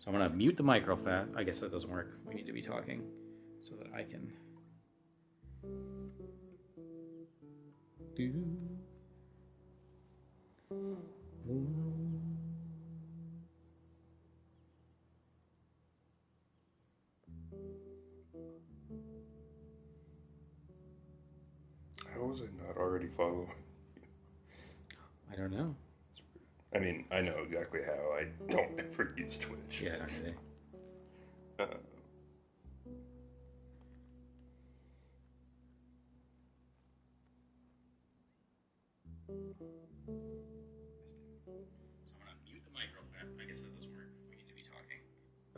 So I'm going to mute the microphone. I guess that doesn't work. We need to be talking so that I can do. How was I not already following? I don't know. I mean, I know exactly how. I don't ever use Twitch. Yeah, I don't either. Uh, So I'm going to mute the microphone. I guess that doesn't work. We need to be talking.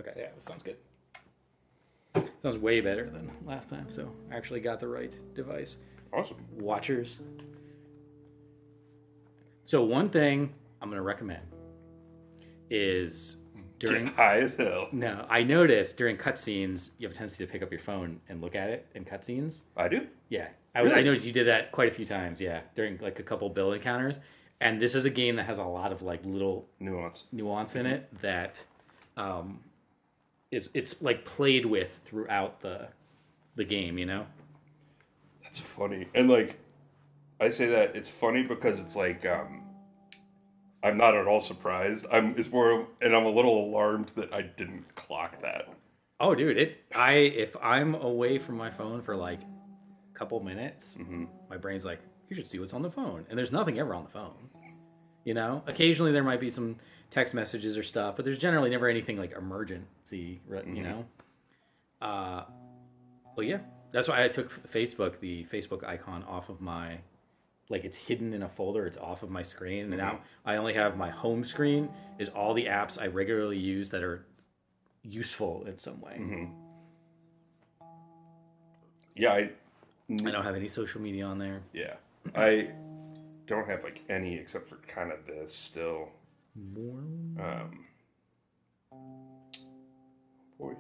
Okay, yeah, that sounds good. Sounds way better than last time, so I actually got the right device. awesome. Watchers. So one thing I'm going to recommend is during... Get high as hell. No, I noticed during cutscenes, you have a tendency to pick up your phone and look at it in cutscenes. I do? Yeah. Really? I noticed you did that quite a few times, yeah, during like a couple build encounters. And this is a game that has a lot of like little nuance in it that it's like played with throughout the game, you know? That's funny. And like, I say that it's funny because it's like, I'm not at all surprised. It's more, and I'm a little alarmed that I didn't clock that. Oh, dude, if I'm away from my phone for like a couple minutes, my brain's like, you should see what's on the phone. And there's nothing ever on the phone. You know, occasionally there might be some text messages or stuff, but there's generally never anything like emergency, you know? But yeah, that's why I took the Facebook icon off of my, like it's hidden in a folder, it's off of my screen. And now I only have my home screen is all the apps I regularly use that are useful in some way. Yeah, I don't have any social media on there. Yeah, I don't have like any except for kind of this still. Boy,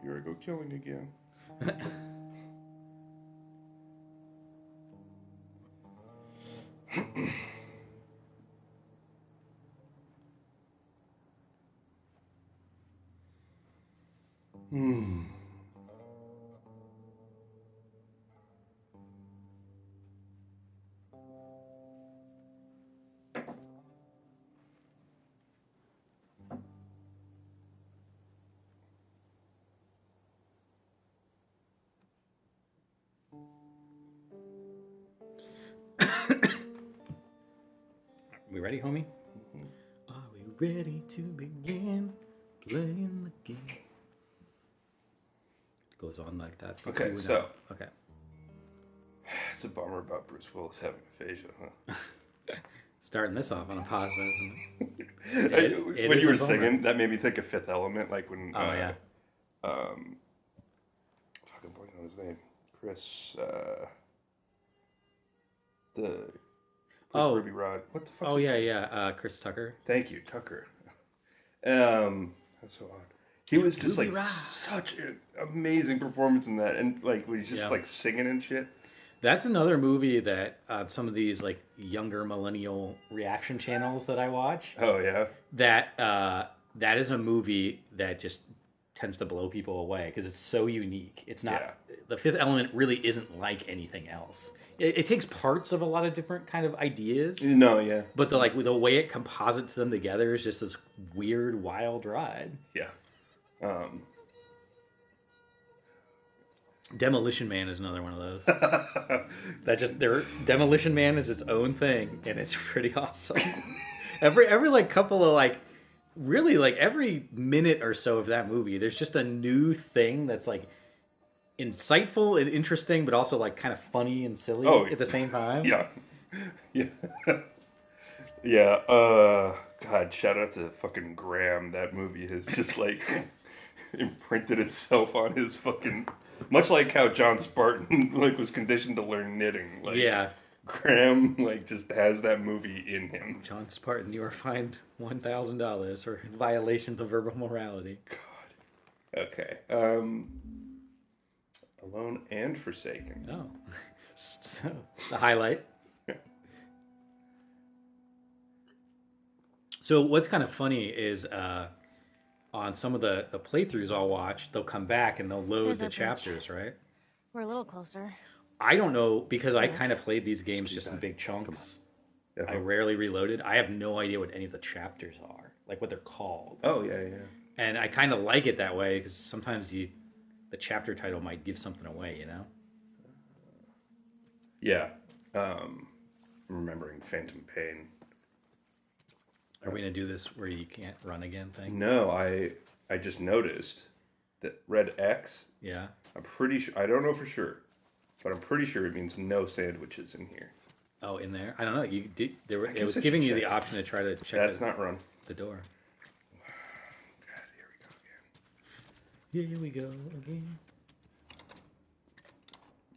here I go killing again. We ready, homie? Are we ready to begin playing the game? It goes on like that. Okay, so. Okay. It's a bummer about Bruce Willis having aphasia, huh? Starting this off on a positive. When you were singing, that made me think of Fifth Element, like when. Oh, yeah. Fucking blanking on his name. Chris. Ruby Rod. What the fuck? Oh, yeah. Chris Tucker. Thank you, Tucker. That's so odd. He was just like such an amazing performance in that, and like when he's just like singing and shit. That's another movie that some of these like younger millennial reaction channels that I watch. Oh yeah. That is a movie that just tends to blow people away because it's so unique. It's not The Fifth Element really isn't like anything else. It takes parts of a lot of different kind of ideas. No, yeah. But the way it composites them together is just this weird, wild ride. Yeah. Demolition Man is another one of those. Demolition Man is its own thing, and it's pretty awesome. every like couple of like really like every minute or so of that movie, there's just a new thing that's like insightful and interesting, but also like kind of funny and silly at the same time. Yeah. Yeah. God, shout out to fucking Graham. That movie has just like imprinted itself on his fucking. Much like how John Spartan like was conditioned to learn knitting. Like, yeah. Graham like just has that movie in him. John Spartan, you are fined $1,000 for violation of the verbal morality. God. Okay. Alone and Forsaken. Oh. So, the highlight. So what's kind of funny is on some of the playthroughs I'll watch, they'll come back and they'll load There's the our bridge. chapters, right? We're a little closer. I don't know because I Yeah. kind of played these games Squeeze just in that. big chunks. Uh-huh. I rarely reloaded. I have no idea what any of the chapters are, like what they're called. Oh yeah, yeah. And I kind of like it that way because sometimes the chapter title might give something away, you know? Yeah. I'm remembering Phantom Pain. Are we gonna do this where you can't run again thing? No, I just noticed that red X. Yeah. I'm pretty sure. I don't know for sure, but I'm pretty sure it means no sandwiches in here. Oh, in there? I don't know. You did. It guess was I giving should you the check. option to try to check That's not run. the door. God, here we go again. Here we go again.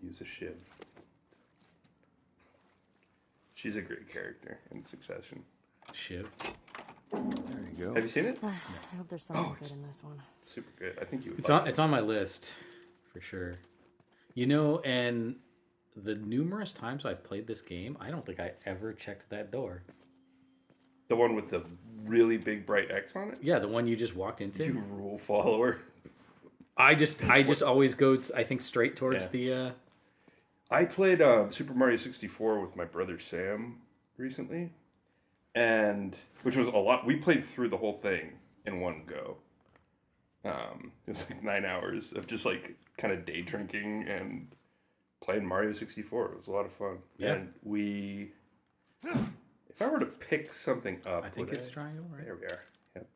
Use a shiv. She's a great character in Succession. Shiv. There you go. Have you seen it? I hope there's something Oh, good in this one. Super good. I think you would. It's like on. it. It's on my list for sure. You know, and the numerous times I've played this game, I don't think I ever checked that door. The one with the really big bright X on it. Yeah, the one you just walked into. You rule follower. I just always go. I think straight towards the. I played Super Mario 64 with my brother Sam recently, and which was a lot. We played through the whole thing in one go. It was like 9 hours of just like kind of day drinking and playing Mario 64. It was a lot of fun. Yeah. And we, if I were to pick something up, I think would it's triangle, right? There we are. Yep.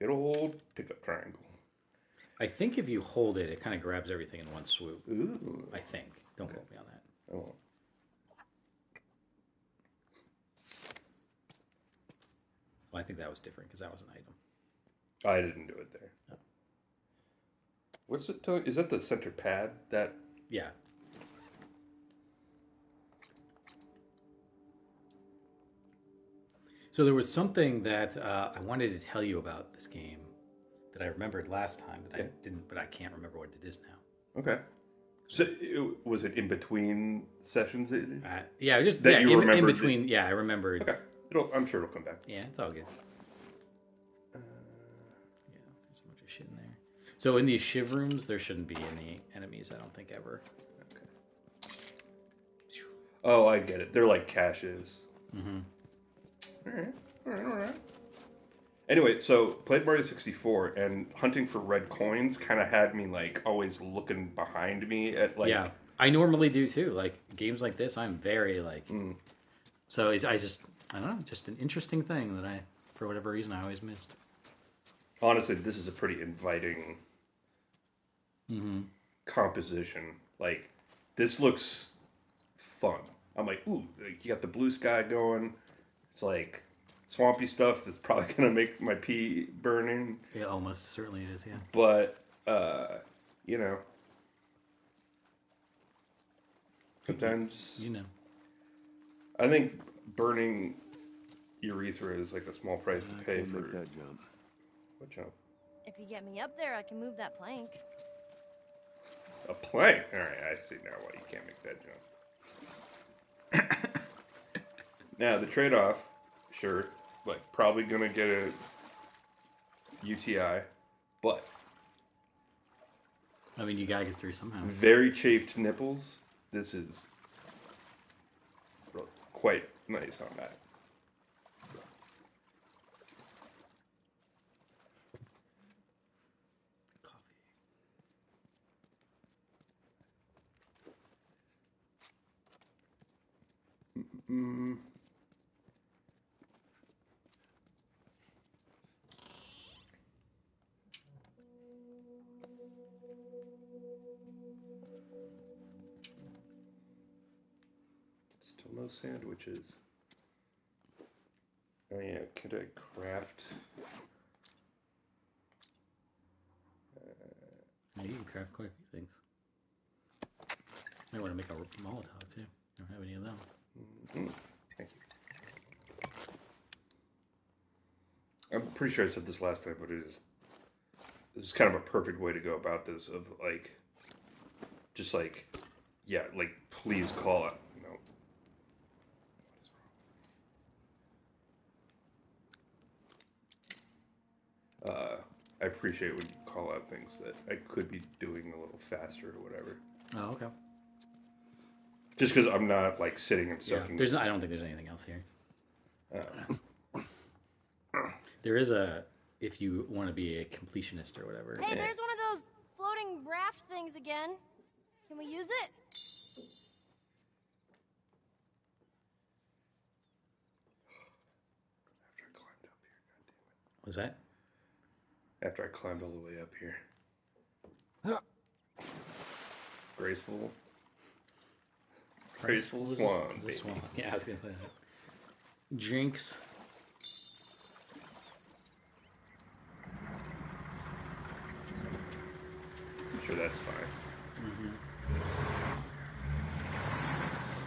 Good old pickup triangle. I think if you hold it, it kind of grabs everything in one swoop. Ooh. I think. Don't quote me on that. I won't. Well, I think that was different because that was an item. I didn't do it there. No. What's it? Is that the center pad? That Yeah. So there was something that I wanted to tell you about this game that I remembered last time that I didn't, but I can't remember what it is now. okay? So was it in between sessions? Yeah, just That you in remembered between. Yeah, I remembered. Okay, I'm sure it'll come back. Yeah, it's all good. Yeah, there's a bunch of shit in there. So in these shiv rooms, there shouldn't be any enemies. I don't think ever. Okay. Oh, I get it. They're like caches. Mm-hmm. All right. Anyway, so played Mario 64, and hunting for red coins kind of had me like always looking behind me at like. Yeah, I normally do too. Like games like this, I'm very like. So I don't know, just an interesting thing that I, for whatever reason, I always missed. Honestly, this is a pretty inviting composition. Like, this looks fun. I'm like, ooh, like, you got the blue sky going. It's like swampy stuff that's probably gonna make my pee burning. Yeah, almost certainly it is. Yeah. But you know, sometimes I think burning urethra is like a small price to pay for make that jump. what jump? If you get me up there, I can move that plank. A plank. All right, I see now why you can't make that jump. Now the trade-off, sure, like probably gonna get a UTI, but I mean, you gotta get through somehow. very chafed nipples. This is quite nice on that. Coffee. Still no sandwiches. Oh yeah, could I craft? Yeah, you can craft quite a few things. I want to make a Molotov too. I don't have any of them. Thank you. I'm pretty sure I said this last time, but this is kind of a perfect way to go about this. Of like, just like, yeah, like please call it. No. What is wrong? I appreciate when you call out things that I could be doing a little faster or whatever. Oh, okay. Just because I'm not like sitting and Yeah, soaking. I don't think there's anything else here. Uh, There is if you want to be a completionist or whatever. Hey, there's one of those floating raft things again. Can we use it? after I climbed up here, goddammit. Was that? After I climbed all the way up here. Graceful. Graceful swan. The swan. Yeah, I was gonna say that. Drinks. I'm sure that's fine.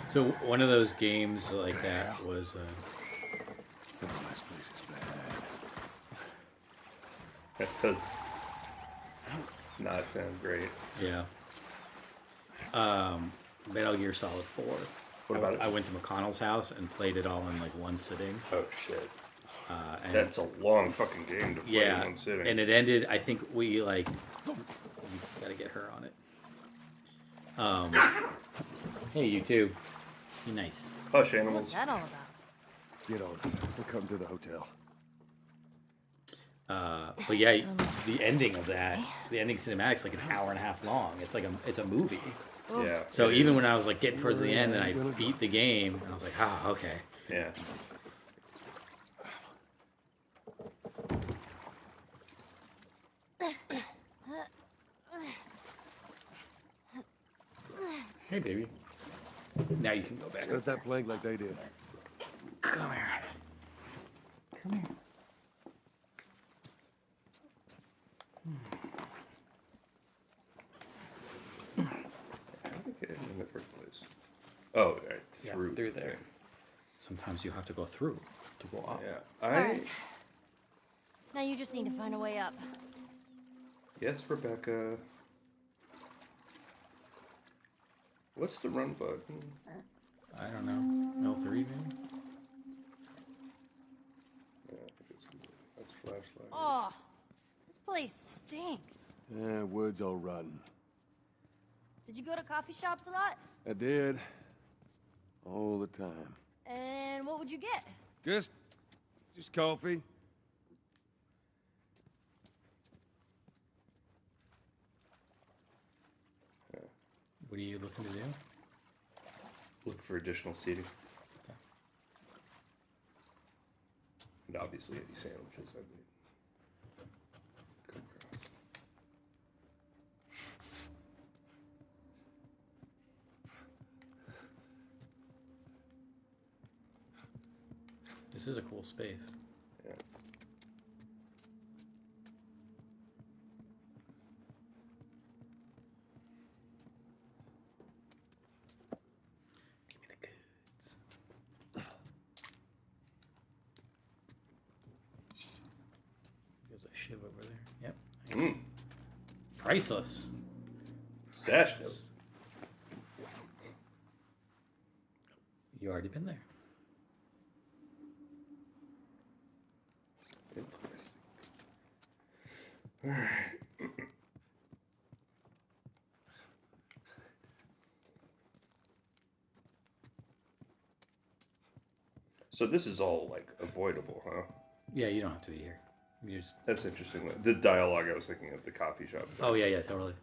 So one of those games like that was. Oh, this place is bad. That does not sound great. Yeah. Metal Gear Solid 4. What about it? I went to McConnell's house and played it all in like one sitting. Oh shit. And That's a long fucking game to play in one sitting. and it ended. I think we like. You gotta get her on it. Hey, you too. Be nice. Hush, What's animals. that all about? Get on. We'll come to the hotel. But yeah, the ending of that, the ending cinematic's like an hour and a half long. It's like it's a movie. Yeah. So even when I was like getting towards the end and I beat the game, and I was like, okay. Yeah. Hey, baby. Now you can go back. Set that plank like they did. Come here. Come here. How did I get in the first place? Oh, right. Yeah, Through. through there. Sometimes you have to go through to go up. Yeah. Alright. Now you just need to find a way up. Yes, Rebecca. What's the run button? I don't know. L3 maybe? Yeah, I think that's flashlight. Oh, this place stinks. Yeah, wood's all rotten. Did you go to coffee shops a lot? I did. All the time. And what would you get? Just coffee. What are you looking to do? Look for additional seating. Okay. And obviously any sandwiches I made. Come across. This is a cool space. Yeah. Give me the goods. There's a shiv over there. Yep. Nice. Priceless. Stash Priceless. You already been there. Alright. So this is all like avoidable, huh? Yeah, you don't have to be here. You just. That's interesting. The dialogue I was thinking of the coffee shop. Oh yeah, totally.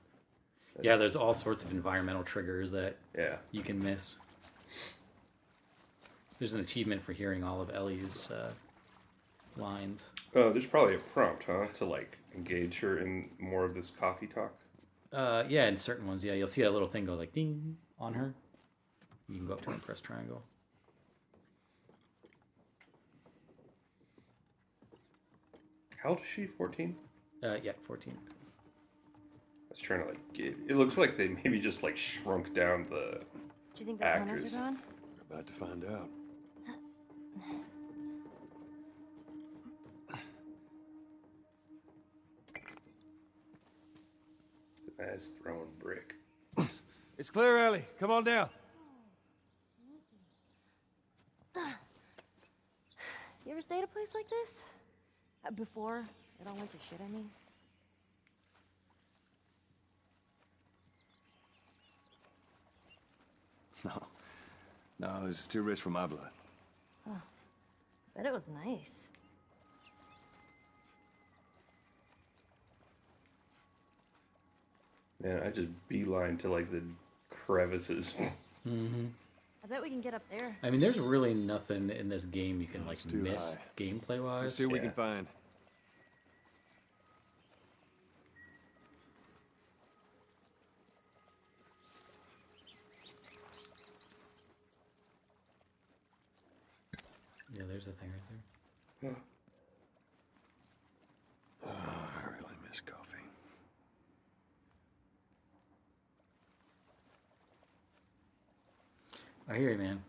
Yeah, there's all sorts of environmental triggers that Yeah. you can miss. There's an achievement for hearing all of Ellie's lines. There's probably a prompt, huh, to like engage her in more of this coffee talk. Yeah, in certain ones, yeah, you'll see that little thing go like ding on her. You can go up to her and press triangle. How old is she? 14? Yeah, 14. I was trying to like get. It looks like they maybe just like shrunk down the. Do you think those hunters Actress. are gone? We're about to find out. As thrown brick. It's clear, Ellie. Come on down. You ever stay at a place like this? Before it all went to shit, I mean? No, this is too rich for my blood. Bet it was nice. Man, I just beeline to like the crevices. Mm-hmm. I bet we can get up there. I mean, there's really nothing in this game you can like It's too miss high. gameplay Let's wise. see what we Yeah. can find. Yeah, there's a thing right there. Oh, I really miss coffee. I hear you, man.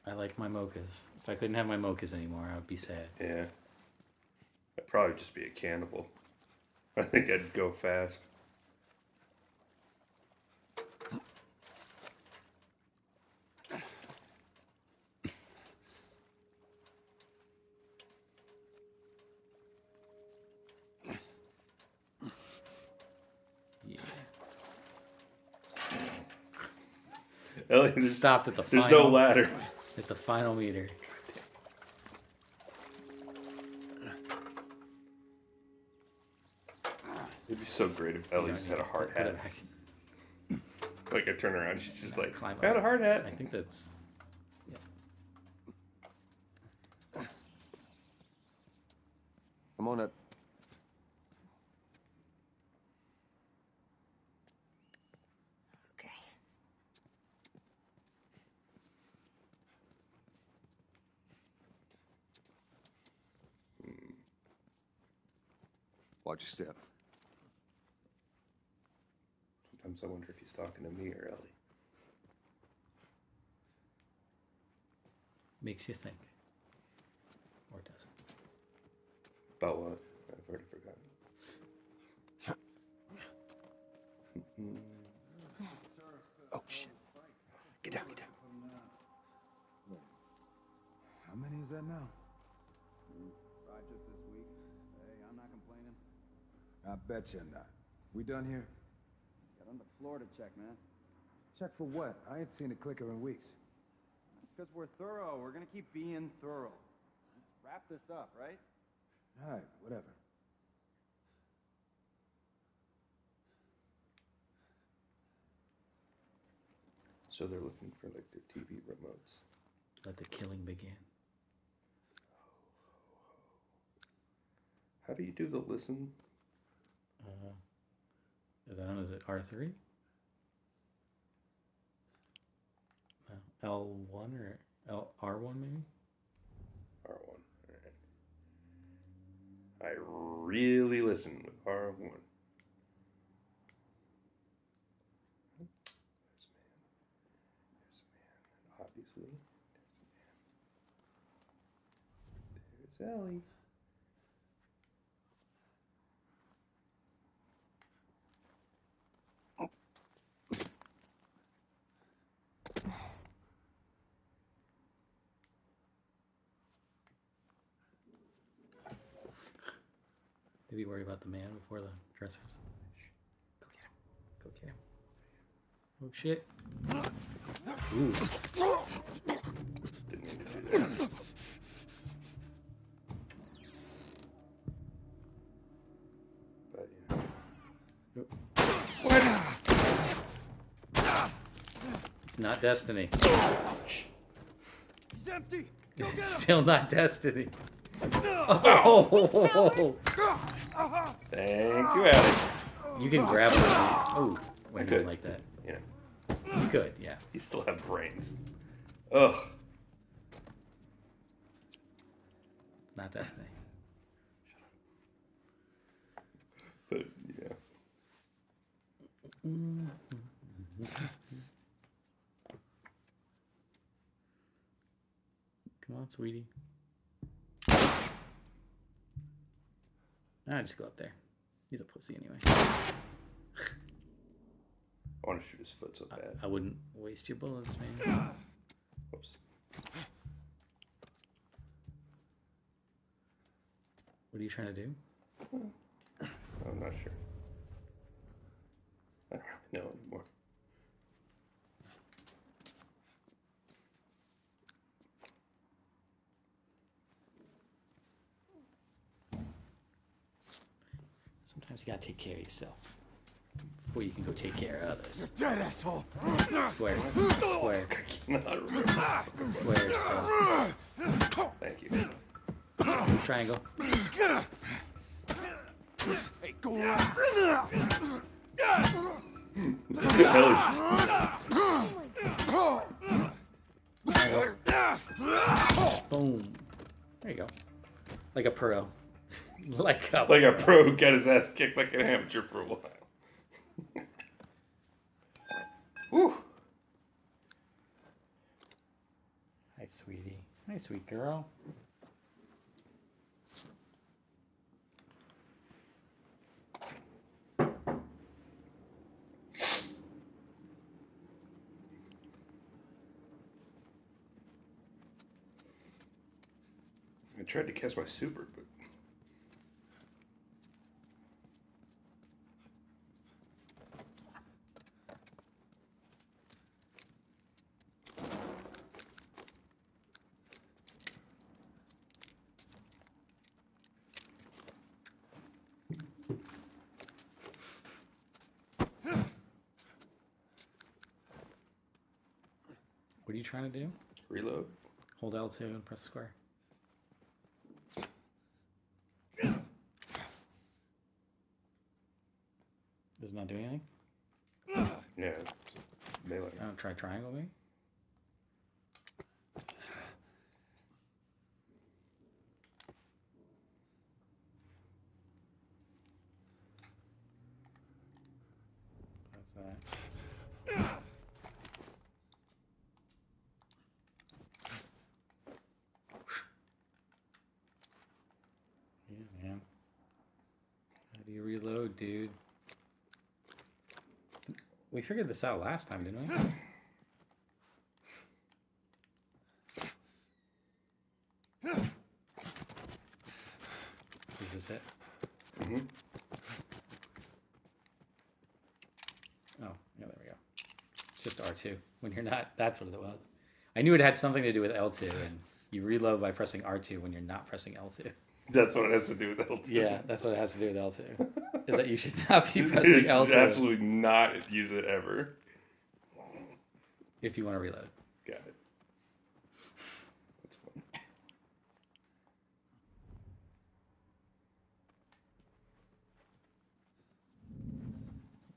I like my mochas. If I couldn't have my mochas anymore, I would be sad. Yeah. I'd probably just be a cannibal. I think I'd go fast. Yeah. Ellie, there's, Stopped at the there's final. no ladder. At the final meter. It'd be so great if Ellie just had a hard Put it hat. back. Like I turn around, she's just like, Climb I had a up. hard hat. I think that's. Yeah. Come on up. Okay. Watch your step. Sometimes I wonder if he's talking to me or Ellie. Makes you think. Or doesn't. About what? I've already forgotten. Oh, shit. Get down, get down. How many is that now? 5 just this week. Hey, I'm not complaining. I bet you're not. We done here? Got on the floor to check, man. Check for what? I ain't seen a clicker in weeks. That's because we're thorough. We're gonna keep being thorough. Let's wrap this up, right? All right, whatever. So they're looking for like their TV remotes. Let the killing begin. How do you do the listen? Is that on? Is it R3? No. L1 or R1 maybe? R1. Alright. I really listen with R1. There's a man. Obviously. There's a man. There's Ellie. Maybe worry about the man before the dressers. Go get him. Go get him. Oh shit. Ooh. Didn't mean to do that. But yeah. It's not Destiny. He's empty! Go get him! It's still not Destiny. Oh! Thank you, Ellie. You can grab him. Oh, when he's Okay. like that. Yeah. You could, yeah. You still have brains. Ugh. Not Destiny. But yeah. Come on, sweetie. Just go up there. He's a pussy anyway. I want to shoot his foot so bad. I wouldn't waste your bullets, man. Whoops. What are you trying to do? I'm not sure. I don't really know anymore. Sometimes you gotta take care of yourself before you can go take care of others. Dead asshole. Square. Square. Cannot remember. Square stuff. Thank you. Triangle. Hey, go around. Hell is- Boom. There you go. Like a pro. Like a pro who got his ass kicked like an amateur for a while. Whew. Hi, sweetie. Hi, sweet girl. I tried to cast my super, but What are you trying to do? reload. Hold L2 and press square. Does it not do anything? Yeah, melee. Try triangle, maybe? That's that. Yeah, man. How do you reload, dude? We figured this out last time, didn't we? Is this it? Mm-hmm. Oh, yeah, there we go. It's just R2 when you're not. That's what it was. I knew it had something to do with L2, and you reload by pressing R2 when you're not pressing L2. That's what it has to do with L2. Yeah, that's what it has to do with L2. Is that you should not be You pressing should L2 absolutely not use it ever. if you want to reload. Got it. That's fun.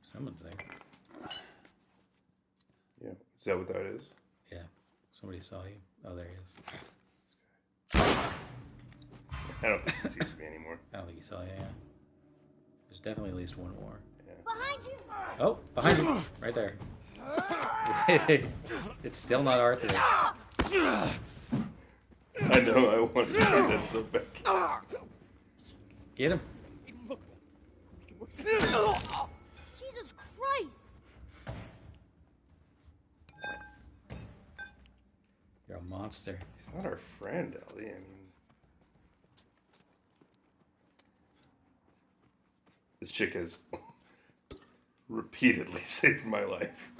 Someone's there. Yeah. Is that what that is? Yeah, somebody saw you. Oh, there he is. I don't think he sees me anymore. I don't think he saw you. Yeah. There's definitely at least one more. Behind you! Oh, behind you, right there. It's still not Arthur. I know, I wanted to do that so bad. Get him. Jesus Christ! You're a monster. He's not our friend, Ellie. I mean, this chick has repeatedly saved my life.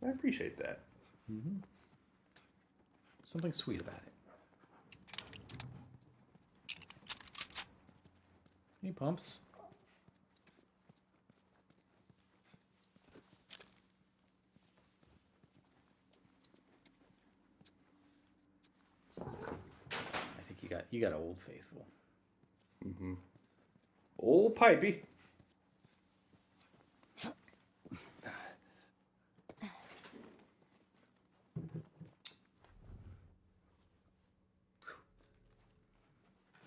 I appreciate that. Mm-hmm. Something sweet about it. Any pumps? I think you got Old Faithful. Mm-hmm. Old Pipey.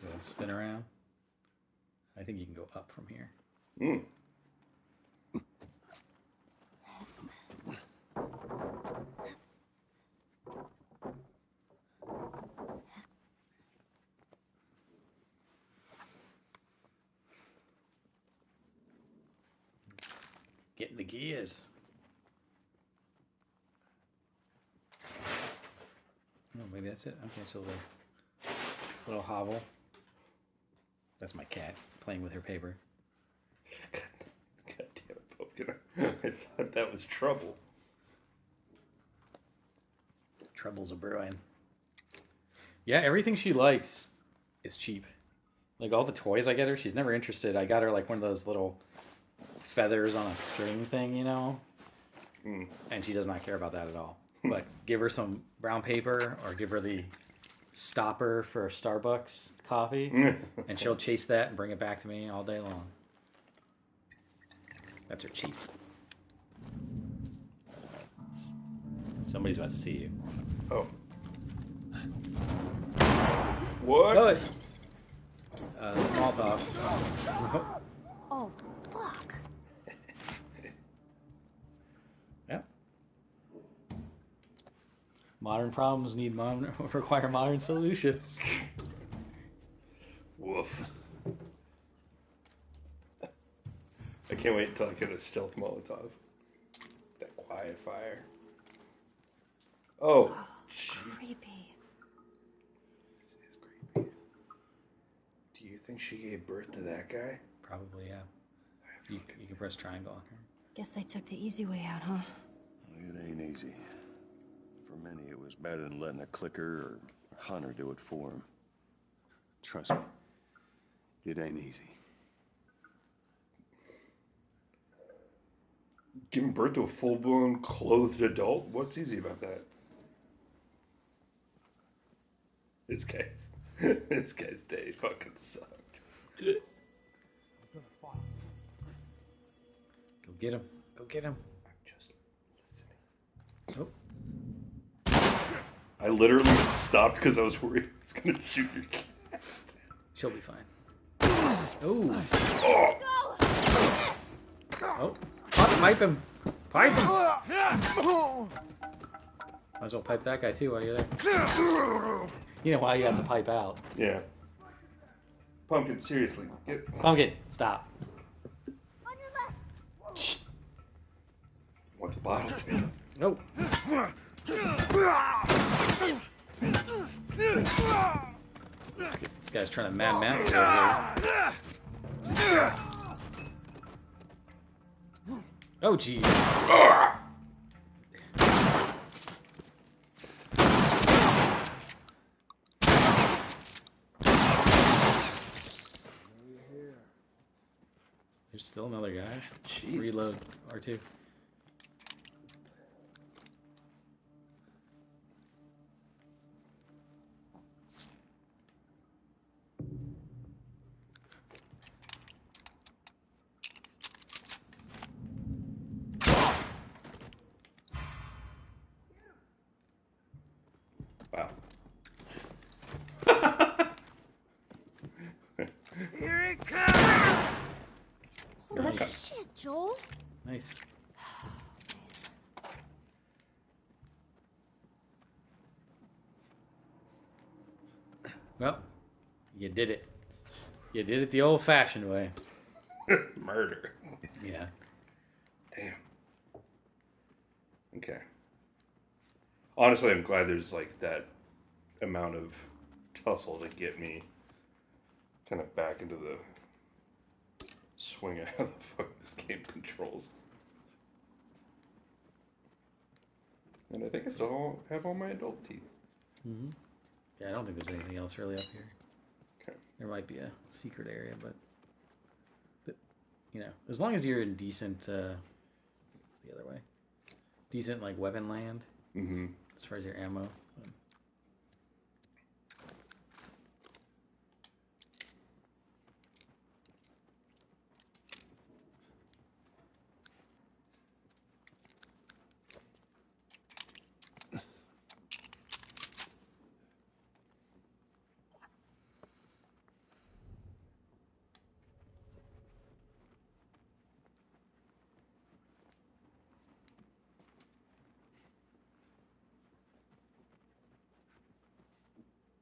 You want to spin around? I think you can go up from here. Mm. Getting the gears. Oh, maybe that's it. Okay, so the little hovel. That's my cat playing with her paper. God damn it, Pumpkin. I thought that was trouble. Troubles are brewing. Yeah, everything she likes is cheap. Like all the toys I get her, she's never interested. I got her like one of those little feathers on a string thing, you know? And she does not care about that at all. But give her some brown paper or give her the stopper for Starbucks coffee, and she'll chase that and bring it back to me all day long. That's her cheat. Somebody's about to see you. Oh. What? Small talk. Oh, fuck. Yeah. Modern problems require modern solutions. Woof. I can't wait until I get a stealth Molotov. That quiet fire. Oh. Creepy. It's creepy. Do you think she gave birth to that guy? Probably, yeah. You can press triangle on her. Guess they took the easy way out, huh? It ain't easy. For many, it was better than letting a clicker or a hunter do it for him. Trust me, it ain't easy. Giving birth to a full-blown clothed adult? What's easy about that? This guy's day fucking sucked. Go get him. Go get him. I'm just listening. Oh, I literally stopped because I was worried I was gonna shoot your cat. she'll be fine. Oh. Oh. Pipe him. Pipe him. Might as well pipe that guy too while you're there. You know why you have to pipe out. Yeah. Pumpkin, seriously, get. Pumpkin, stop. On your left. Want the bottle? No. This guy's trying to Mad Max over here. Oh, jeez. There's still another guy. Jeez. Reload R2. Wow. Here it comes! Holy Okay. shit, Joel. Nice. Well, you did it. You did it the old-fashioned way. Murder. Yeah. Damn. Okay. Honestly, I'm glad there's like that amount of tussle to get me kind of back into the swing of how the fuck this game controls. And I think I still have all my adult teeth. Mm-hmm. Yeah, I don't think there's anything else really up here. Okay. There might be a secret area, but you know, as long as you're in decent, the other way, decent like weapon land, Mm-hmm. as far as your ammo.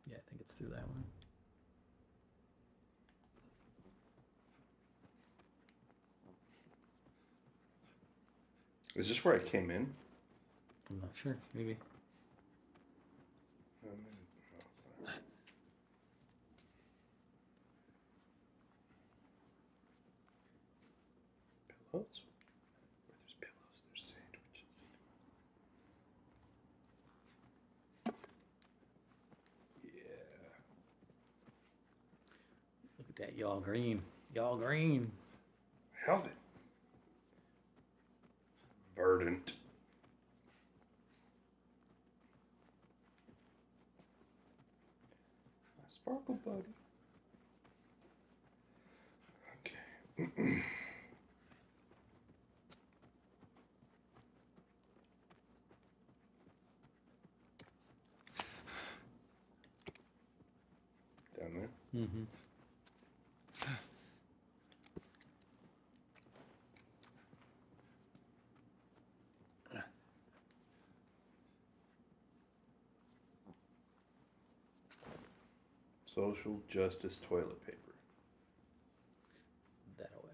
Yeah, I think it's through that one. Is this where I came in? I'm not sure. Maybe. Pillows? Where there's pillows, there's sandwiches. Yeah. Look That y'all green. Y'all green. How's it? Verdant. Sparkle buddy. Okay. Down there. Mm-hmm. Social justice toilet paper. That away.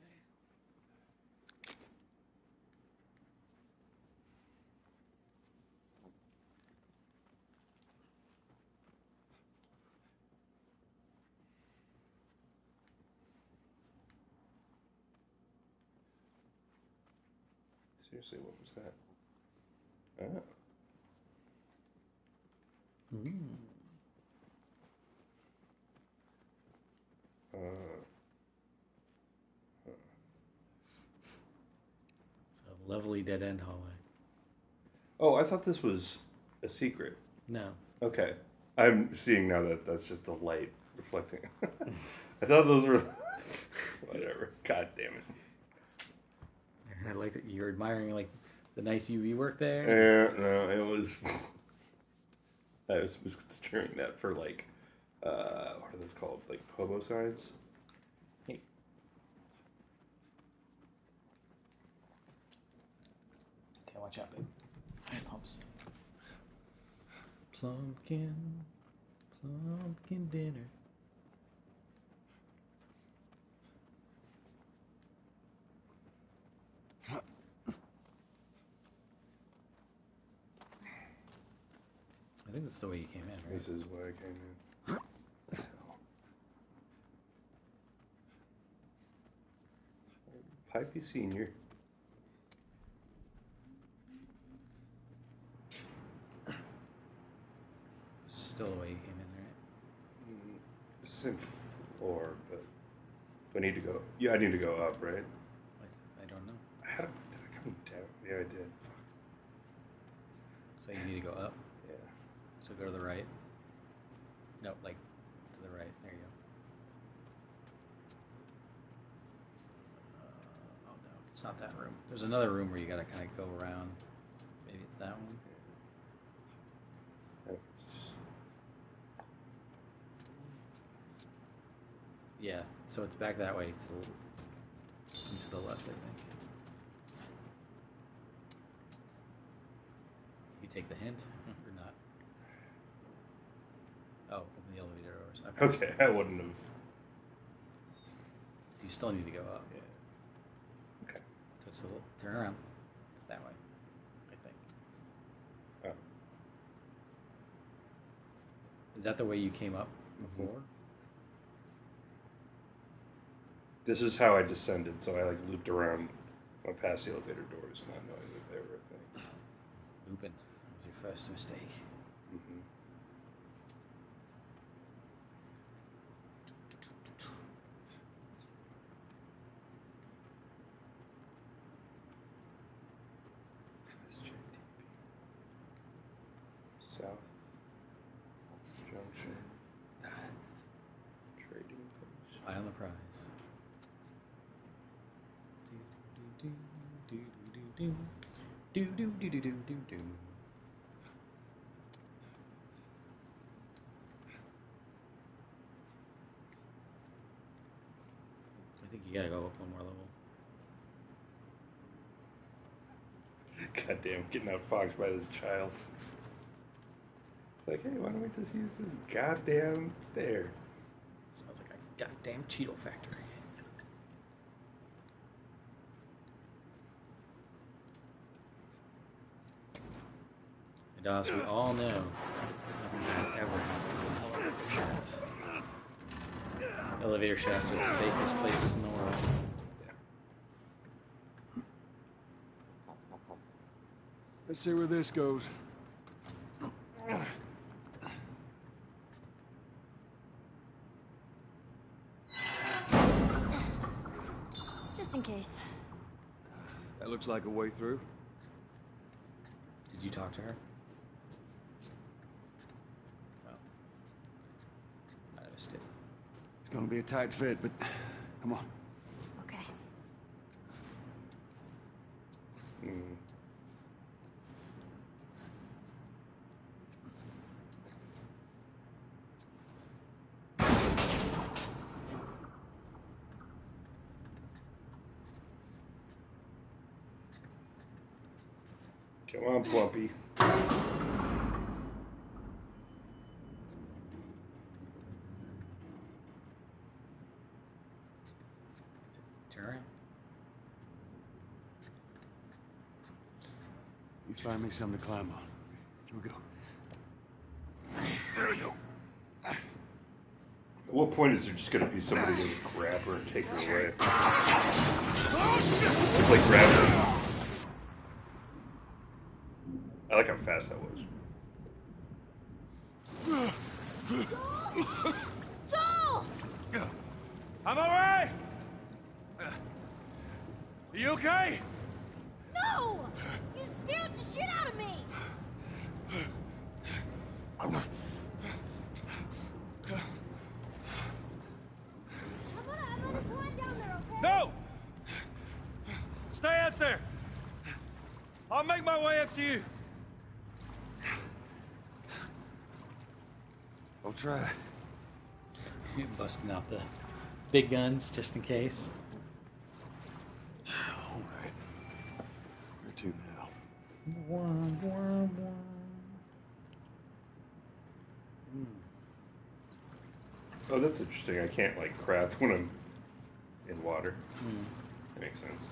Seriously, what was that? Ah. Mm. It's a lovely dead end hallway. Oh, I thought this was a secret. No. Okay. I'm seeing now that that's just the light reflecting. I thought those were... Whatever. God damn it. I like that you're admiring like the nice UV work there. Yeah, no, it was... I was considering that for like, what are those called? Like hobo signs? Hey. Okay, watch out, babe. Pumps. Plumpkin dinner. I think that's the way you came in, right? This is why I came in. Pipey Senior. This is still the way you came in, right? This is in floor, but do I need to go? Yeah, I need to go up, right? I don't know. Did I come down? Yeah, I did. Fuck. So you need to go up. Yeah. So go to the right. No, like to the right. There you go. Oh no, it's not that room. There's another room where you gotta kind of go around. Maybe it's that one. Yeah, so it's back that way to the left, I think. You take the hint or not? Oh, open the elevator doors. Okay, I wouldn't have. So you still need to go up. Yeah. Okay. So it's turn around. It's that way, I think. Oh. Is that the way you came up before? This is how I descended, so I like looped around my past the elevator doors, not knowing that they were a thing. Looping. That was your first mistake. Mm-hmm. South Junction Trading Post. Eye on the prize. Do do do do do do do do. I think you gotta go up one more level. Goddamn, getting outfoxed by this child. It's like, hey, why don't we just use this goddamn stair? Sounds like a goddamn Cheeto factory. And as we all know, nothing bad ever happens in elevator shafts. Elevator shafts are the safest places in the world. Let's see where this goes. just in case. That looks like a way through. Did you talk to her? Oh. I missed it. It's gonna be a tight fit, but come on. Okay. Come on, Plumpy. Turn around. You find me something to climb on. Here we go. There we go. At what point is there just going to be somebody to grab her and take her away? Like grab her. I like how fast that was. Joel! I'm alright! You okay? No! You scared the shit out of me! I'm gonna climb down there, okay? No! Stay out there! I'll make my way up to you. I'll try. You're busting out the big guns just in case. All right. Where to now? Oh, that's interesting. I can't like craft when I'm in water. That makes sense.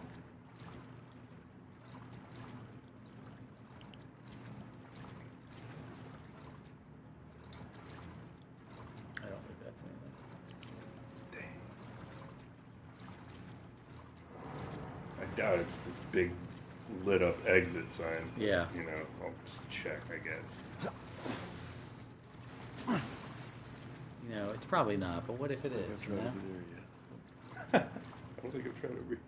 I don't think that's anything. I doubt it's this big lit up exit sign. Yeah. You know, I'll just check, I guess. You know, it's probably not, but what if it is? I've You tried know? over there yet. I don't think I've tried to read.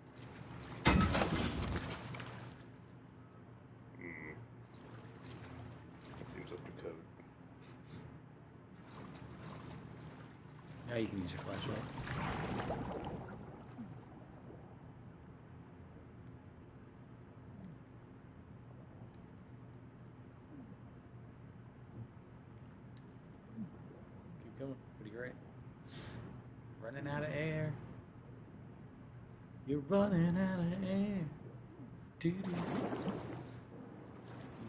That seems up to code. Now you can use your flashlight. Keep going. Pretty great. Running out of air. You're running out of air. Doo-doo. You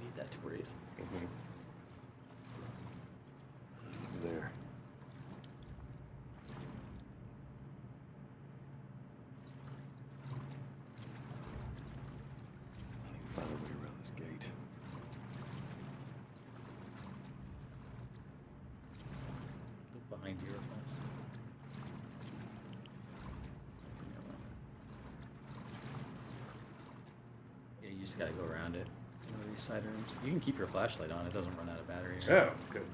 need that to breathe. There. I need to find a way around this gate. Look behind you real fast. Yeah, you just gotta go around it. One of these side rooms. You can keep your flashlight on, it doesn't run out of battery. Yeah, good.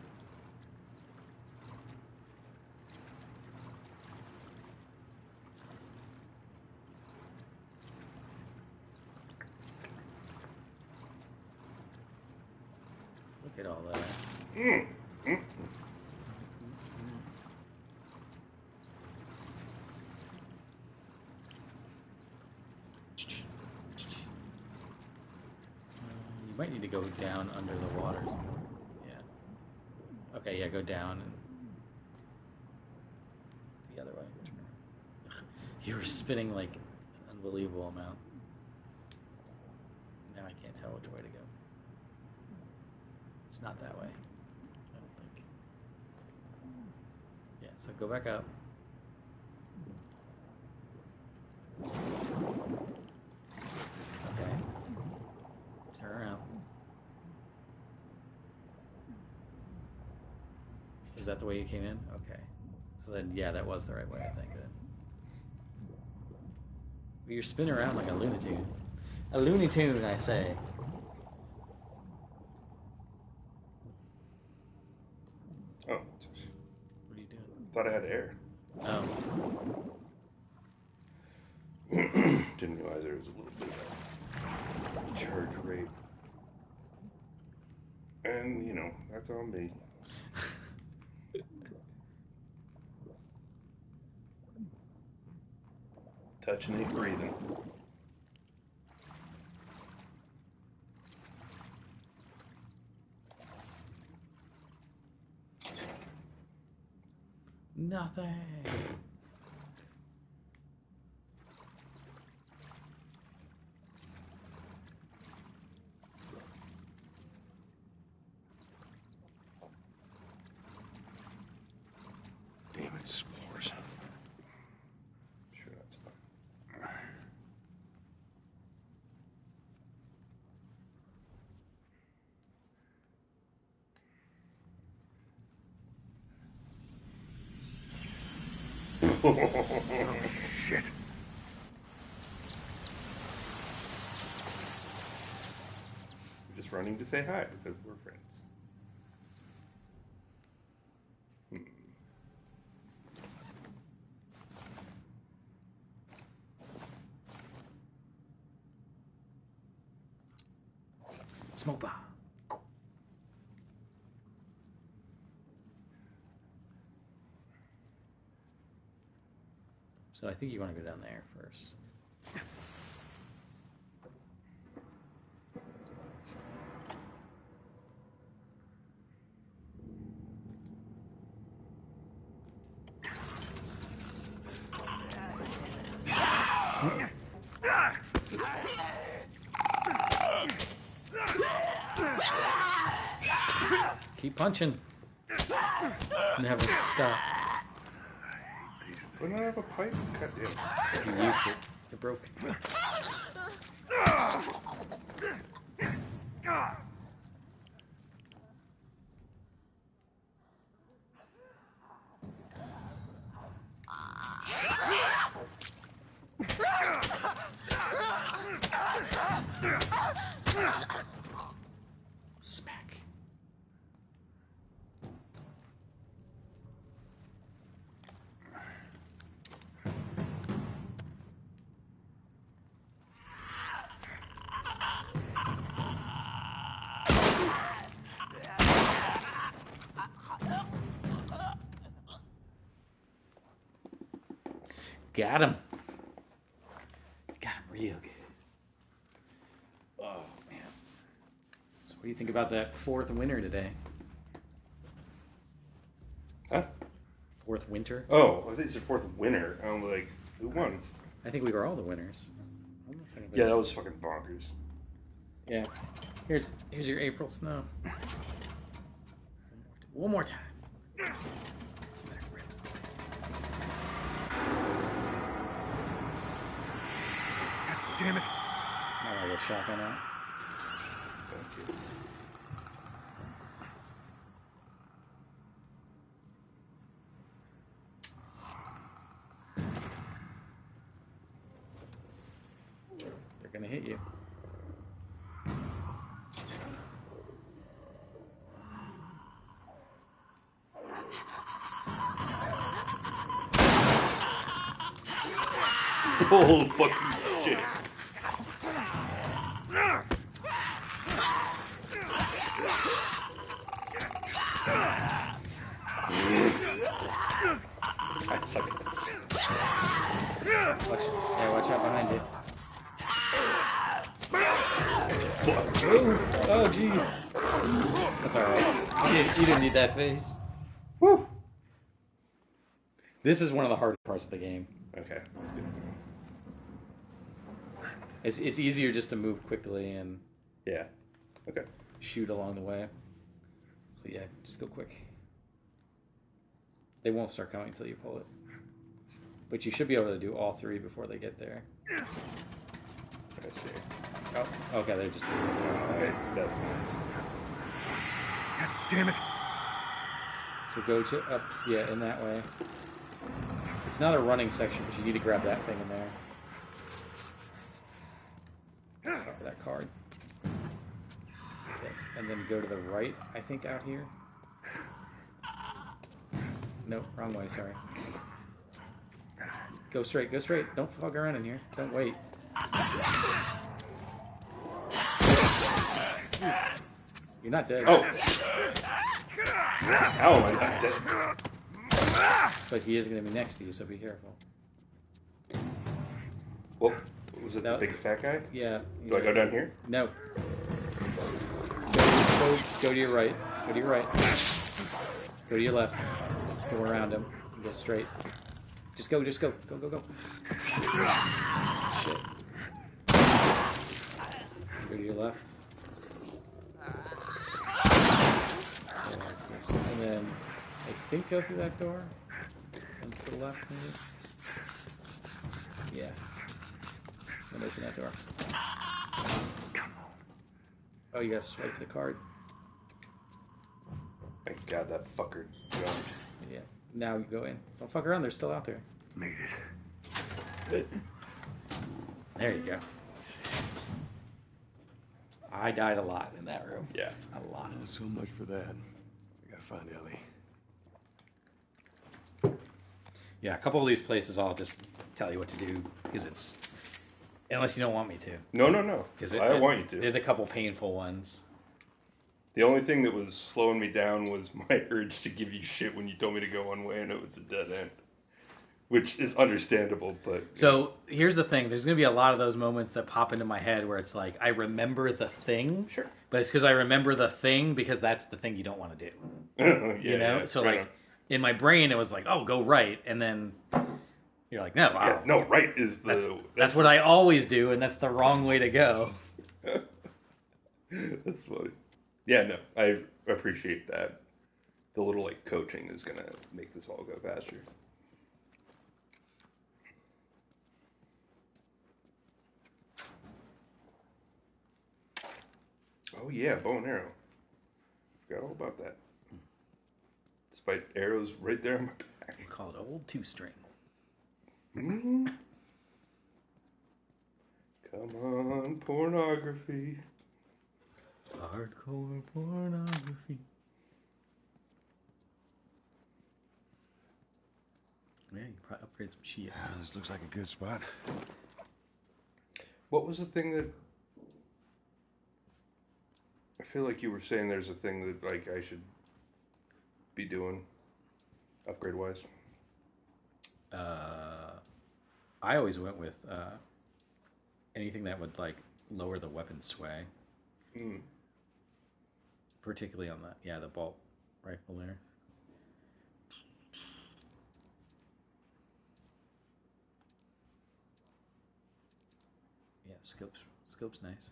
Look at all that. You might need to go down under the waters. Yeah. Okay, yeah, go down and the other way. You were spinning like an unbelievable amount. Now I can't tell which way to go. It's not that way. I don't think. Yeah, so go back up. Okay. Turn around. Is that the way you came in? Okay. So then, yeah, that was the right way, I think. Then. But you're spinning around like a Looney Tune. A Looney Tune, I say. Oh, What are you doing? thought I had air. Oh. Didn't realize there was a little bit of a charge rate. And, you know, that's on me. Touching ain't breathing. Nothing. Damn it, spores. Sure, that's fine. Shit. We're just running to say hi because we're friends. Smoke bomb. So I think you want to go down there first. Keep punching. Never stop. Wouldn't I have a pipe? God damn. You used it. It broke. Smack. Got him. Got him real good. Oh, man. So what do you think about that fourth winner today? Huh? Fourth winter? Oh, I think it's the fourth winner. I'm like, who won? I think we were all the winners. Almost everybody. Yeah, that was fucking bonkers. Yeah. Here's your April snow. One more time. Damn it. I like a shotgun out. Thank you. They're gonna hit you. Oh, fucking shit. I suck at this. Watch out behind you. Fuck. Oh, jeez. That's alright. You didn't need that face. Woo. This is one of the hardest parts of the game. Okay, let's do it. It's easier just to move quickly and Yeah. Okay. shoot along the way. So yeah, just go quick. They won't start coming until you pull it. But you should be able to do all three before they get there. I see. Oh, okay, they're just... Okay, that's nice. God damn it. So go to up, yeah, in that way. It's not a running section, but you need to grab that thing in there. Cover that card. Okay, and then go to the right, I think, out here. Nope, wrong way, sorry. Go straight, go straight. Don't fuck around in here. Don't wait. You're not dead. Oh. How am I not dead? But he is going to be next to you, so be careful. Well, was it the That- big fat guy? Yeah. Do I go down here? No. Go to your right. Go to your right. Go to your left. Go around him. Go straight. Just go. Go. Shit. Go to your left. And then I think go through that door. And to the left, maybe. Yeah. Then open that door. Oh, you gotta swipe the card. Thank God that fucker jumped. Yeah. Now you go in. Don't fuck around. They're still out there. Made it. There you go. I died a lot in that room. Yeah. A lot. So much for that. We gotta find Ellie. Yeah, a couple of these places I'll just tell you what to do because it's unless you don't want me to. No. I want you to. There's a couple painful ones. The only thing that was slowing me down was my urge to give you shit when you told me to go one way and it was a dead end. Which is understandable, but... So, here's the thing. There's going to be a lot of those moments that pop into my head where it's like, I remember the thing. Sure. But it's because I remember the thing because that's the thing you don't want to do. Yeah, you know? yeah, So, right like, on. in my brain, it was like, oh, go right. And then you're like, no, wow. Yeah, no, right is the... That's what I always do, and that's the wrong way to go. That's funny. Yeah, no, I appreciate that. The little, like, coaching is going to make this all go faster. Oh, yeah, bow and arrow. Forgot all about that. Despite arrows right there on my back. We call it old two-string. Mm. Come on, pornography. Hardcore pornography. Yeah, you probably upgrade some shit. This looks like a good spot. What was the thing that... I feel like you were saying there's a thing that, like, I should be doing, upgrade-wise. I always went with anything that would, like, lower the weapon sway. Mm. Particularly on the bolt rifle there. Yeah, scope's nice.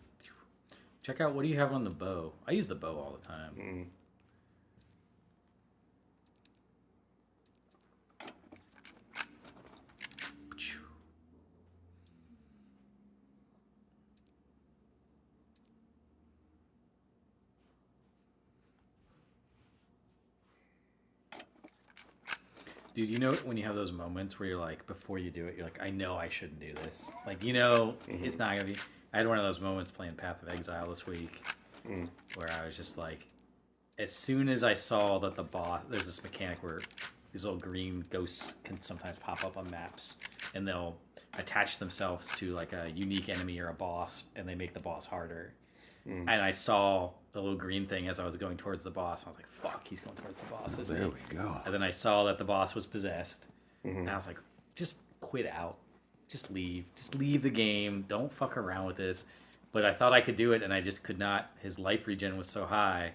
Check out, what do you have on the bow? I use the bow all the time. Mm. Dude, you know when you have those moments where you're like, before you do it, you're like, I know I shouldn't do this. Like, you know, it's not going to be... I had one of those moments playing Path of Exile this week where I was just like, as soon as I saw that the boss... There's this mechanic where these little green ghosts can sometimes pop up on maps, and they'll attach themselves to, like, a unique enemy or a boss, and they make the boss harder. And I saw the little green thing as I was going towards the boss. I was like, fuck, he's going towards the boss, isn't he? There we go. And then I saw that the boss was possessed. And I was like, just quit out. Just leave. Just leave the game. Don't fuck around with this. But I thought I could do it, and I just could not. His life regen was so high,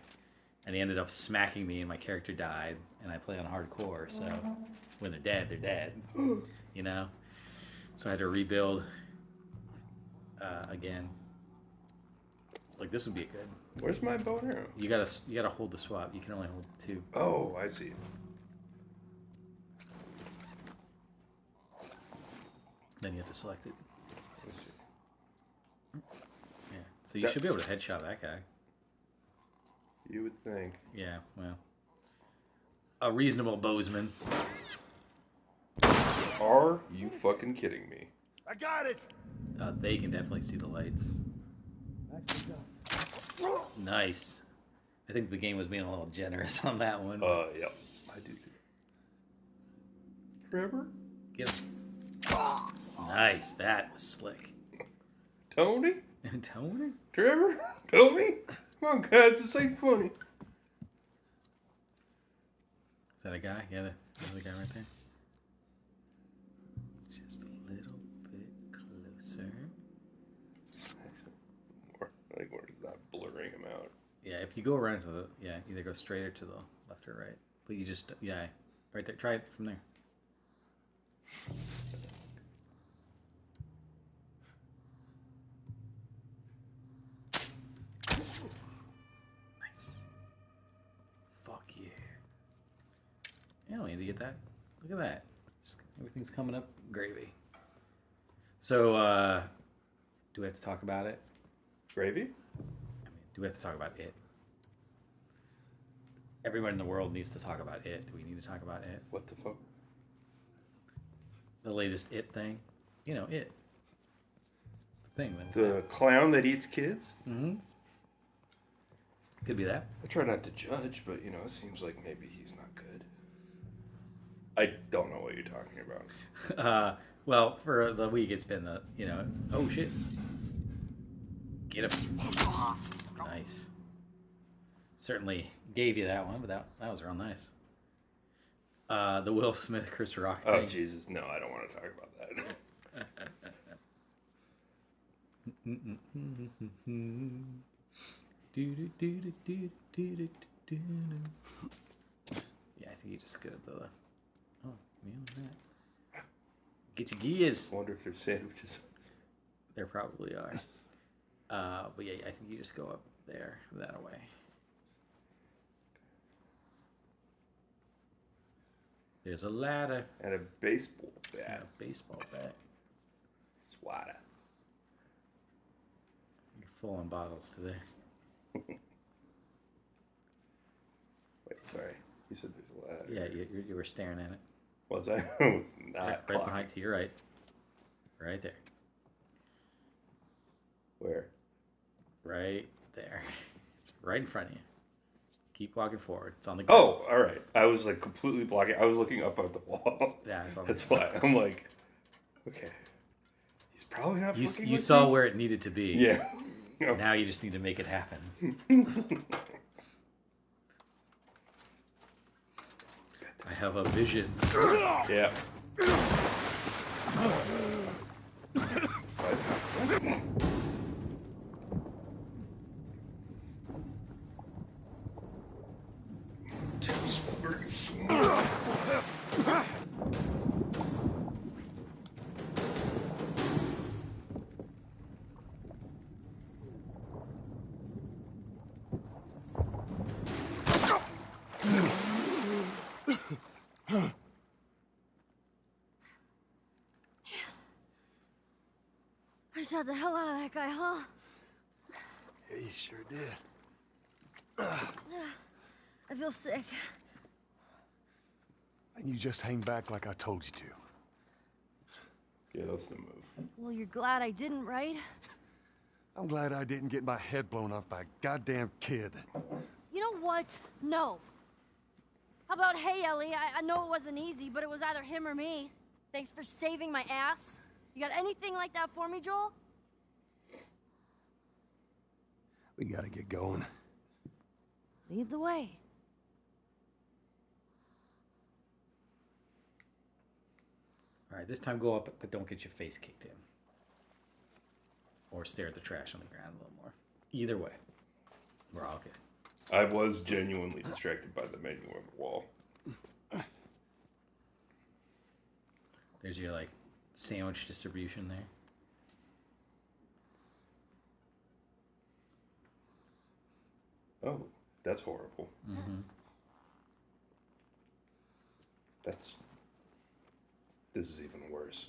and he ended up smacking me, and my character died. And I play on hardcore, so when they're dead, they're dead. You know? So I had to rebuild again. Like, this would be a good. Where's my bow and arrow? You gotta hold the swap. You can only hold two. Oh, I see. Then you have to select it. Yeah. So you should be able to headshot that guy. You would think. Yeah, well. A reasonable bowsman. Are you fucking kidding me? I got it! They can definitely see the lights. Nice. I think the game was being a little generous on that one. Yeah. I do. Forever? Get him. Nice. That was slick. Tony? Tony? Trevor? Tony? Come on, guys, this ain't funny. Is that a guy? Yeah, there's a guy right there. Just a little bit closer. Like, we're just not blurring him out. Yeah, if you go around to the, either go straight or to the left or right. But you just, right there. Try it from there. Nice. Fuck yeah. Yeah, we need to get that. Look at that. Just, everything's coming up gravy. So, do we have to talk about it? Gravy? Do we have to talk about it? Everyone in the world needs to talk about it. Do we need to talk about it? What the fuck? The latest it thing. You know, it. The thing. The clown that eats kids? Mm-hmm. Could be that. I try not to judge, but, it seems like maybe he's not good. I don't know what you're talking about. Well, for the week, it's been oh shit. Get him. Nice. Certainly gave you that one, but that was real nice. The Will Smith, Chris Rock thing. Oh, Jesus. No, I don't want to talk about that. Yeah, I think you just go to the... Oh, that. Get your gears. I wonder if there's sandwiches. There probably are. But yeah, I think you just go up there, that away. There's a ladder. And a baseball bat. And a baseball bat. Swatter. You're full on bottles today. Wait, sorry. You said there's a ladder. Yeah, you were staring at it. Was I? I was not right behind to your right. Right there. Where? Right there. It's right in front of you. Just keep walking forward. It's on the ground. Oh, all right. I was like completely blocking. I was looking up at the wall. Yeah, that's why. I'm like, okay. He's probably not fucking You with saw me. where it needed to be. Yeah. Now you just need to make it happen. I have a vision. Yeah. I shot the hell out of that guy, huh? Yeah, you sure did. I feel sick. And you just hang back like I told you to. Yeah, that's the move. Well, you're glad I didn't, right? I'm glad I didn't get my head blown off by a goddamn kid. You know what? No. How about, hey, Ellie, I know it wasn't easy, but it was either him or me. Thanks for saving my ass. You got anything like that for me, Joel? We gotta get going. Lead the way. All right, this time go up, but don't get your face kicked in. Or stare at the trash on the ground a little more. Either way, we're all good. I was genuinely distracted by the menu on the wall. There's your, sandwich distribution there. Oh, that's horrible. Mm-hmm. This is even worse.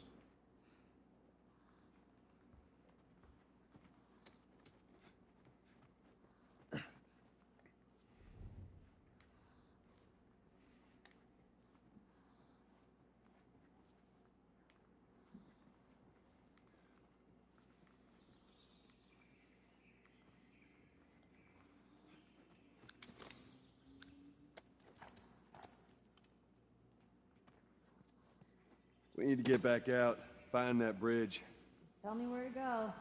We need to get back out, find that bridge. Tell me where to go.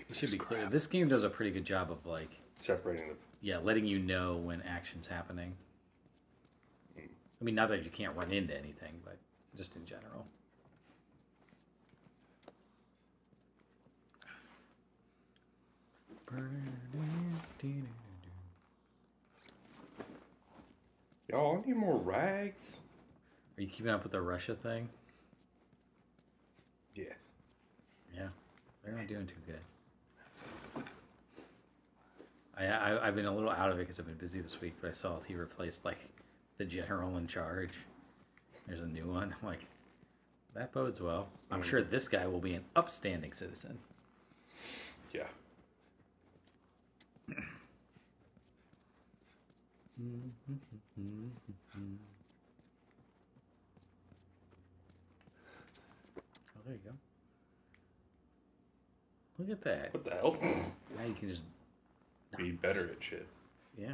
It should be clear. This game does a pretty good job of like Separating the. yeah, letting you know when action's happening. I mean, not that you can't run into anything, but just in general. Y'all, I need more rags. Are you keeping up with the Russia thing? Yeah. Yeah, they're not doing too good. I've been a little out of it because I've been busy this week, but I saw he replaced like the general in charge. There's a new one. I'm like, that bodes well. I'm sure this guy will be an upstanding citizen. Yeah. Oh, there you go. Look at that. What the hell? Now you can just Be better at shit. Yeah.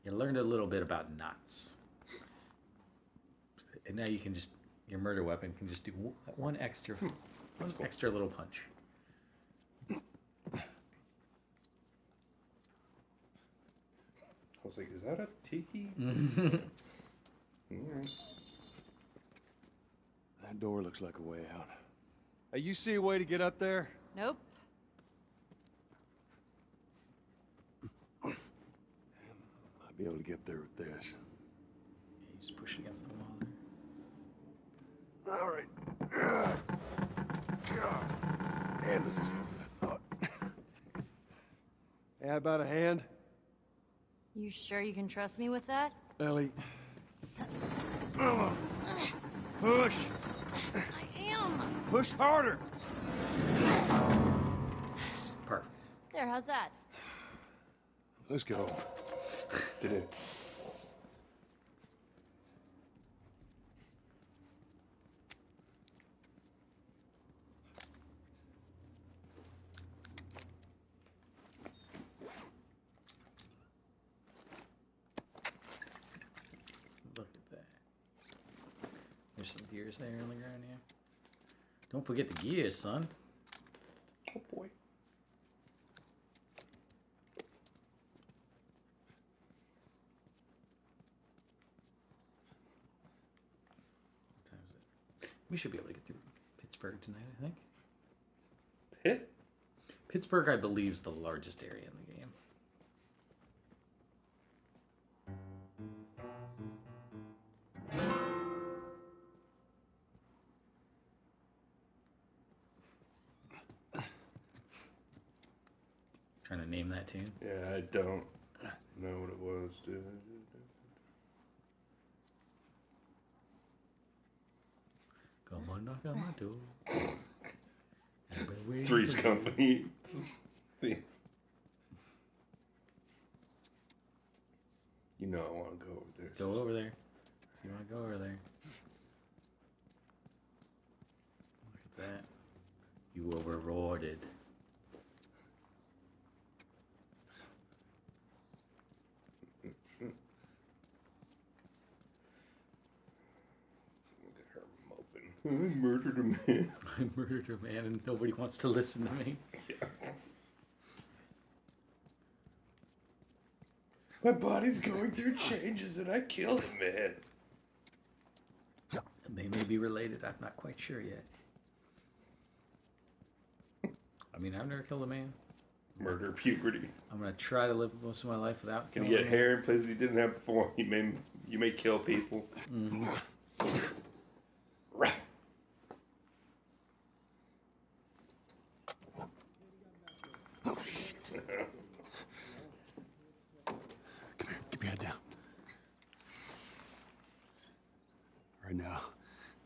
You learned a little bit about knots. And now you can just, your murder weapon can just do one extra little punch. I was like, is that a tiki? Alright. That door looks like a way out. Hey, you see a way to get up there? Nope. I'll be able to get there with this. You just push against the wall there. All right. Damn, this is heavier than I thought. Hey, how about a hand? You sure you can trust me with that? Ellie. Push! I am. Push harder! Perfect. There, how's that? Let's go. Did it? Look at that. There's some gears there on the ground here. Don't forget the gears, son. Oh boy. What time is it? We should be able to get through Pittsburgh tonight, I think. Hit? Pittsburgh, I believe, is the largest area in the game. Trying to name that tune. Yeah, I don't know what it was, dude. Come on, knock on my door. I've been waiting Three's for- Company. You know I want to go over there. Go over there. If you want to go over there. Look at that. You were rewarded. Look at her moping. I murdered a man. I murdered a man and nobody wants to listen to me. Yeah. My body's going through changes and I killed a man. And they may be related. I'm not quite sure yet. I mean, I've never killed a man. Murder puberty. I'm going to try to live most of my life without Can killing you get a man. hair in places you didn't have before? You may kill people. Come here, keep your head down. Right now,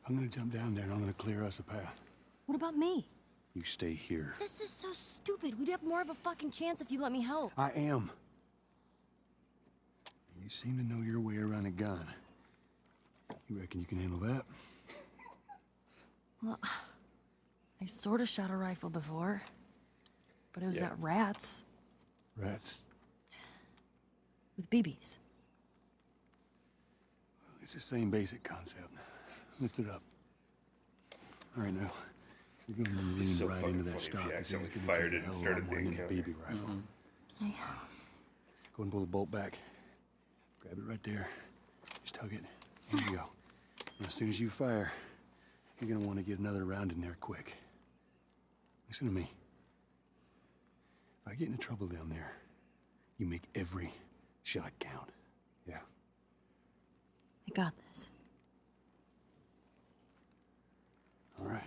I'm gonna jump down there and I'm gonna clear us a path. What about me? You stay here. This is so stupid. We'd have more of a fucking chance if you let me help. I am. You seem to know your way around a gun. You reckon you can handle that? Well, I sort of shot a rifle before, but it was Yeah. at rats Rats. with BBs. It's the same basic concept. Lift it up. All right, now. You're going to lean It's so right fucking into that funny if stock. she It's accidentally gonna fired take it a and hell of a started lot the more than a encounter. baby rifle. Go and pull the bolt back. Grab it right there. Just tug it. There you go. And as soon as you fire, you're gonna want to get another round in there quick. Listen to me. If I get into trouble down there, you make every shot count. Yeah. I got this. All right.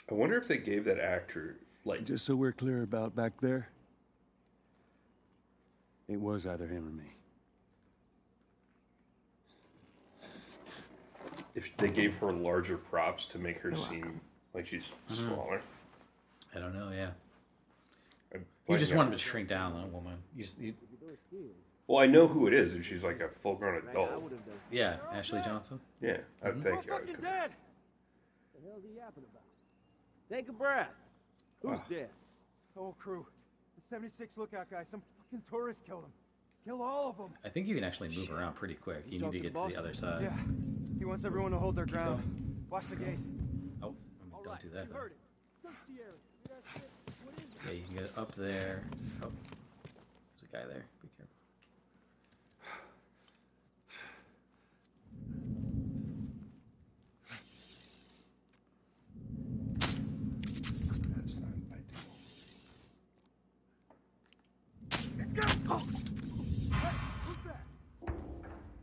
I wonder if they gave that actor like Just so we're clear about back there, it was either him or me. if they gave her larger props to make her seem like she's smaller. I don't know. Yeah. I'm You just finding want out- him to shrink down, that woman. You, Well, I know who it is, and she's like a full-grown adult. yeah, Ashley Johnson. Yeah, thank you. Fucking dead! The hell's he yapping about? Take a breath. Who's dead? The whole crew. The 76 lookout guy. Some fucking tourist killed him. Kill all of them. I think you can actually move around pretty quick. You need to get to the other side. Yeah. He wants everyone to hold their ground. Watch the gate. Oh, don't do that. You Though. heard it. Search the area. What is it? Yeah, you can get up there. Oh, there's a guy there. Be careful. That's not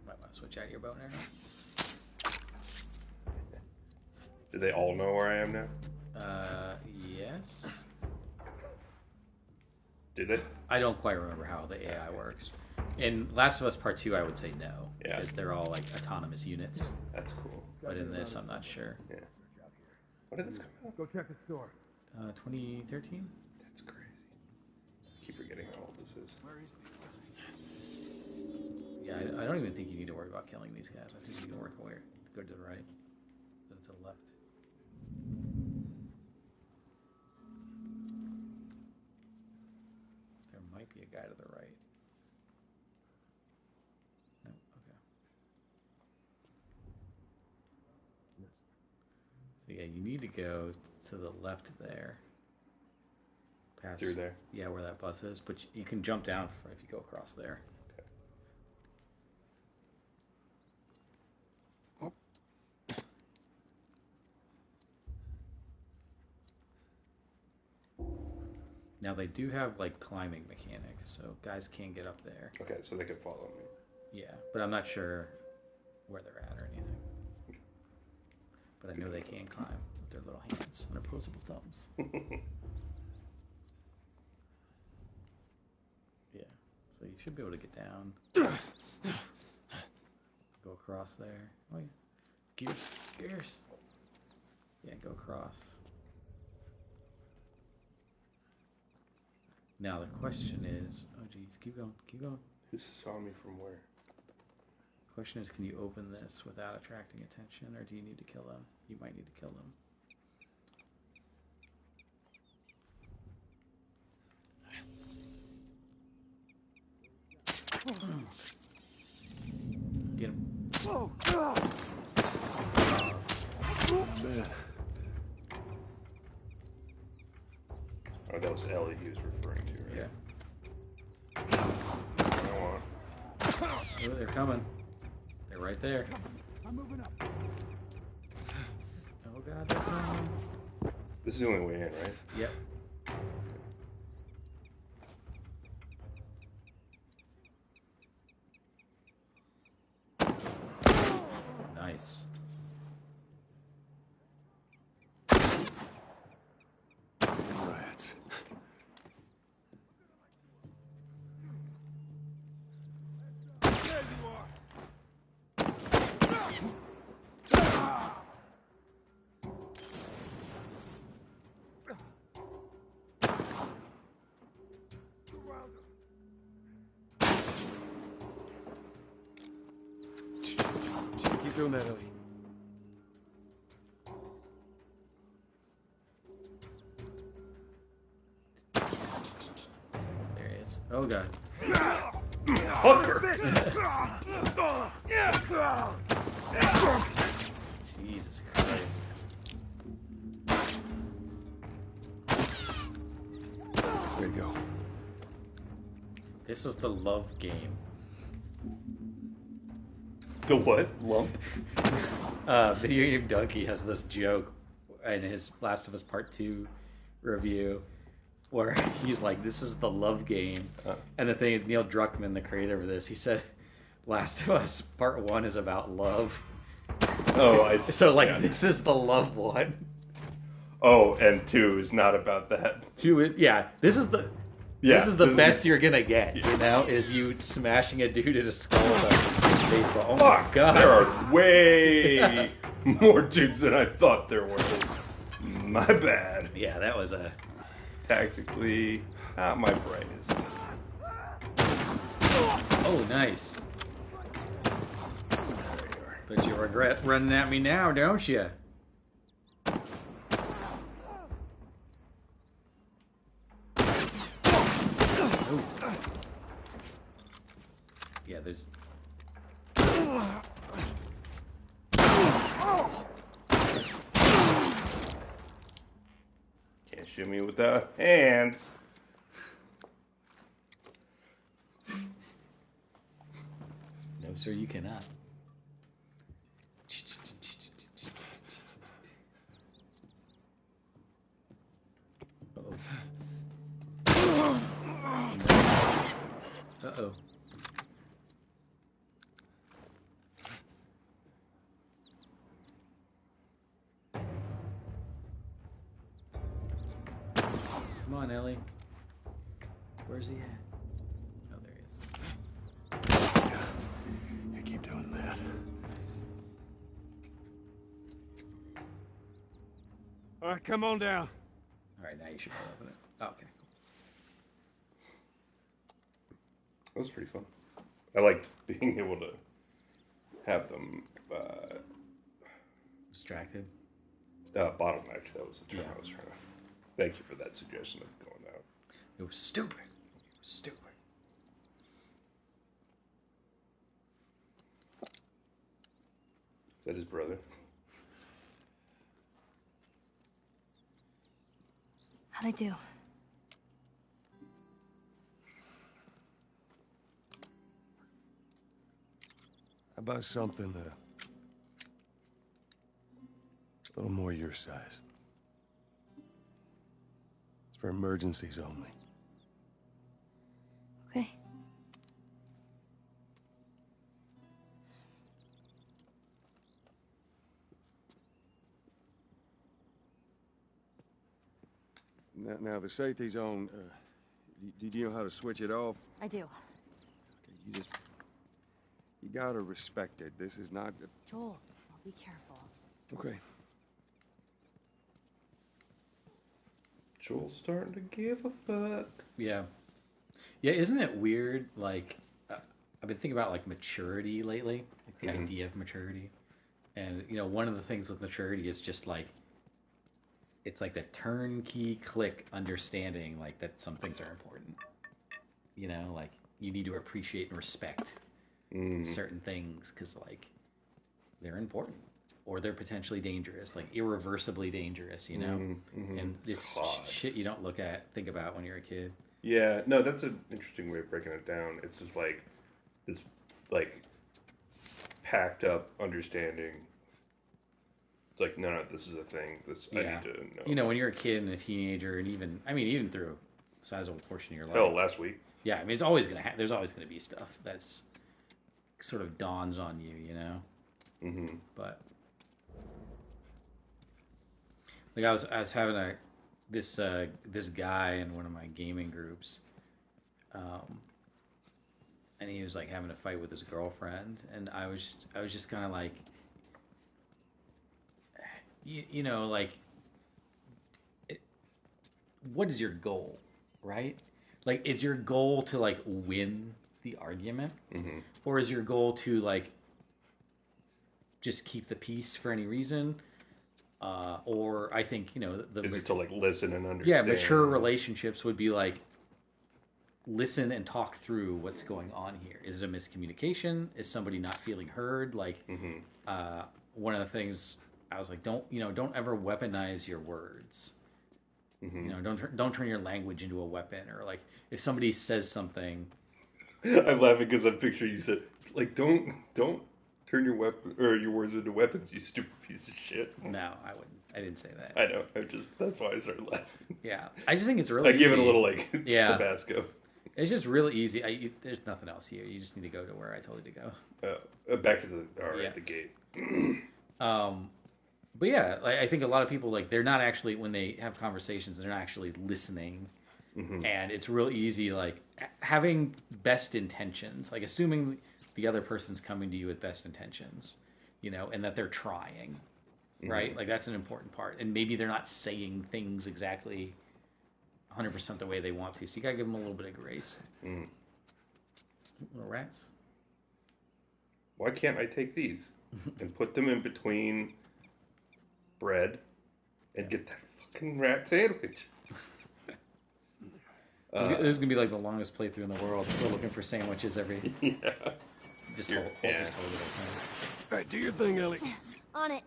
Might want to switch out your bow and arrow. Do they all know where I am now? Yes. Did they? I don't quite remember how the AI works. In Last of Us Part 2, I would say no. Yeah. Because they're all like autonomous units. That's cool. But in this, I'm not sure. Yeah. When did this come out? Go check the store. 2013? That's crazy. I keep forgetting how old this is. Where is this guy? Yeah, I don't even think you need to worry about killing these guys. I think you can work away. Go to the right. Go to the left. There might be a guy to the right. No, okay. So yeah, you need to go to the left there. Past, Through there? Yeah, where that bus is. But you can jump down if you go across there. Now they do have like climbing mechanics, so guys can get up there. Okay, so they can follow me. Yeah, but I'm not sure where they're at or anything. But I know they can climb with their little hands and opposable thumbs. Yeah, so you should be able to get down. Go across there. Oh yeah. Gears. Yeah, go across. Now the question is, oh geez, keep going. Who saw me from where? Question is, can you open this without attracting attention, or do you need to kill them? You might need to kill them. Get him. Oh, that was Ellie he was referring to, right? Yeah. I want. Oh, they're coming. They're right there. I'm moving up. Oh god, they're coming. This is the only way in, right? Yep. Nice. Rats. There you are. Keep doing that, Ellie. There he is. Oh god. Hooker! This is the love game. The what? Lump? Video Game Donkey has this joke in his Last of Us Part 2 review where he's like, this is the love game. And the thing is, Neil Druckmann, the creator of this, he said, Last of Us Part 1 is about love. Oh, this is the love one. Oh, and 2 is not about that. 2 is, this is the... Yeah, this is the best you're gonna get, you know, is you smashing a dude in a skull with a baseball. Oh my god. There are way more dudes than I thought there were. My bad. Yeah, that was a... Tactically, not my brightest. Oh, nice. But you regret running at me now, don't you? Yeah, there's... Can't shoot me with the hands. No, sir, you cannot. Uh-oh. Come on, Ellie. Where's he at? Oh, there he is. Yeah, keep doing that. Nice. All right, come on down. All right, now you should open it. Oh, okay. That was pretty fun. I liked being able to have them Distracted. bottlenecked. That was the term Yeah. I was trying to. Thank you for that suggestion of going out. It was stupid. It was stupid. Is that his brother? How'd I do? How about something a little more your size? It's for emergencies only. Okay. Now the safety's on. Do you know how to switch it off? I do. You gotta respect it. This is not. Joel, I'll be careful. Okay. Joel's starting to give a fuck. Yeah. Yeah, isn't it weird, like, I've been thinking about, like, maturity lately, like the idea of maturity. And, you know, one of the things with maturity is just, like, it's like the turnkey click understanding, like, that some things are important. You know, like, you need to appreciate and respect certain things because, like, they're important. Or they're potentially dangerous, like irreversibly dangerous, you know? And it's shit you don't think about when you're a kid. Yeah, no, that's an interesting way of breaking it down. It's just like this, like, packed up understanding. It's like, no, this is a thing. I need to know. You know, when you're a kid and a teenager, and even through a sizable portion of your life. Hell, last week. Yeah, I mean, it's always gonna there's always gonna be stuff that's sort of dawns on you, you know. But like I was having this guy in one of my gaming groups, and he was like having a fight with his girlfriend, and I was just kind of like, you know, like, what is your goal, right? Like, is your goal to like win the argument, or is your goal to like just keep the peace for any reason? Or I think, you know, Is it to like listen and understand? Yeah, mature relationships would be like listen and talk through what's going on here. Is it a miscommunication? Is somebody not feeling heard? Like, one of the things I was like, don't ever weaponize your words. You know, don't turn your language into a weapon. Or like, if somebody says something, I'm laughing because I'm picturing you said, like, don't turn your weapon or your words into weapons, you stupid piece of shit. No, I wouldn't. I didn't say that. I know. That's why I started laughing. Yeah, I just think it's really. I give easy. it a little like Yeah. Tabasco. It's just really easy. There's nothing else here. You just need to go to where I told you to go. Back to the gate. But yeah, I think a lot of people like they're not actually when they have conversations, they're not actually listening, and it's real easy like having best intentions, like assuming the other person's coming to you with best intentions, and that they're trying, right? Like that's an important part, and maybe they're not saying things exactly 100% the way they want to, so you gotta give them a little bit of grace. Little rats. Why can't I take these and put them in between bread and get that fucking rat sandwich? This is gonna be like the longest playthrough in the world. We're looking for sandwiches every. Yeah. Just hold it. All right, do your thing, Ellie. On it.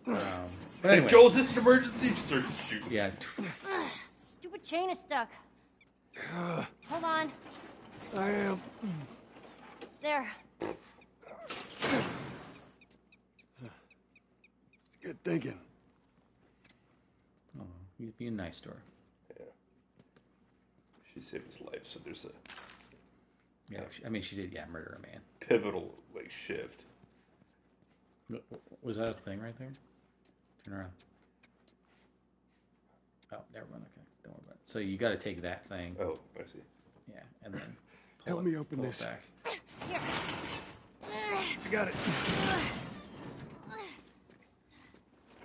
But anyway, Joel, is this an emergency? Just start shooting. yeah. Stupid chain is stuck. Hold on. I am. There. It's good thinking. Oh, he's being nice to her. Yeah. She saved his life, so there's a Yeah, she did. Yeah, murder a man. pivotal like shift. Was that a thing right there? Turn around. Oh, never mind. Okay, don't worry about it. So you got to take that thing. Oh, I see. Yeah, and then Help me open this. Back. Here. I got it.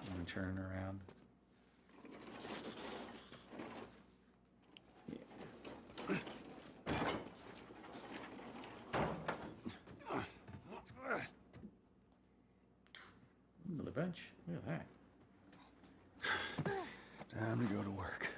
And then turn around. Another bench. Look at that. Time to go to work.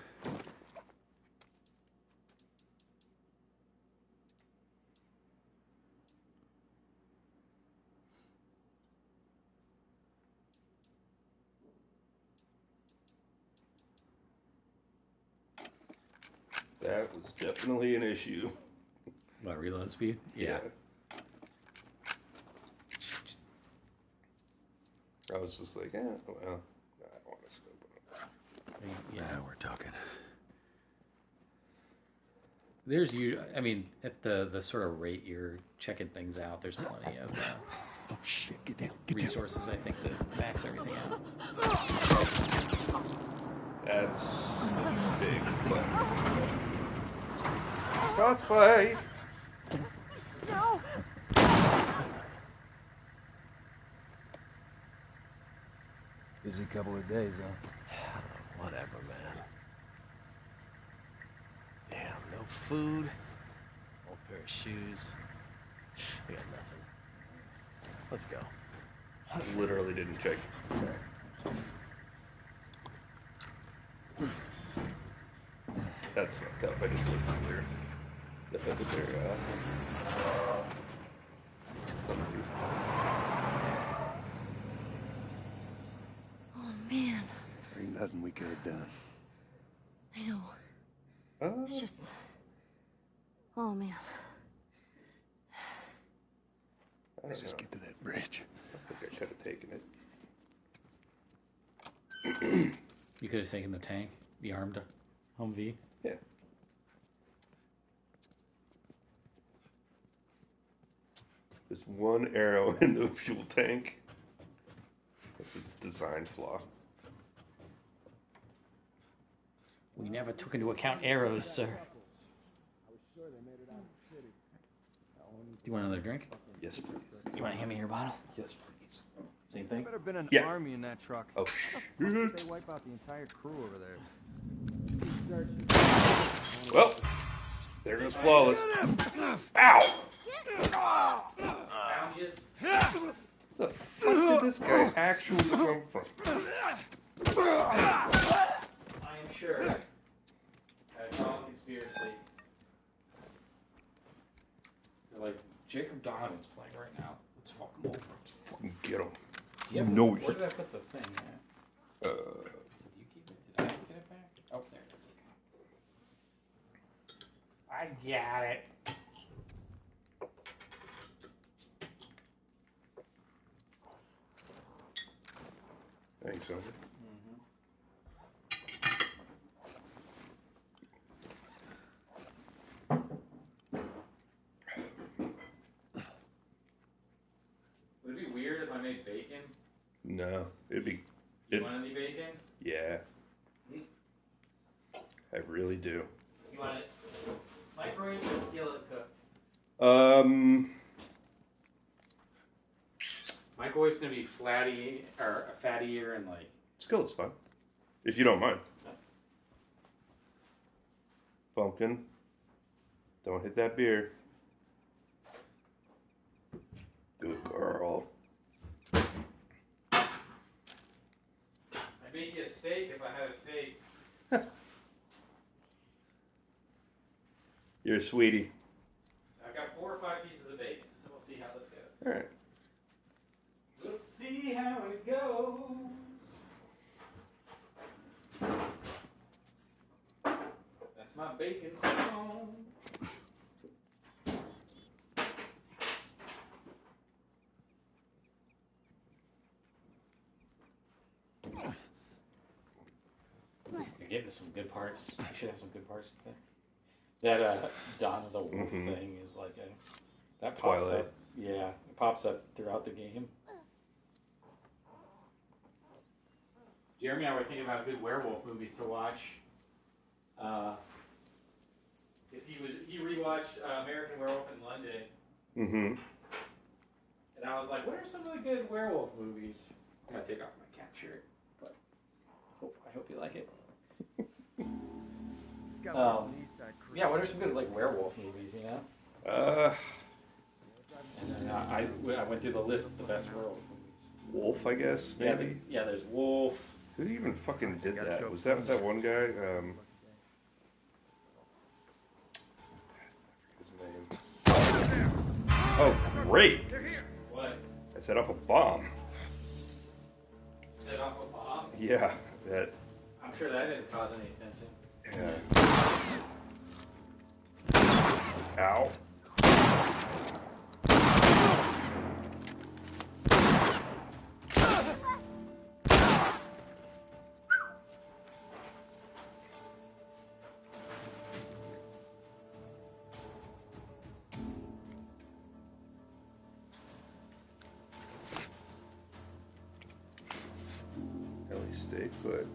That was definitely an issue. What, reload speed? Yeah. I was just like, well, I don't want to scope it. Yeah. Now we're talking. There's at the sort of rate you're checking things out, there's plenty of Oh shit! Get down! Get resources, I think, to max everything out. That's big, but shots fired. No. Busy couple of days, huh? Whatever, man. Damn, no food, old pair of shoes. We got nothing. Let's go. Literally didn't check. That's fucked up. I just looked under their Oh man. There ain't nothing we could have done. I know. It's just. Oh man. Let's just get to that bridge. I think I could have taken it. You could have taken the tank, the armed Humvee. Yeah. There's one arrow in the fuel tank. That's its design flaw. We never took into account arrows, sir. Do you want another drink? Yes, please. You want to hand me your bottle? Yes, please. Same thing? Better been an Yeah. army in that truck. Oh, They shit. wipe out the entire crew over there. Well, there goes flawless. Ow! The fuck did this guy actually come from? I am sure. A John conspiracy. They're like, Jacob Donovan's playing right now. Let's fuck him over. Fucking get him. Yeah, No, where did I put the thing at? Did you keep it? Did I get it back? Oh, there it is. I got it. Thanks, Uncle. Would it be weird if I made bacon? No, it'd be. You want any bacon? Yeah. I really do. You want it microwave or skillet cooked? Microwave's gonna be flatty or fattier and like. Skillet's fine. If you don't mind. Pumpkin. Don't hit that beer. Good girl. I'd make you a steak if I had a steak. You're a sweetie. I've got 4 or 5 pieces of bacon, so we'll see how this goes. Alright. We'll see how it goes. That's my bacon song. You're getting some good parts. You should have some good parts today. That Dawn of the Wolf thing is like that pops Twilight. up. Yeah, it pops up throughout the game. Jeremy and I were thinking about good werewolf movies to watch. Because he rewatched American Werewolf in London, Mm-hmm. and I was like, "What are some of the good werewolf movies?" I'm gonna take off my cat shirt, but I hope you like it. Yeah, what are some good like werewolf movies? You know. And then I went through the list of the best werewolf movies. Wolf, I guess, maybe? Yeah, there's Wolf. Who even fucking did that? Was that one guy? His name. Oh, great! What? I set off a bomb. Set off a bomb? Yeah, that. I'm sure that didn't cause any attention. Yeah. Ow. Ellie, stay put.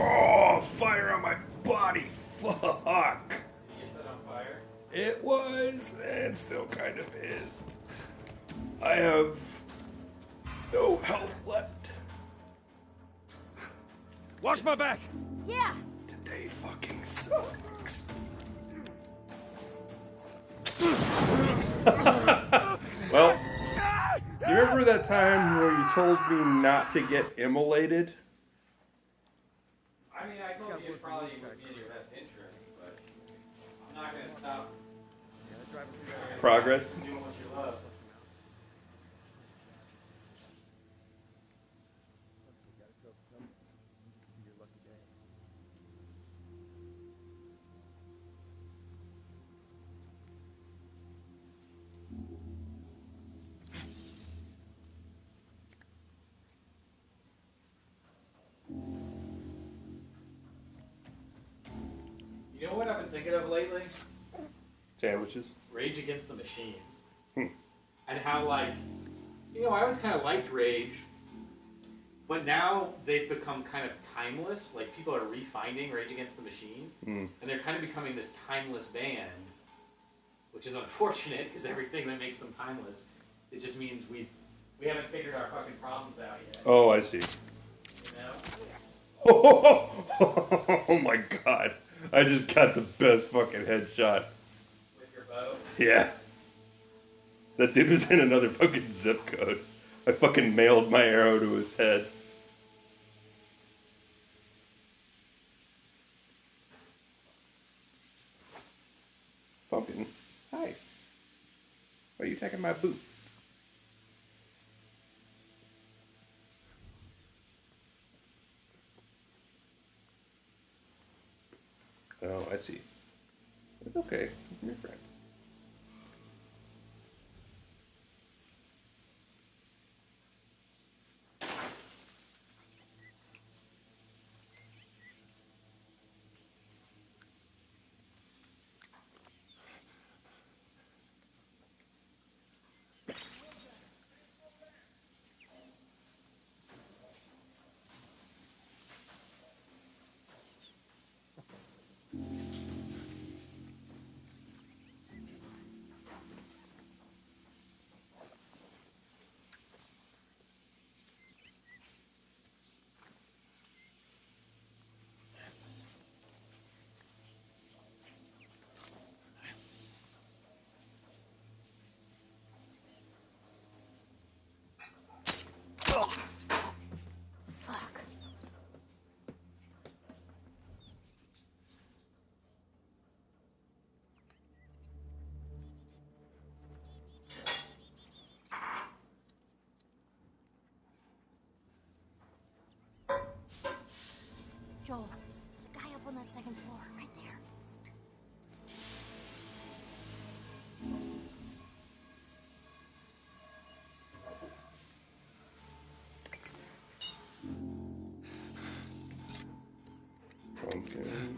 Oh, fire on my body! Fuck! Did you get set on fire? It was, and still kind of is. I have no health left. Watch my back! Yeah. Today fucking sucks. Well, you remember that time where you told me not to get immolated? I mean, I told you it probably would be in your best interest, but I'm not going to stop Progress. doing what you love. You know what I've been thinking of lately? Sandwiches. Rage Against the Machine. Hmm. And how, like, you know, I always kind of liked Rage, but now they've become kind of timeless. Like, people are refining Rage Against the Machine, and they're kind of becoming this timeless band, which is unfortunate because everything that makes them timeless, it just means we haven't figured our fucking problems out yet. Oh, I see. You know? Oh my god. I just got the best fucking headshot. With your bow. Yeah. That dude was in another fucking zip code. I fucking mailed my arrow to his head. Pumpkin. Hi. Why are you taking my boot? Oh, I see. It's okay. I'm your friend. Fuck. Joel, there's a guy up on that second floor, right there. Pumpkin.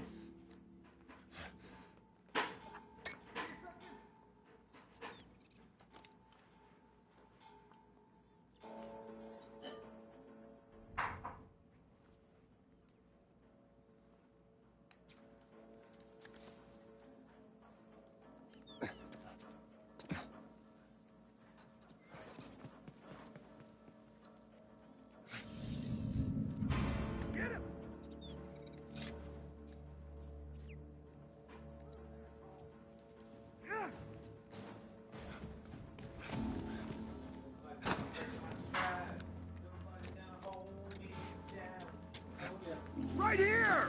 Right here!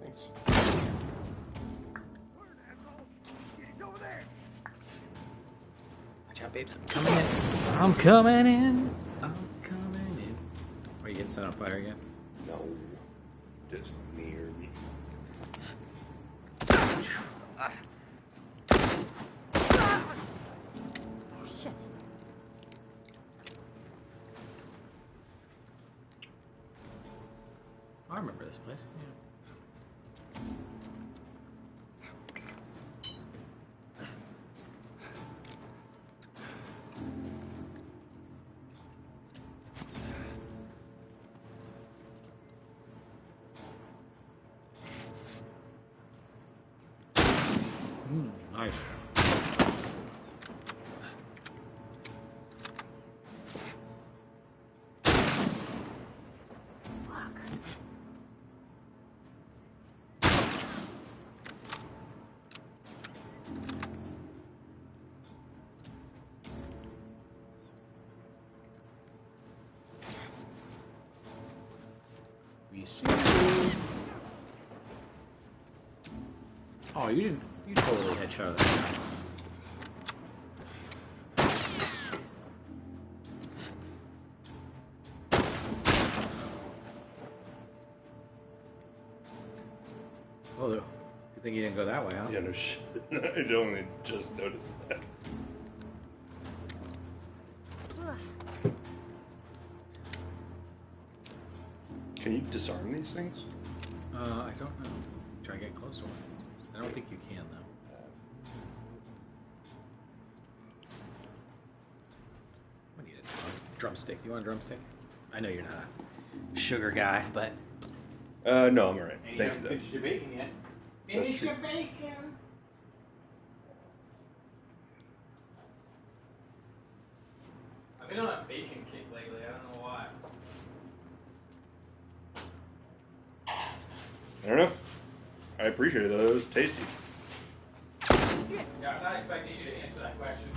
Thanks. Watch out, babes. I'm coming in. I'm coming in. I'm coming in. Are you getting set on fire again? No. Just near me. Oh, shit. I remember this place. Yeah. Nice. Fuck. We see. Oh, you didn't. You totally headshot that. Oh, you think you didn't go that way, huh? Yeah, no shit. I only just noticed that. Ugh. Can you disarm these things? I don't know. Try to get close to one. I don't think you can, though. I need a drumstick. You want a drumstick? I know you're not a sugar guy, but... No, I'm alright. And you Thank haven't you, finished your bacon yet. That's Finish true. your bacon! I've been on a bacon kick lately. I don't know why. I don't know. I appreciate it, though. It was tasty. Yeah, I'm not expecting you to answer that question.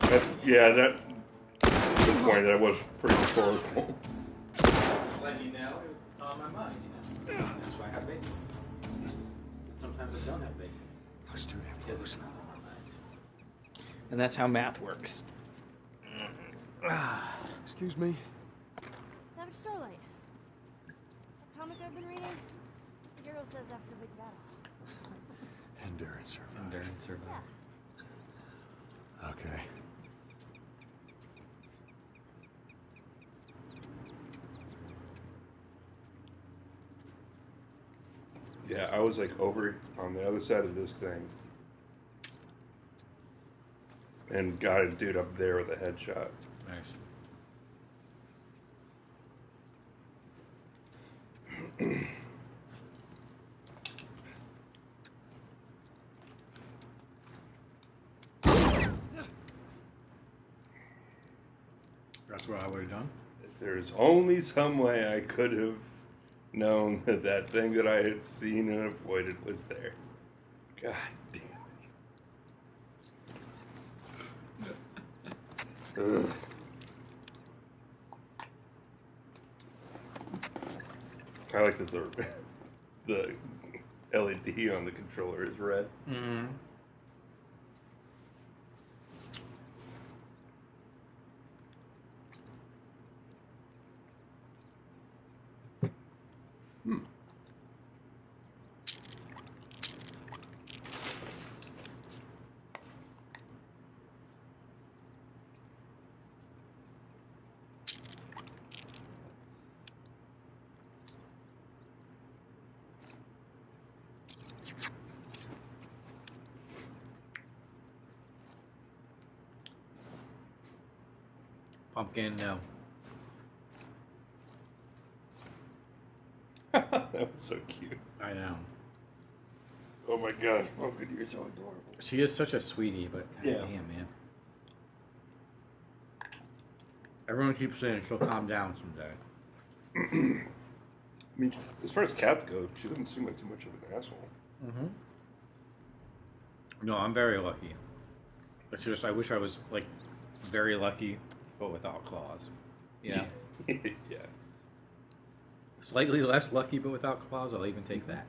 That's the point. That was pretty rhetorical. Letting you know it was on my mind, you know. That's why I have bacon. Sometimes I don't have bacon. That's too damn Because close. it's not on my mind. And that's how math works. Excuse me. Savage Starlight. That comic I've been reading? The hero says after the big battle. Endurance survival. Endurance survival. Okay. Yeah, I was like over on the other side of this thing. And got a dude up there with a headshot. Nice. That's what I would have done. If there's only some way I could have known that that thing that I had seen and avoided was there. God damn it. Ugh. I like that the LED on the controller is red. Mm-hmm. Pumpkin, no. That was so cute. I know. Oh my gosh, Pumpkin, you're so adorable. She is such a sweetie, but Yeah. damn, man. Everyone keeps saying she'll calm down someday. I mean, as far as cats go, she doesn't seem like too much of an asshole. Mm-hmm. No, I'm very lucky. It's just I wish I was like very lucky, but without claws. Yeah. Yeah. Slightly less lucky, but without claws. I'll even take that.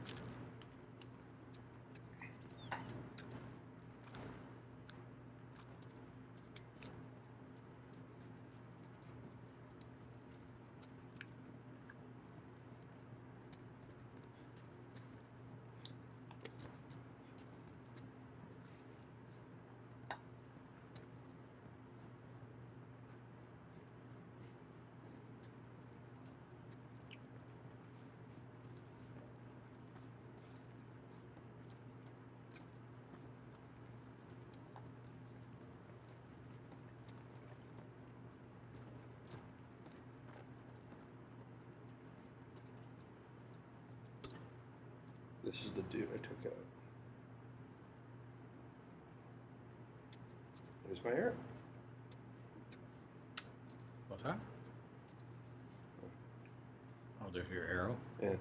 This is the dude I took out. There's my arrow. What's that? Oh, there's your arrow. Yeah.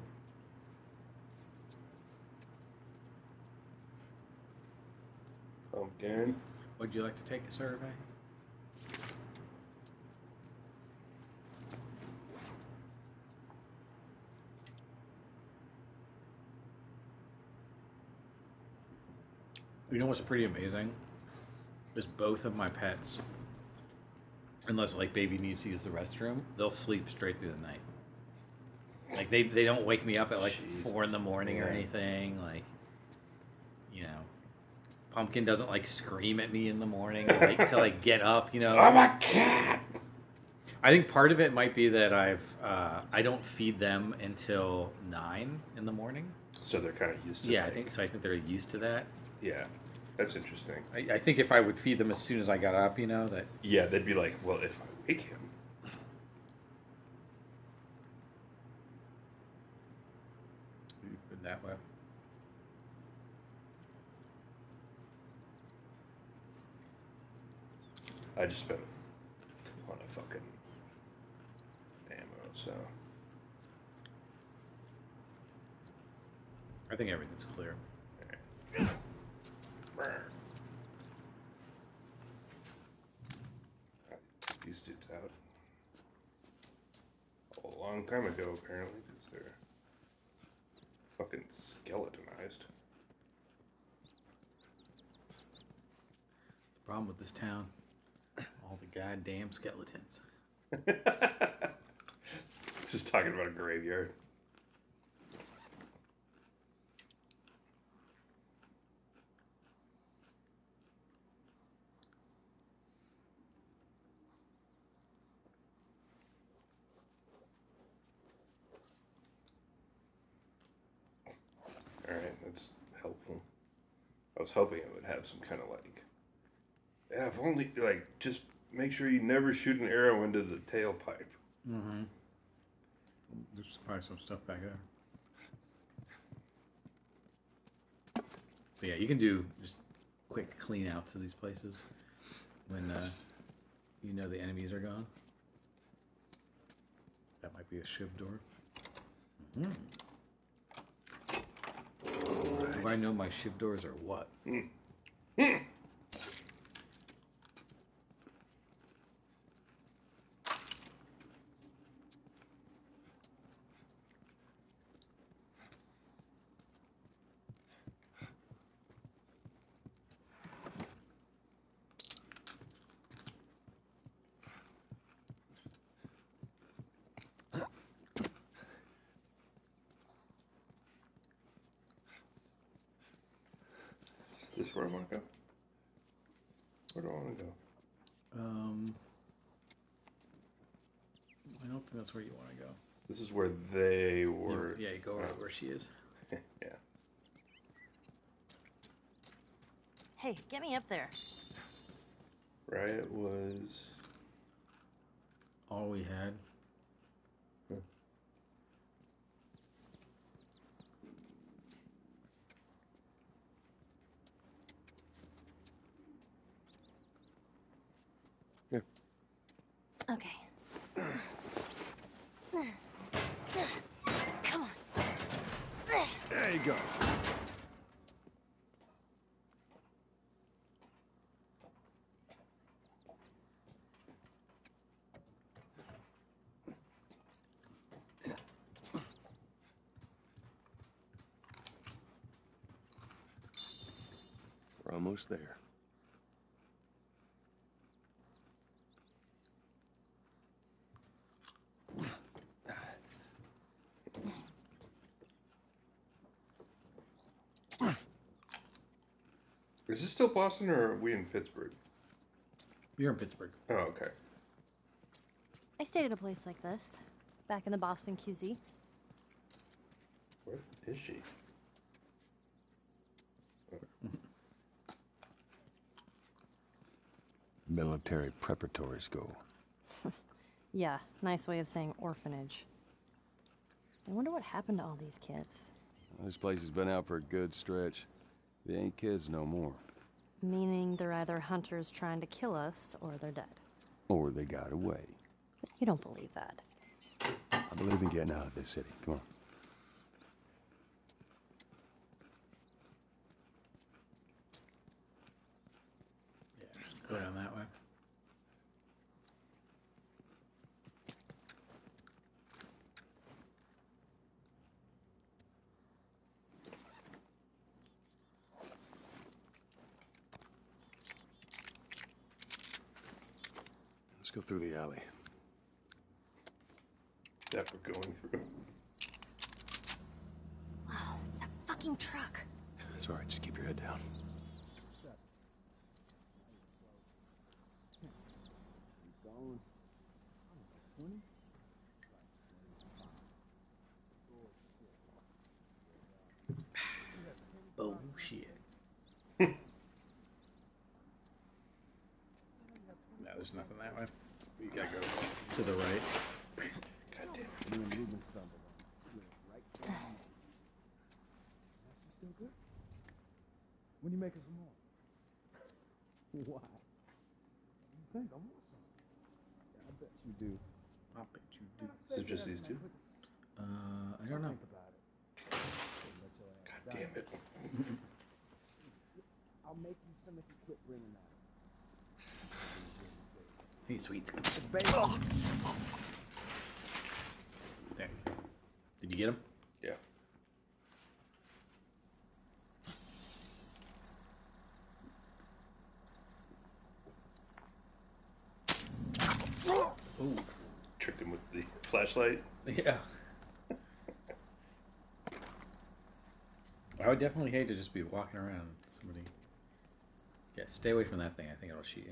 Pumpkin. Would you like to take a survey? You know what's pretty amazing? Is both of my pets, unless like baby needs to use the restroom, they'll sleep straight through the night. Like they don't wake me up at like Jeez. 4 in the morning or Yeah. anything. Like, you know, Pumpkin doesn't like scream at me in the morning and wait until I get up. You know, I'm a cat! I think part of it might be that I don't feed them until 9 in the morning. So they're kind of used to. Yeah, like, I think so. I think they're used to that. Yeah, that's interesting. I think if I would feed them as soon as I got up, you know that. Yeah, they'd be like, well, if I wake him. In that way. I just spent a ton of fucking ammo, so. I think everything's clear. These dudes out a long time ago, apparently, because they're fucking skeletonized. It's the problem with this town. All the goddamn skeletons. Just talking about a graveyard. Alright, that's helpful. I was hoping it would have some kind of like, yeah, if only, like, just make sure you never shoot an arrow into the tailpipe. Mm-hmm. There's probably some stuff back there. But yeah, you can do just quick clean outs of these places when you know the enemies are gone. That might be a shiv door. Mm-hmm. Do I know my shiv doors or what? Is this where I want to go? Where do I want to go? I don't think that's where you want to go. This is where they were. Yeah, you go over where she is. Yeah. Hey, get me up there. Riot was. All we had. Yeah. Okay. Come on. There you go. We're almost there. Is this still Boston or are we in Pittsburgh? You're in Pittsburgh. Oh, okay. I stayed at a place like this, back in the Boston QZ. Where is she? Military preparatory school. Yeah, nice way of saying orphanage. I wonder what happened to all these kids. This place has been out for a good stretch. They ain't kids no more. Meaning they're either hunters trying to kill us, or they're dead. Or they got away. You don't believe that. I believe in getting out of this city. Come on. Yeah, just go down that way. Let's go through the alley. That we're going through. Wow, it's that fucking truck. It's all right. Just keep your head down. there's nothing that way. You gotta go to the right. God damn it. You and Ruben stumbled on it. Split right down the middle. That's still good. When you making some more? Why? You think I want some? Yeah, I bet you do. I bet you do. Is it just these two? I don't know. Think about it. God damn it. I'll make you some if you quit bringing that. Hey, sweets. There. Did you get him? Yeah. Ooh. Tricked him with the flashlight. Yeah. I would definitely hate to just be walking around. Somebody. Yeah, stay away from that thing. I think it'll shoot you.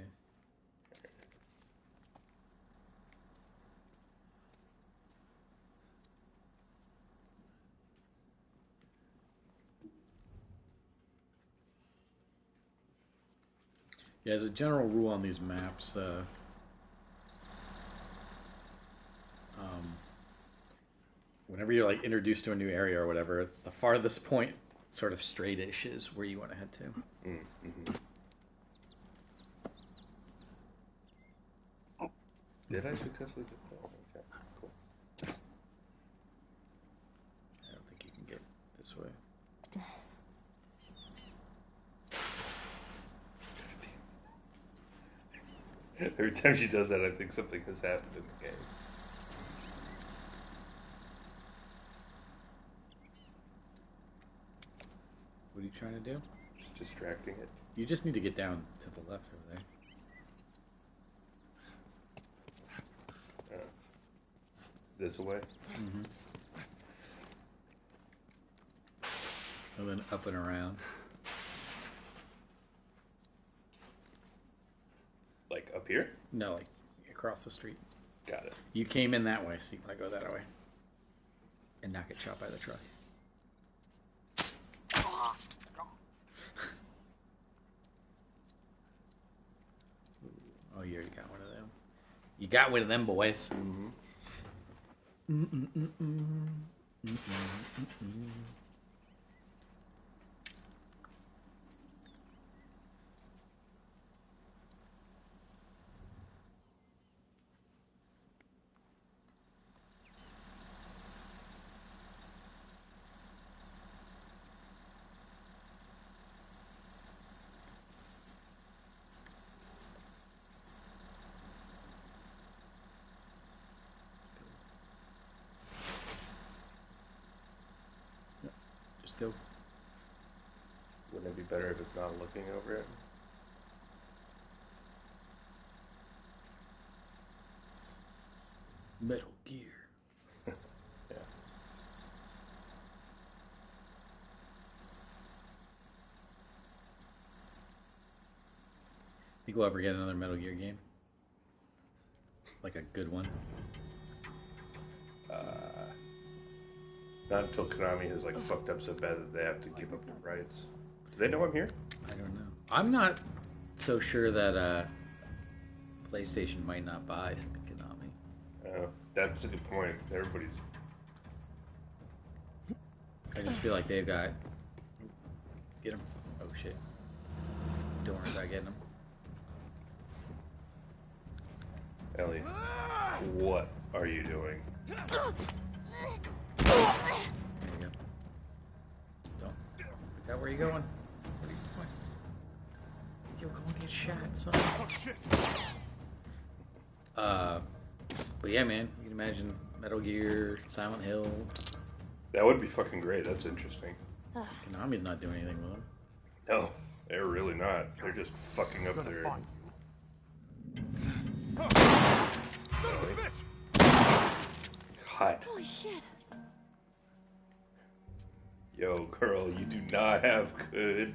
Yeah, as a general rule on these maps, whenever you're like introduced to a new area or whatever, the farthest point, sort of straight-ish, is where you want to head to. Mm-hmm. Did I successfully get that? Okay, cool. I don't think you can get this way. Every time she does that, I think something has happened in the game. What are you trying to do? Just distracting it. You just need to get down to the left over there. This way? Mm-hmm. And then up and around. Like up here? No, like across the street. Got it. You came in that way, so you want to go that way. And not get shot by the truck. Oh, you already got one of them. You got one of them, boys. Mm-hmm. Just go. Wouldn't it be better if it's not looking over it? Metal Gear. Yeah. Think we'll ever get another Metal Gear game? Like a good one? Not until Konami has like fucked up so bad that they have to give up the rights. Do they know I'm here? I don't know. I'm not so sure that PlayStation might not buy Konami. That's a good point. Everybody's. I just feel like they've got... Get him. Oh shit. Don't worry about getting him. Ellie, what are you doing? There you go. Don't. Look out where you going. What are you doing? You're going to get shot, son. Oh, shit. But yeah, man, you can imagine Metal Gear, Silent Hill. That would be fucking great. That's interesting. Konami's not doing anything with them. No, they're really not. They're just fucking up their. God. Holy shit. Yo, girl, you do not have good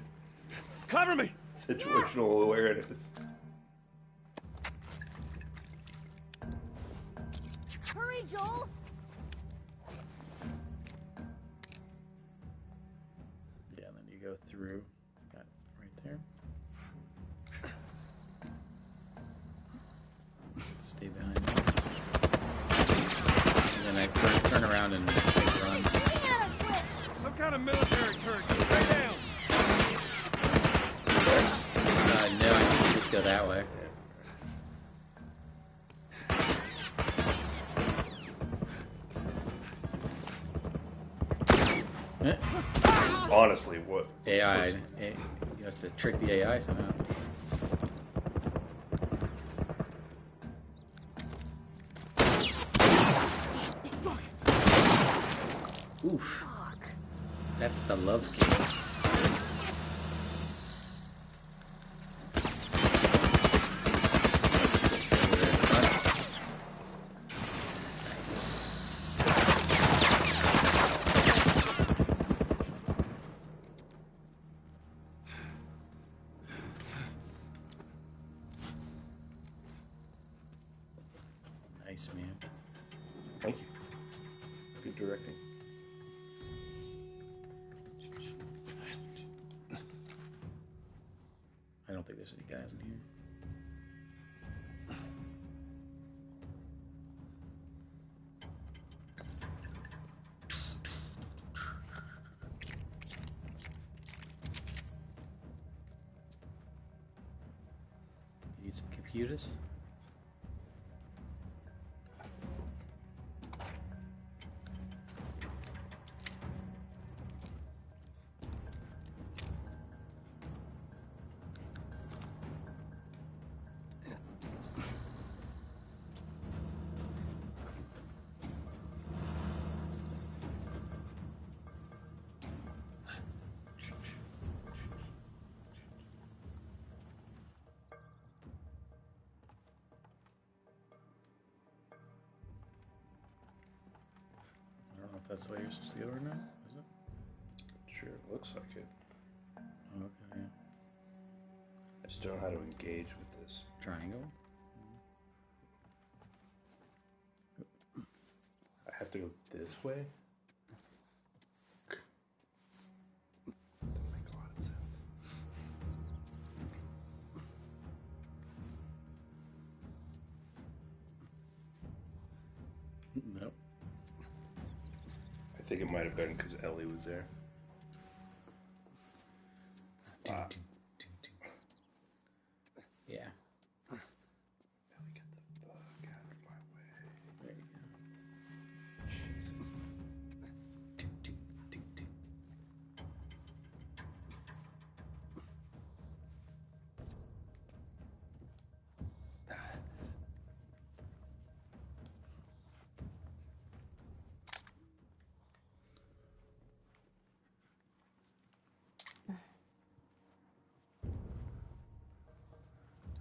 Cover me! situational awareness. Hurry, Joel. Yeah, and then you go through. Got it right there. stay behind me. And then I turn around and run. Some kind of military turret. Stay down. No, I think we just go that way. Honestly, what? AI. You have to trick the AI somehow. Oof. That's the love case. Nice, man. Thank you. Good directing. I don't think there's any guys in here. Need some computers? I don't know if that's the way you're supposed to go or not. Is it? Sure, it looks like it. Okay. I just don't know how to engage with this. Triangle? I have to go this way? Doesn't make a lot of sense. Nope. I think it might have been because Ellie was there. Wow. Yeah. Ellie, get the fuck out of my way. There you go.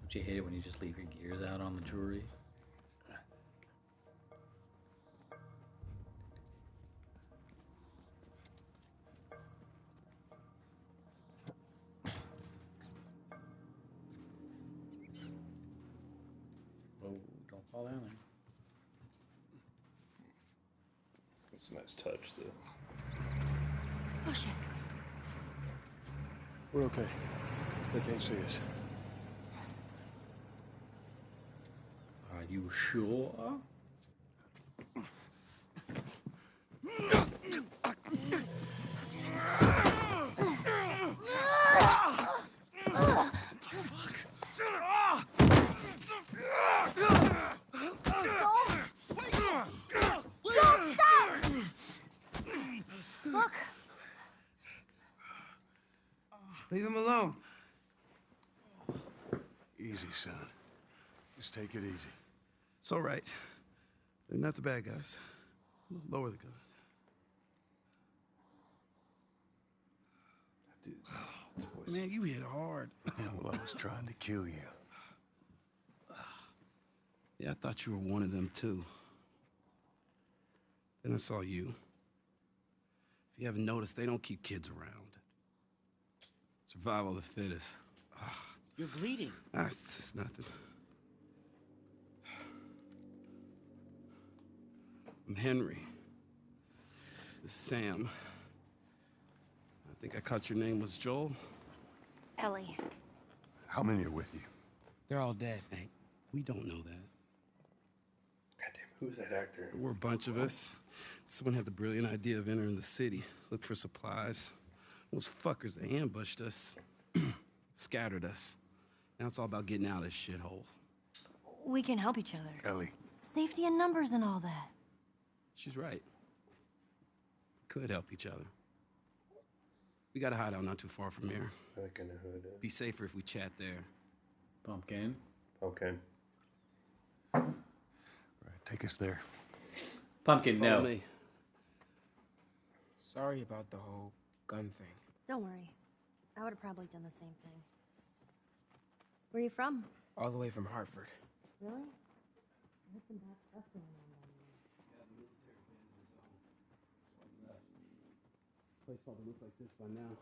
Don't you hate it when you just leave your gears out on the jewelry? Oh, don't fall down there. It's a nice touch, though. Oh, shit. We're okay. They can't see us. Are you sure? Joel, stop! Look. Leave him alone. Easy, son. Just take it easy. It's all right. They're not the bad guys. Lower the gun. Dude, this voice. Man, you hit hard. Yeah, well, I was trying to kill you. Yeah, I thought you were one of them, too. Then I saw you. If you haven't noticed, they don't keep kids around. Survival of the fittest. You're bleeding. It's just nothing. I'm Henry. This is Sam. I think I caught your name was Joel. Ellie. How many are with you? They're all dead. Hey, we don't know that. Who's that actor? There were a bunch of us. Someone had the brilliant idea of entering the city, look for supplies. Those fuckers, they ambushed us, scattered us. Now it's all about getting out of this shithole. We can help each other. Ellie. Safety in numbers and all that. She's right. Could help each other. We got a hideout not too far from here. I think I know who it is. Be safer if we chat there. Pumpkin. Okay. Right, take us there. Pumpkin, Follow no. me. Sorry about the whole gun thing. Don't worry. I would have probably done the same thing. Where are you from? All the way from Hartford. Really? That's some bad stuff going on down Place probably looks like this by now.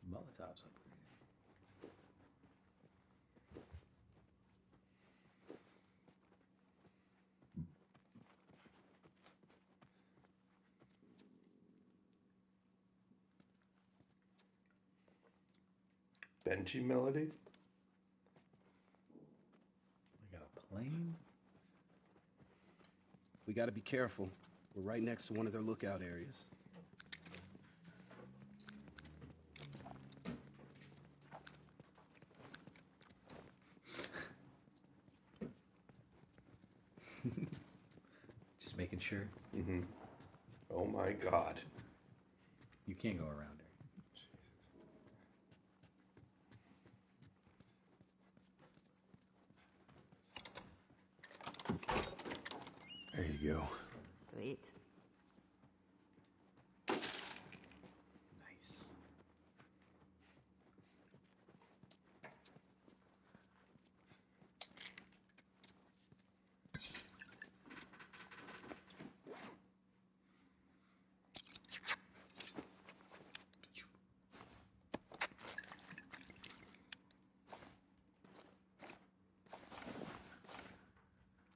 Molotov's upgraded. Benji Melody? We got a plane. We gotta be careful. We're right next to one of their lookout areas. Just making sure. Mm-hmm. Oh my god. You can't go around her. There you go. Sweet. Nice.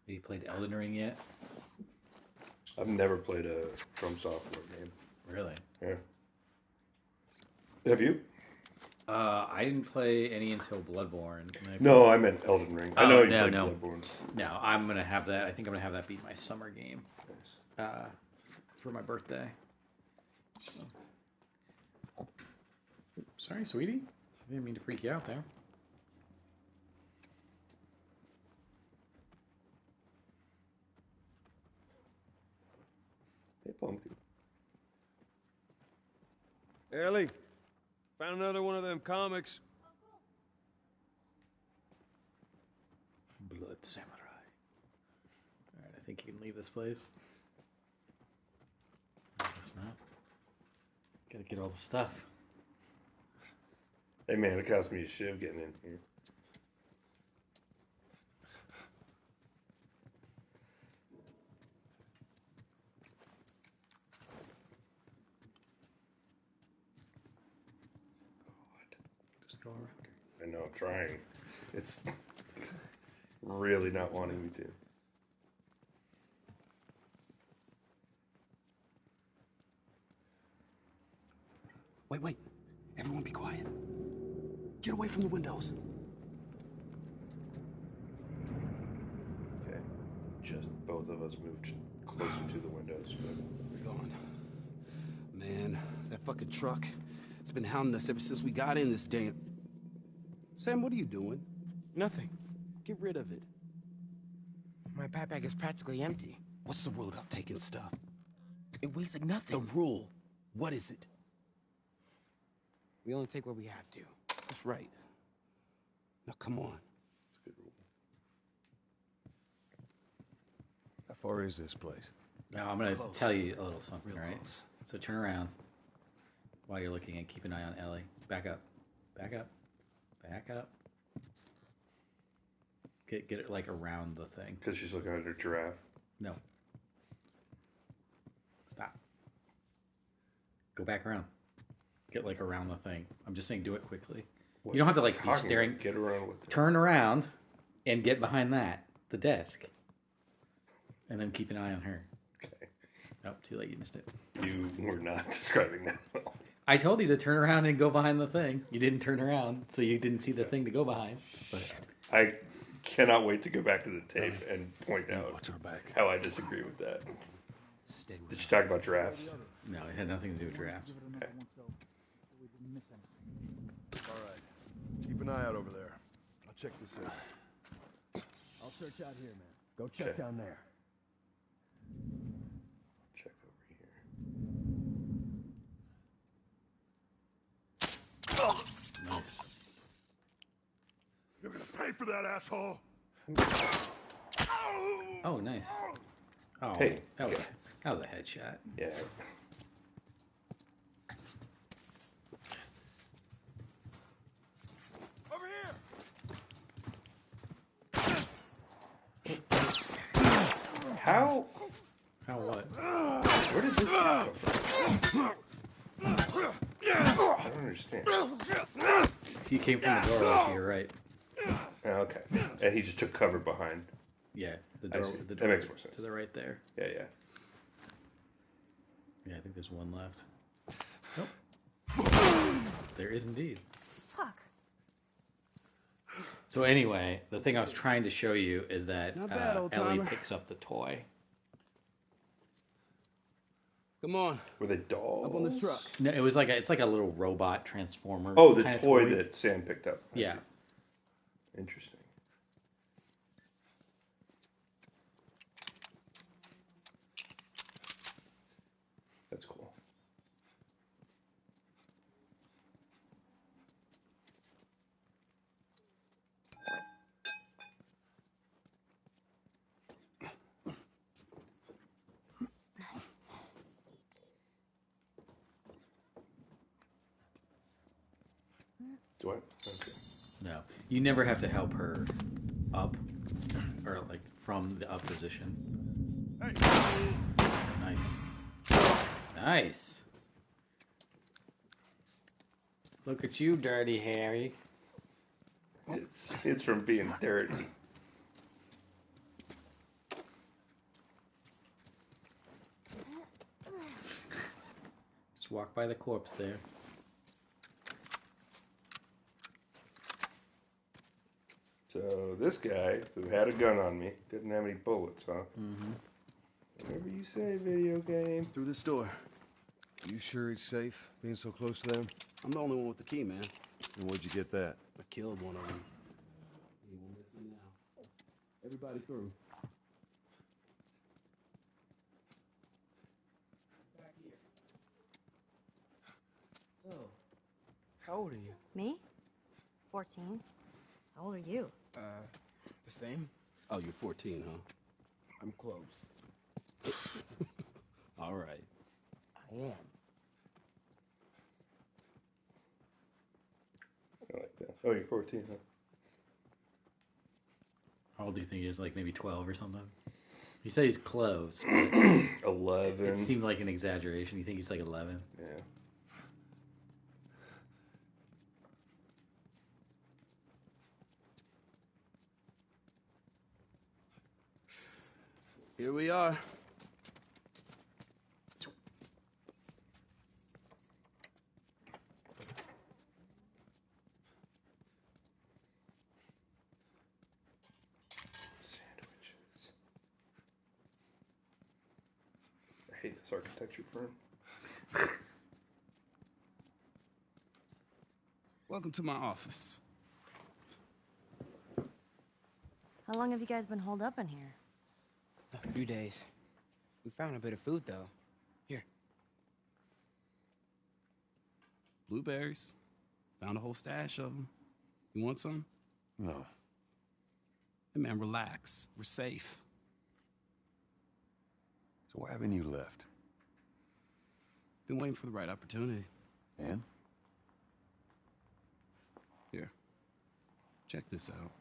Have you played Elden Ring yet? I've never played a From Software game. Really? Yeah. Have you? I didn't play any until Bloodborne. and I No, I meant Elden Ring. I Oh, know you no, played no. Bloodborne. No, I'm gonna have that. I think I'm gonna have that be my summer game Nice. for my birthday. So. Sorry, sweetie. I didn't mean to freak you out there. Hey, Pumpkin. Ellie, found another one of them comics. Blood Samurai. Alright, I think you can leave this place. I guess not. Gotta get all the stuff. Hey, man, it cost me a shiv getting in here. Just go around her. I know, I'm trying. It's really not wanting me to. Wait. Everyone be quiet. Get away from the windows. Okay. Just both of us moved closer to the windows. But We're going. Man, that fucking truck. It's been hounding us ever since we got in this damn... Sam, what are you doing? Nothing. Get rid of it. My backpack is practically empty. What's the rule about taking stuff? It weighs like The nothing. rule. What is it? We only take what we have to. That's right. Now, come on. it's a good rule. How far is this place? Now I'm gonna Close. tell you a little something, Real right? close. So turn around while you're looking and keep an eye on Ellie. Back up. Back up. Back up. Get it like around the thing. Because she's looking at her giraffe. No. Stop. Go back around. Get like around the thing. I'm just saying do it quickly. What You don't have to are you like be talking staring. about? Get around with Turn around and get behind the desk. And then keep an eye on her. Okay. Oh, too late, you missed it. You were not describing that well. I told you to turn around and go behind the thing. You didn't turn around, so you didn't see the thing to go behind. But I cannot wait to go back to the tape and point out Watch our back. how I disagree with that. Stay with Did you talk about giraffes? no, it had nothing to do with giraffes. All right. Keep an eye out over there. I'll check this out. I'll search out here, man. Go check Okay. down there. Check over here. Nice. You're gonna pay for that, asshole. Oh, nice. Oh, Hey. that was a headshot. Yeah. Over here. How? How what? Where did this come from? I don't understand. He came from the doorway to your right. Oh, okay. And he just took cover behind. Yeah, the I door. see. The That door makes more sense. to the right there. Yeah, yeah. Yeah, I think there's one left. Nope. There is indeed. Fuck. So anyway, the thing I was trying to show you is that Not bad, Ellie old-timer. picks up the toy. Come on. Were they dolls? Up on this truck. No, it was like it's like a little robot transformer. Oh, the kinda toy that Sam picked up. I Yeah. see. Interesting. That's cool. Do I? Okay. No, you never have to help her up, or like from the up position. Nice, nice. Look at you, Dirty Harry. It's from being dirty. Just walk by the corpse there. So this guy who had a gun on me didn't have any bullets, huh? Mm-hmm. Whatever you say, video game. Through this door. You sure it's safe being so close to them? I'm the only one with the key, man. And where'd you get that? I killed one of them. He will listen now. Everybody through. Back here. So, how old are you? Me? 14. How old are you? The same? Oh, you're 14, huh? I'm close. All right. I am. I like that. Oh, you're 14, huh? How old do you think he is? Like maybe 12 or something? He said he's close, but 11. it seemed like an exaggeration. You think he's like 11? Yeah. Here we are. Sandwiches. I hate this architecture firm. Welcome to my office. How long have you guys been holed up in here? A few days. We found a bit of food, though. Here. Blueberries. Found a whole stash of them. You want some? No. Hey, man, relax. We're safe. So why haven't you left? Been waiting for the right opportunity. And? Here. Check this out.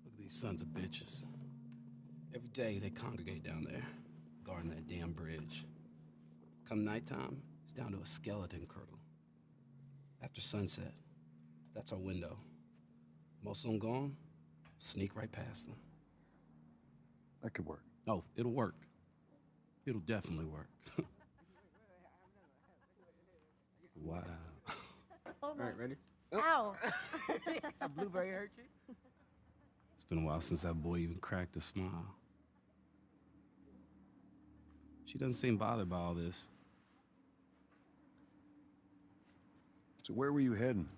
Look at these sons of bitches. Every day they congregate down there, guarding that damn bridge. Come nighttime, it's down to a skeleton crew. After sunset, that's our window. Most of them gone, sneak right past them. That could work. Oh, it'll work. It'll definitely work. Wow. All right, ready? Ow. A blueberry hurt you? It's been a while since that boy even cracked a smile. She doesn't seem bothered by all this. So where were you heading?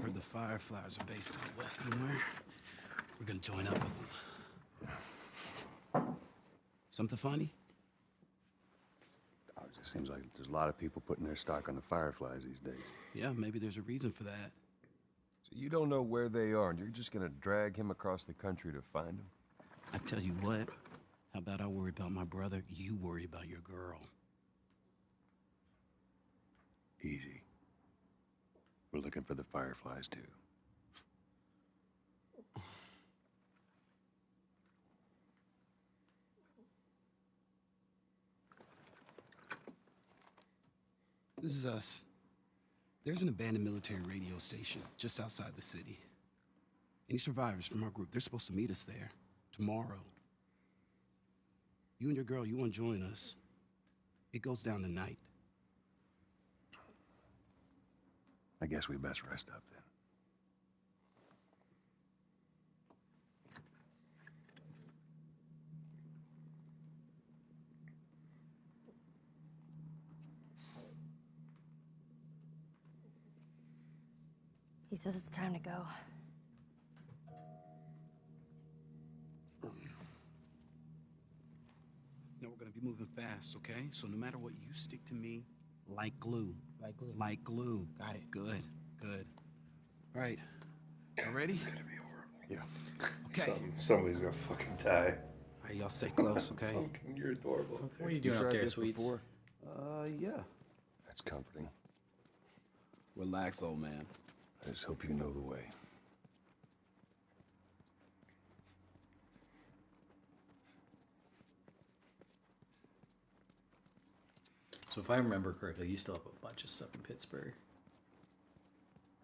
Heard the Fireflies are based out west somewhere. We're gonna join up with them. Something funny? Oh, it just seems like there's a lot of people putting their stock on the Fireflies these days. Yeah, maybe there's a reason for that. So you don't know where they are, and you're just gonna drag him across the country to find them? I tell you what, how about I worry about my brother, you worry about your girl. Easy. We're looking for the Fireflies, too. This is us. There's an abandoned military radio station just outside the city. Any survivors from our group, they're supposed to meet us there tomorrow. You and your girl, you want to join us? It goes down tonight. I guess we best rest up then. He says it's time to go. No, we're gonna be moving fast, okay? So no matter what, you stick to me like glue. Like glue. Like glue. Got it. Good, good. All right, y'all ready? It's gonna be horrible. Yeah. Okay. Somebody's gonna fucking die. All right, y'all stay close, okay? Fucking, you're adorable. What are you doing up tried there, this sweets? before? Yeah. That's comforting. Relax, old man. I just hope you know the way. So if I remember correctly, you still have a bunch of stuff in Pittsburgh.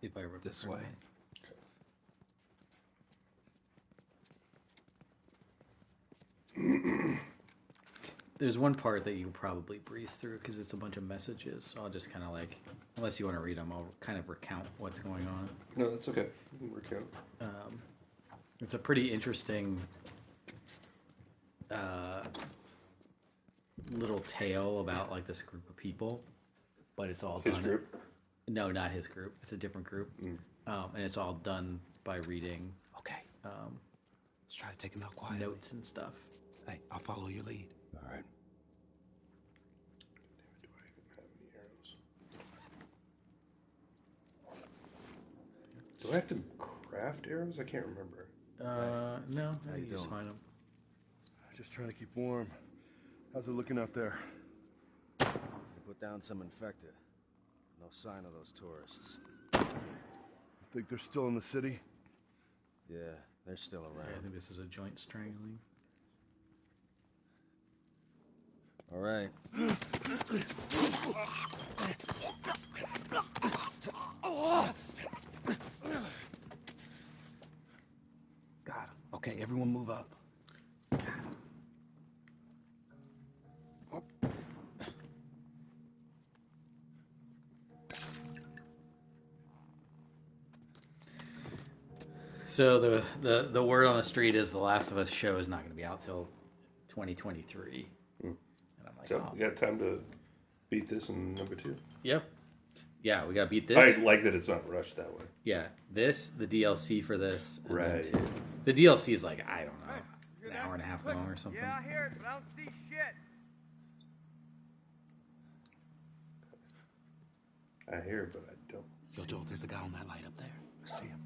If I remember This way. correctly. There's one part that you can probably breeze through because it's a bunch of messages. So I'll just kind of like, unless you want to read them, I'll kind of recount what's going on. No, that's okay. We can work out. It's a pretty interesting little tale about like this group of people, but it's all His done. group? No, not his group. It's a different group, and it's all done by reading Okay. Let's try to take him out quietly. notes and stuff. Hey, I'll follow your lead. All right. Do I even have any arrows? Do I have to craft arrows? I can't remember. No, I you think you just don't? find them. Just trying to keep warm. How's it looking out there? They put down some infected. No sign of those tourists. Think they're still in the city? Yeah, they're still Yeah, I around. think this is a joint strangling. All right. Got him. Okay, everyone move up. So the word on the street is the Last of Us show is not going to be out till 2023. And I'm like, So oh, we got time to beat this in number 2. yep, yeah, we got to beat this. I like that it's not rushed that way. Yeah, this, the DLC for this, and then Right. two. The DLC is like, I don't know, an hour and a half long or something. Yeah, I hear it, but I don't see shit. I hear, but I don't. Yo, Joel, there's a guy on that light up there. I see him.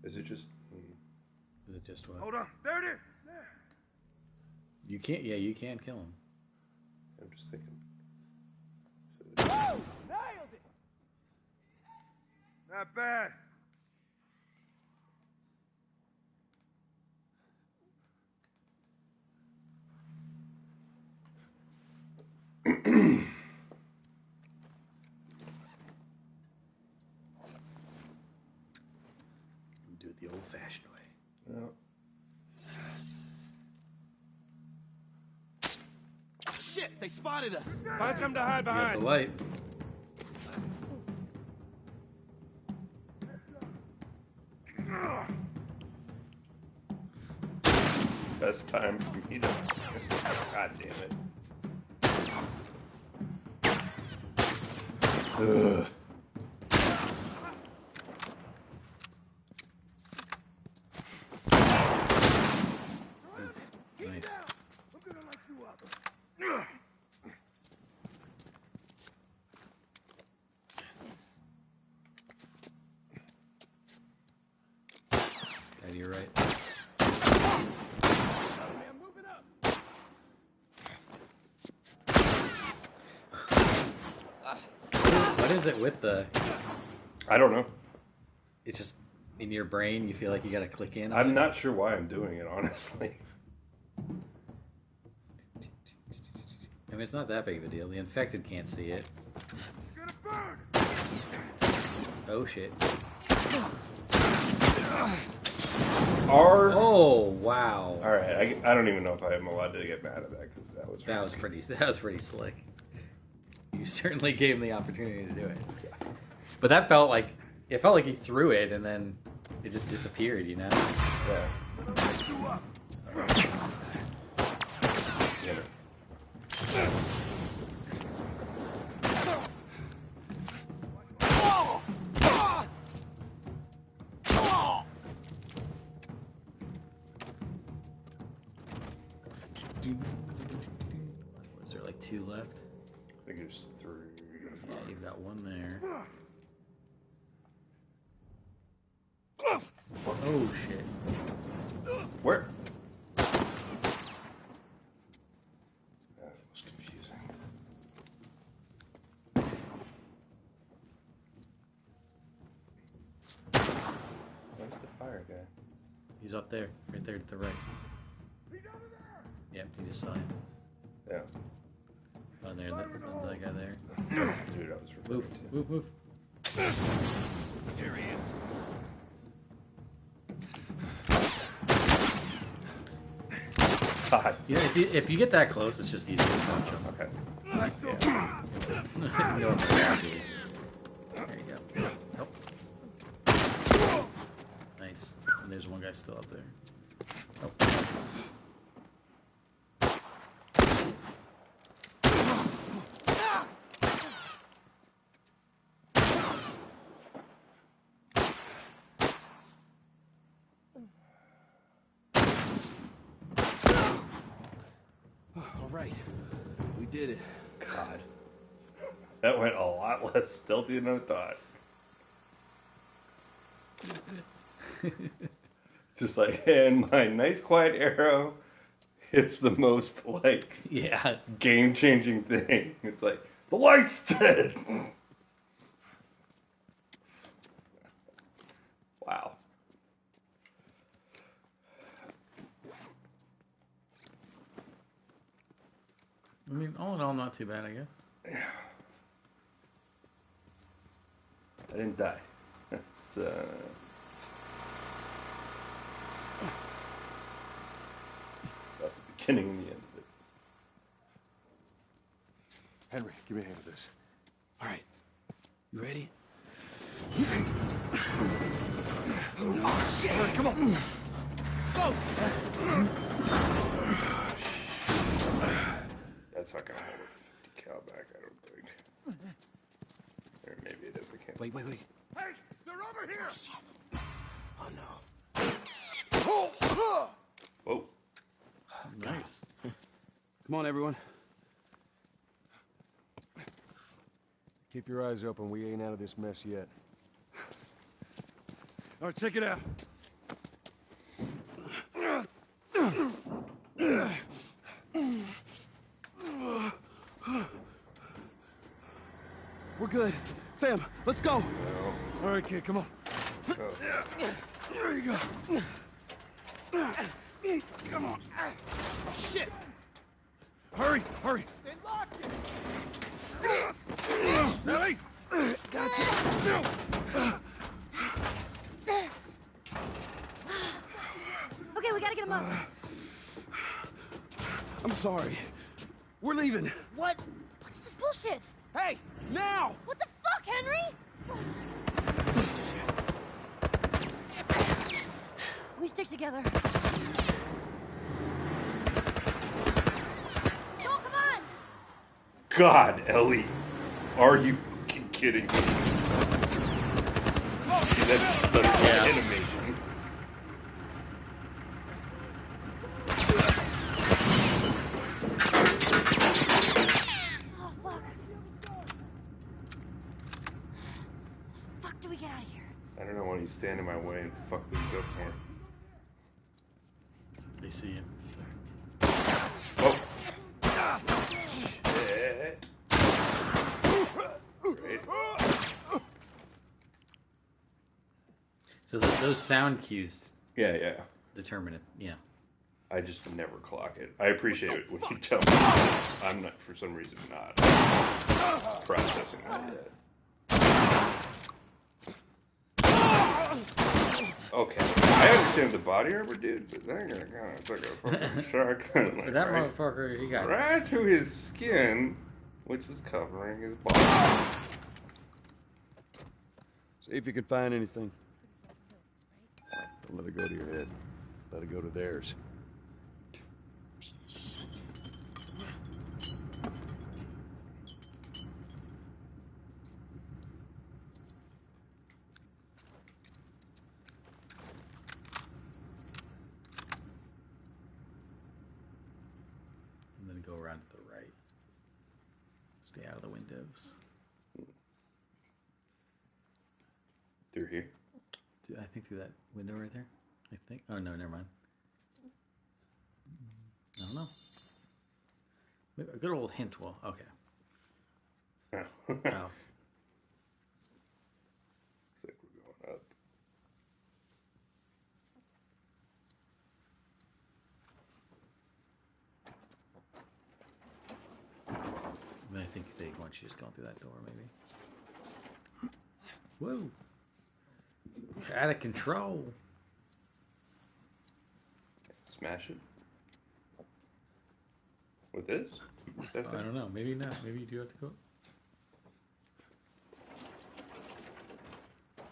Is it just? Is it just what? Hold on. There it is. There. You can't. Yeah, you can kill him. I'm just thinking. Woo! Nailed it. Not bad. Do stashed away. Yeah. Shit, they spotted us. Find something to hide Got behind. the light. Best time for me to. God damn it. Ugh. Nice. I'm gonna light you up. Yeah, you're right. Man, moving up. What is it with the... I don't know. It's just in your brain, you feel like you gotta click in on I'm it? not sure why I'm doing it, honestly. I mean, it's not that big of a deal. The infected can't see it. It's gonna burn. Oh, shit. Oh, wow. all right. I don't even know if I am allowed to get mad at that because That was pretty slick. You certainly gave him the opportunity to do it. But that felt like he threw it and then it just disappeared, you know? Yeah. Light you up. You know. Was there like 2 left? I think there's 3. Yeah, you've got 1 there. Oh shit. Where? That was confusing. Where's the fire guy? He's up there, right there to the right. Yep, you just saw him. Yeah. Oh, there, that guy there. That's the dude I was referring to. Move. There he is. God. Yeah, if you get that close, it's just easy to punch him. Okay. Yeah. You don't have to. There you go. Nope. Nice. And there's 1 guy still up there. Oh. All right, we did it. God. That went a lot less stealthy than I thought. Just like, and my nice quiet arrow hits the most, like, Yeah. game-changing thing. It's like, the light's dead! Wow. I mean, all in all, not too bad, I guess. I didn't die. That's, that's the beginning and the end of it. Henry, give me a hand with this. All right, you ready? Come on. Go! That's not gonna hold a 50 cal back, I don't think. Or maybe it is, I can't. Wait. Hey, they're over here. Shit. Oh no. Whoa. Nice. Come on, everyone. Keep your eyes open. We ain't out of this mess yet. All right, check it out. We're good. Sam, let's go. All right, kid, come on. There you go. Come on. Shit. Hurry. They locked it. Ellie! gotta get him up. I'm sorry. We're leaving. What? What's this bullshit? Hey, now! What the fuck, Henry? We stick together. Joel, come on! God, Ellie. Are you fucking kidding me? That's animation. Oh, fuck. Fuck, do we get out of here? I don't know why you stand in my way and fuck this up more. They see you. Oh. Shit. Great. So those sound cues Yeah. determine it. Yeah. I just never clock it. I appreciate it when you tell me. I'm not, for some reason, not processing that yet. Okay. I understand the body armor, dude, but they're gonna kind of take a fucking shotgun. Like, That motherfucker, he got right to his skin, which is covering his body. See if you can find anything. Don't let it go to your head. Let it go to theirs. Piece of shit. And then go around to the right. Stay out of the windows. Through here. I think through that window right there. I think. Oh no, never mind. I don't know. Maybe a good old hint will. Okay. Oh. Oh. Looks like we're going up. I think they want you just going through that door, maybe. Whoa. Out of control. Smash it. With this? I don't know. Maybe not. Maybe you do have to go.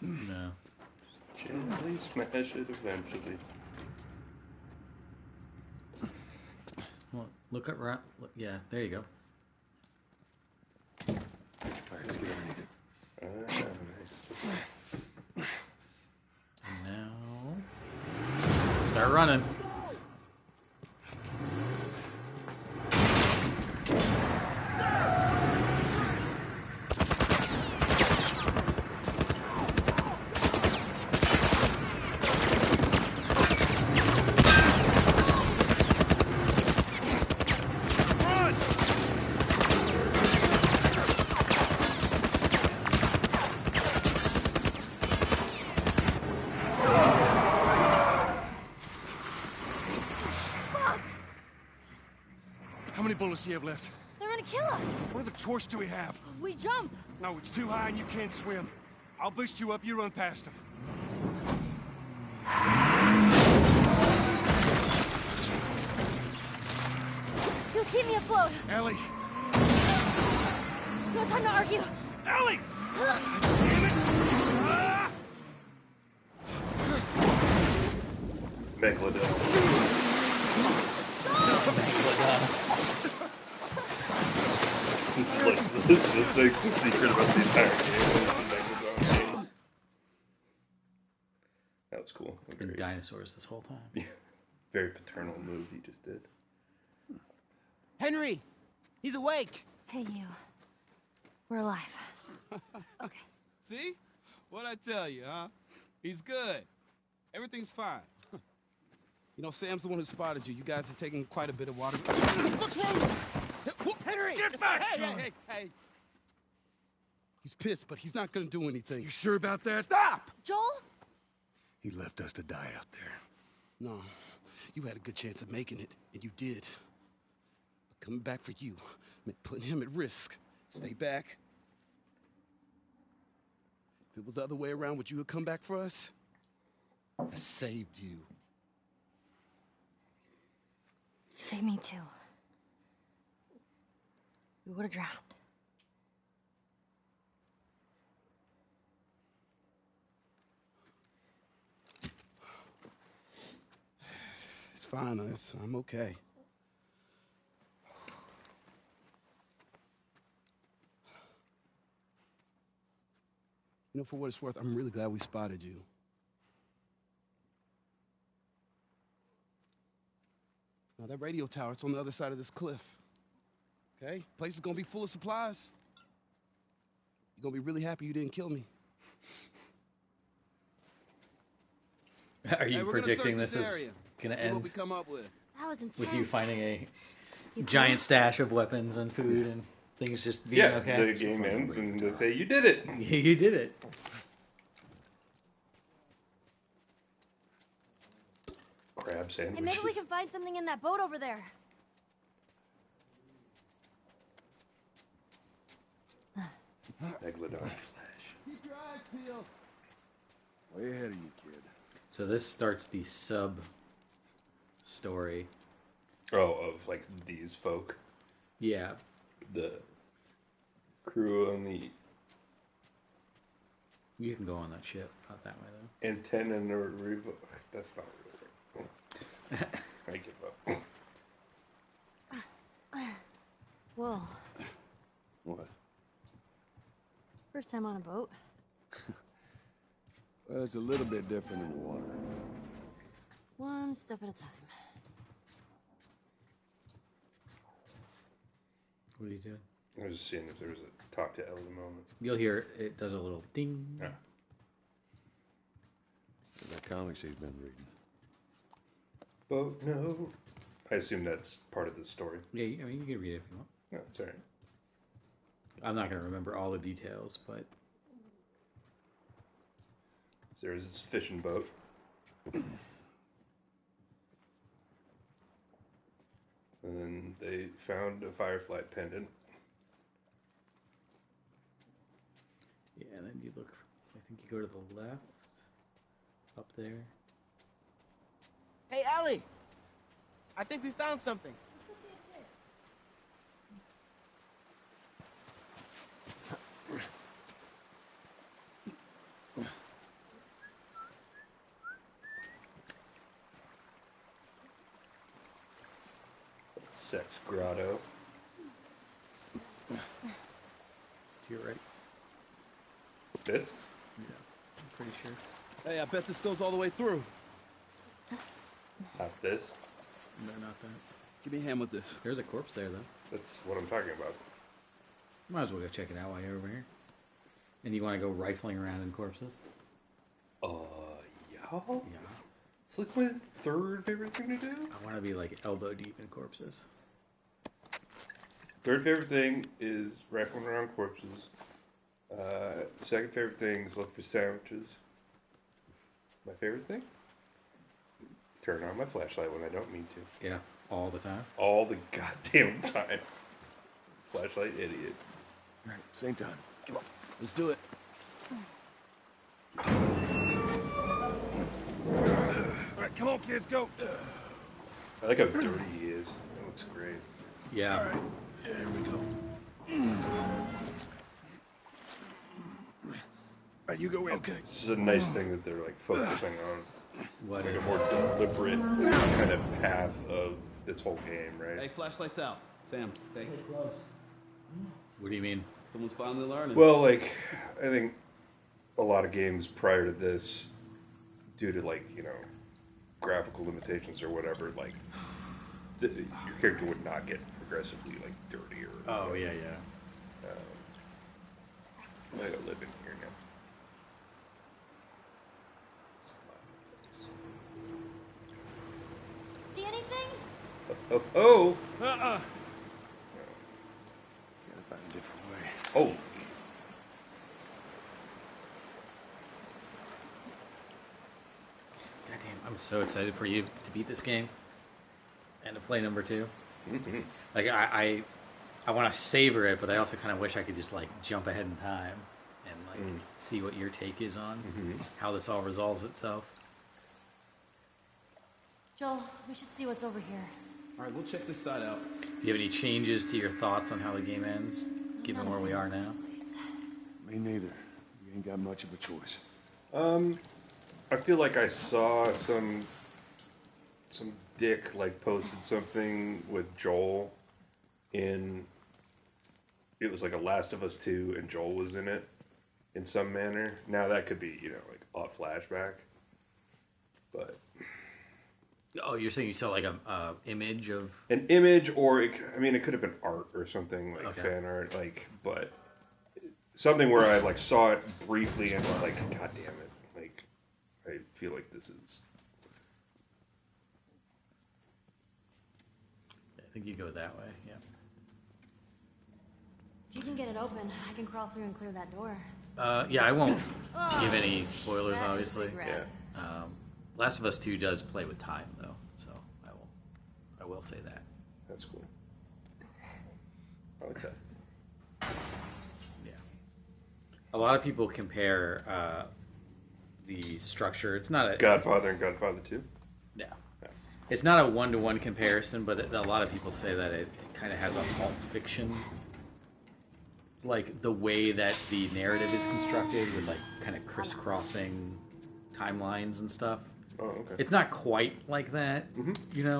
No. Gently smash it eventually. Well, look up right. Look, yeah, there you go. All right, let's get underneath it. And now, start running. How many bullets do you have left? They're gonna kill us. What other choice do we have? We jump. No, it's too high and you can't swim. I'll boost you up, you run past them. You'll keep me afloat. Ellie! No time to argue. Ellie! Ugh. Damn it! Ah! Megalodon. This is like the secret about the entire game. Megalodon game. That was cool. It's been dinosaurs this whole time. Yeah. Very paternal move he just did. Henry! He's awake! Hey, you. We're alive. Okay. See? What'd I tell you, huh? He's good. Everything's fine. You know, Sam's the one who spotted you. You guys are taking quite a bit of water. What's wrong? Henry! Get back, son! Hey! He's pissed, but he's not gonna do anything. You sure about that? Stop! Joel? He left us to die out there. No, you had a good chance of making it, and you did. But coming back for you meant putting him at risk. Stay back. If it was the other way around, would you have come back for us? I saved you. Save me too. We would have drowned. It's fine. I'm okay. You know, for what it's worth, I'm really glad we spotted you. Now, that radio tower, it's on the other side of this cliff. Okay? Place is gonna be full of supplies. You're gonna be really happy you didn't kill me. Are you predicting this is gonna See what end we come up with. That was intense. with you finding a giant stash of weapons and food and things just being okay? The game ends and they say, you did it! You did it. Crab sandwich. Hey, maybe we can find something in that boat over there. Megalodon flash. Keep your eyes peeled. Way ahead of you, kid. So this starts the sub story. Oh, of like these folk. Yeah. The crew on the You can go on that ship. Not that way though. antenna Revo. That's not real. I give up. Whoa. What? First time on a boat. Well, it's a little bit different in the water. One step at a time. What are you doing? I was just seeing if there was a talk to Ellie moment. You'll hear it does a little ding. Yeah. That comics he's been reading. Boat, no. I assume that's part of the story. Yeah, I mean you can read it if you want. Yeah, it's alright. I'm not going to remember all the details, but There's this fishing boat. And then they found a firefly pendant. yeah, and then you look. I think you go to the left, up there. Hey, Ellie! I think we found something. Sex grotto. To your right. This? Yeah, I'm pretty sure. Hey, I bet this goes all the way through. Not this. No, not that. Give me a hand with this. There's a corpse there though. That's what I'm talking about. Might as well go check it out while you're over here. And you want to go rifling around in corpses? Yeah. Yeah. It's like my third favorite thing to do. I want to be like elbow deep in corpses. Third favorite thing is rifling around corpses. Second favorite thing is look for sandwiches. My favorite thing? Turn on my flashlight when I don't mean to. Yeah, all the time. All the goddamn time. Flashlight idiot. All right, same time. Come on. Let's do it. All right, come on, kids, go. I like how dirty he is. That looks great. Yeah. All right, here we go. All right, you go in. Okay. This is a nice thing that they're like focusing on. What Like is a more deliberate kind of path of this whole game, right? Hey, flashlights out. Sam, stay. What do you mean? Someone's finally learning. Well, like, I think a lot of games prior to this, due to like, you know, graphical limitations or whatever, like, your character would not get progressively like dirtier. Oh yeah, yeah. I gotta live in here now. See anything? Oh! Gotta find a different way. Oh! Goddamn, I'm so excited for you to beat this game and to play number 2. Mm-hmm. Like I want to savor it, but I also kind of wish I could just like jump ahead in time and like see what your take is on how this all resolves itself. Joel, we should see what's over here. All right, we'll check this side out. Do you have any changes to your thoughts on how the game ends, given where we are now? Me neither. You ain't got much of a choice. I feel like I saw some dick like posted something with Joel in. It was like a Last of Us 2, and Joel was in it in some manner. Now that could be, like a flashback, but. Oh, you're saying you saw like a image of An image, or it could have been art or something, like Okay. fan art, but something where I like saw it briefly and was like, God damn it, like I feel like this is. I think you go that way. Yeah. If you can get it open, I can crawl through and clear that door. Yeah, I won't give any spoilers, That's a obviously. big red. Yeah. Last of Us 2 does play with time, though, so I will say that. That's cool. I like that. Yeah. A lot of people compare the structure. It's not a Godfather and Godfather 2. Yeah. It's not a one-to-one comparison, but a lot of people say that it kind of has a Pulp Fiction, like the way that the narrative is constructed with like kind of crisscrossing timelines and stuff. Oh, okay. It's not quite like that,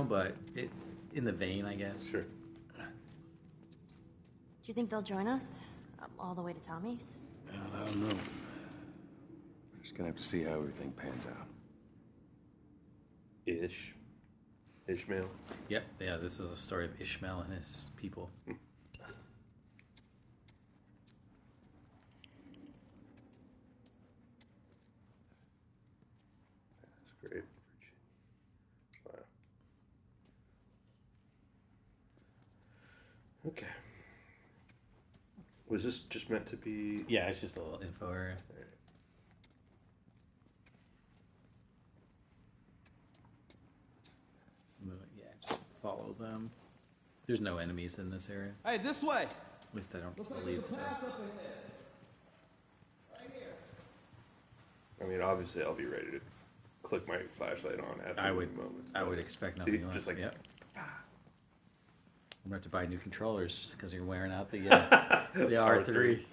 but it in the vein, I guess. Sure. Do you think they'll join us? All the way to Tommy's? I don't know. We're just gonna have to see how everything pans out. Ishmael. Yep. Yeah, this is a story of Ishmael and his people. That's great. Wow. Okay. Was this just meant to be? Yeah, it's just a little info area. Yeah, just follow them. There's no enemies in this area. Hey, this way. At least I don't believe so. Obviously, I'll be ready to click my flashlight on after I the would moment. expect See, nothing less. just like Yep. I'm gonna have to buy new controllers just because you're wearing out the the R3.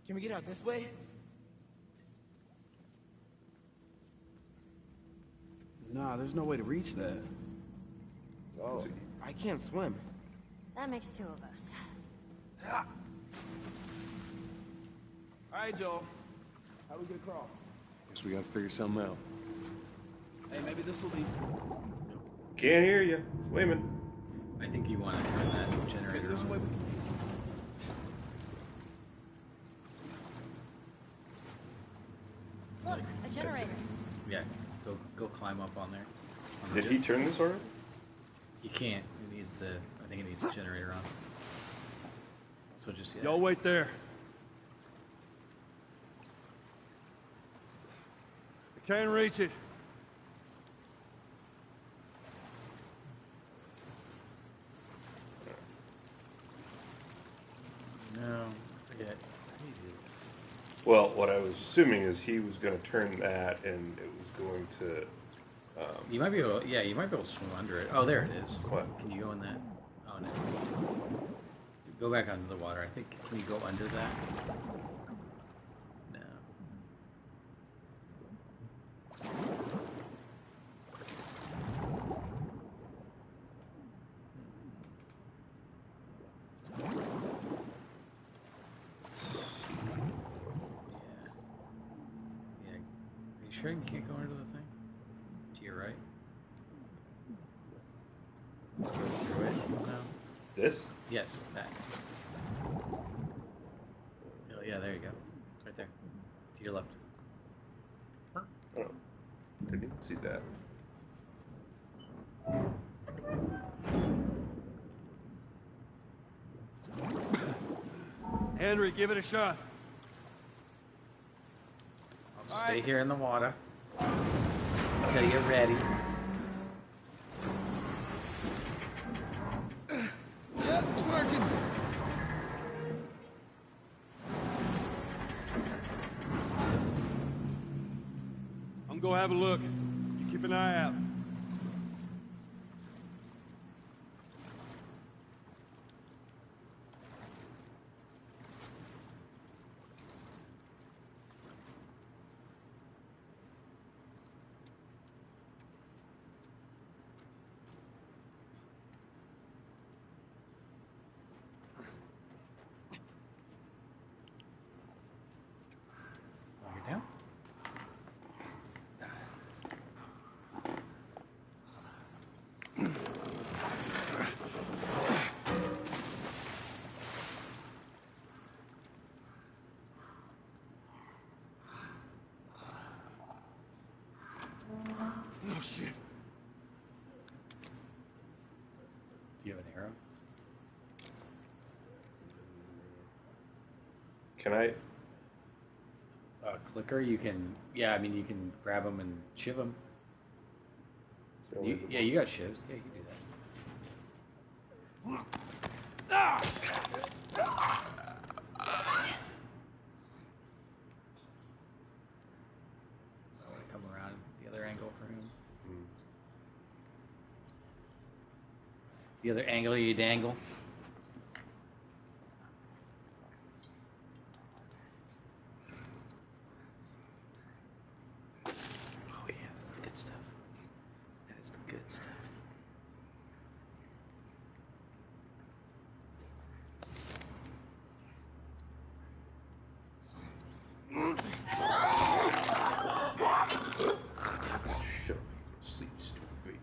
Can we get out this way? Nah, there's no way to reach that. Oh, I can't swim. That makes two of us. All right, Joel. How we gonna crawl? Guess we gotta figure something out. Hey, maybe this will be. Can't hear you. Swimming. I think you want to turn that generator There's a way on. we can. Look, a generator. Yeah, go climb up on there. On the Did he turn this already? He can't. It needs the. I think it needs the generator on. So just Y'all wait there. I can't reach it. No, forget. Well, what I was assuming is he was going to turn that, and it was going to. You might be able. Yeah, you might be able to swim under it. Oh, there it is. What? Can you go in that? Oh no. Go back under the water. I think. Can you go under that? No. Yeah. Are you sure you can't go under the thing? To your right? Go through it somehow? This? Yes, that. Oh, yeah, there you go. It's right there. To your left. Oh, didn't even see that. Henry, give it a shot. I'll just stay here in the water until you're ready. Yeah, it's working. go have a look. Keep an eye out. Lock it down. Oh, shit. Do you have an arrow? Can I? Clicker, you can. Yeah, I mean, you can grab them and shiv them. Yeah, you got shivs. Yeah, you can do that. I want to come around the other angle for him. The other angle you dangle. Oh yeah, that's the good stuff. That is the good stuff. Shut up. Sleep, stupid baby.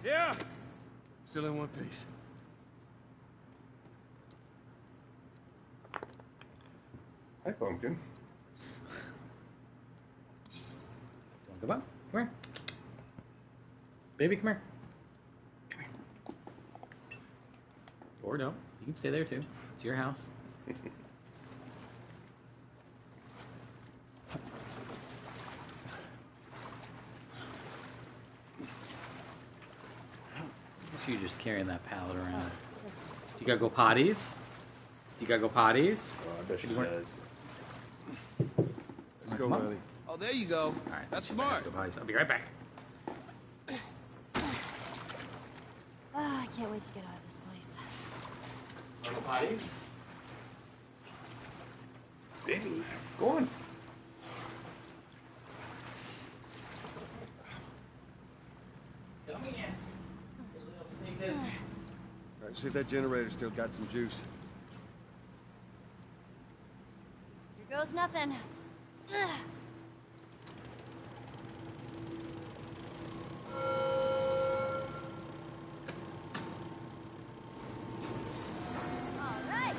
Yeah. Still in one piece. Hi, Pumpkin. Come on, come here. Baby, come here. Come here. Or no, you can stay there too. It's your house. You just carrying that pallet around. Do you gotta go potties? Do you gotta go potties? Oh, I bet she You weren't- does. Let's go, Come on. Riley. Oh, there you go. All right, That's she might have smart. to go potties. I'll be right back. Ah, I can't wait to get out of this place. Wanna go potties? Baby, go on. Come in. Little sneakers. All right, see if that generator's still got some juice. Here goes nothing. Ugh. All right.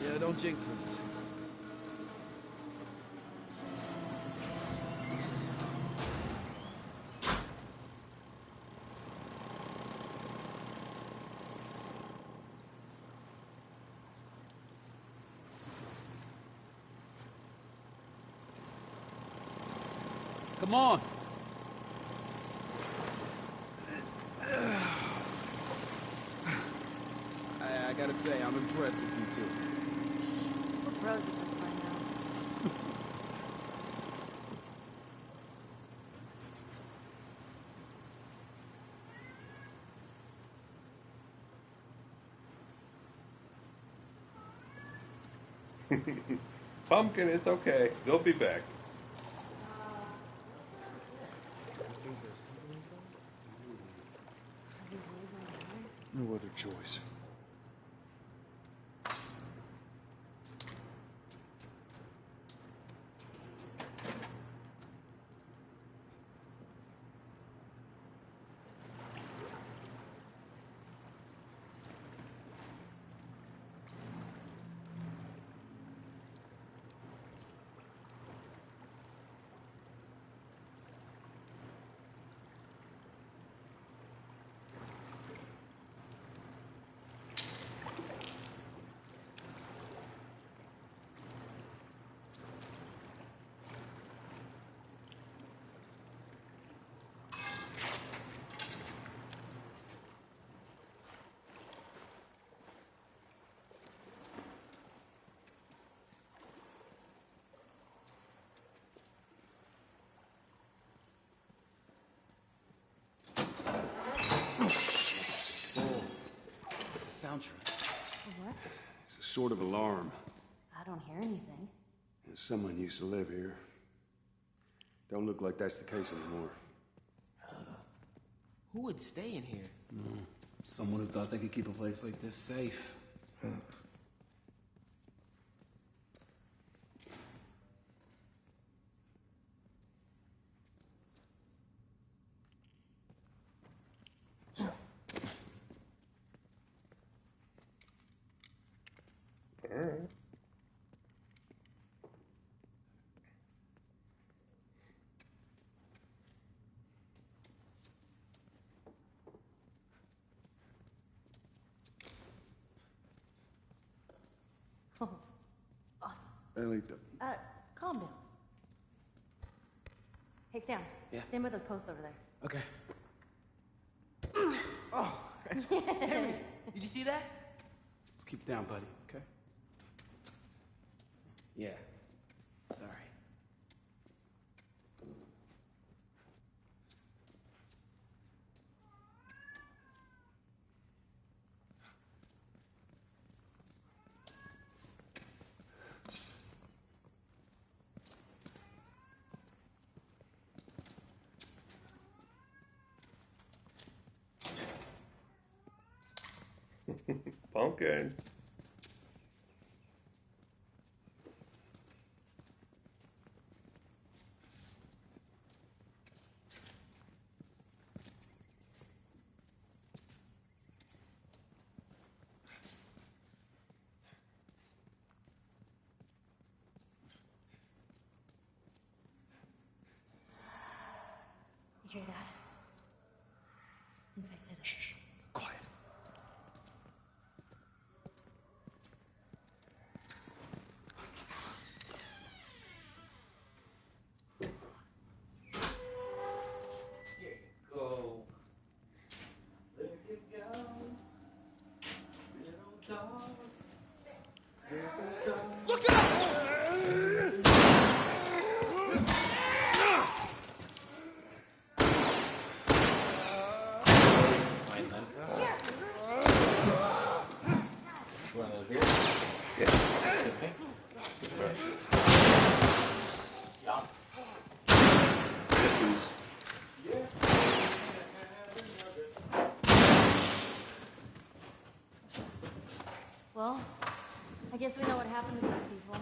Yeah, don't jinx us. Come on. I gotta say, I'm impressed with you two. We're pros at this by now. Pumpkin, it's okay. They'll be back. No other choice. It's a soundtrack. What? It's a sort of alarm. I don't hear anything. Someone used to live here. Don't look like that's the case anymore. Who would stay in here? Someone who thought they could keep a place like this safe. Alright. Oh, awesome. Ellie, Calm down. Hey, Sam. Yeah? Stand by those posts over there. Okay. Oh, Henry, did you see that? Let's keep it down, buddy, okay? Yeah. Sorry. Pumpkin. You hear that? Infected. Shh. Quiet. Go. Let it go. Little dog. Little dog. Look out! Fine then. You want to live here? Yeah. Okay. Alright. Yeah. This is Well, I guess we know what happened to these people.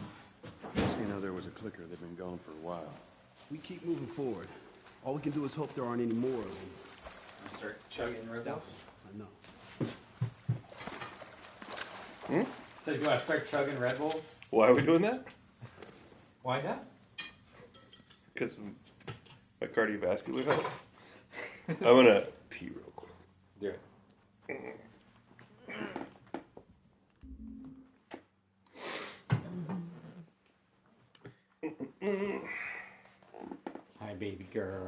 just so you know, there was a clicker. They've been gone for a while. We keep moving forward. All we can do is hope there aren't any more of them. Start chugging Red Bulls. I know. So you want to start chugging Red Bulls? why are we doing that? Why not? Because my cardiovascular health. I'm gonna pee real quick. Do it. Hi, baby girl.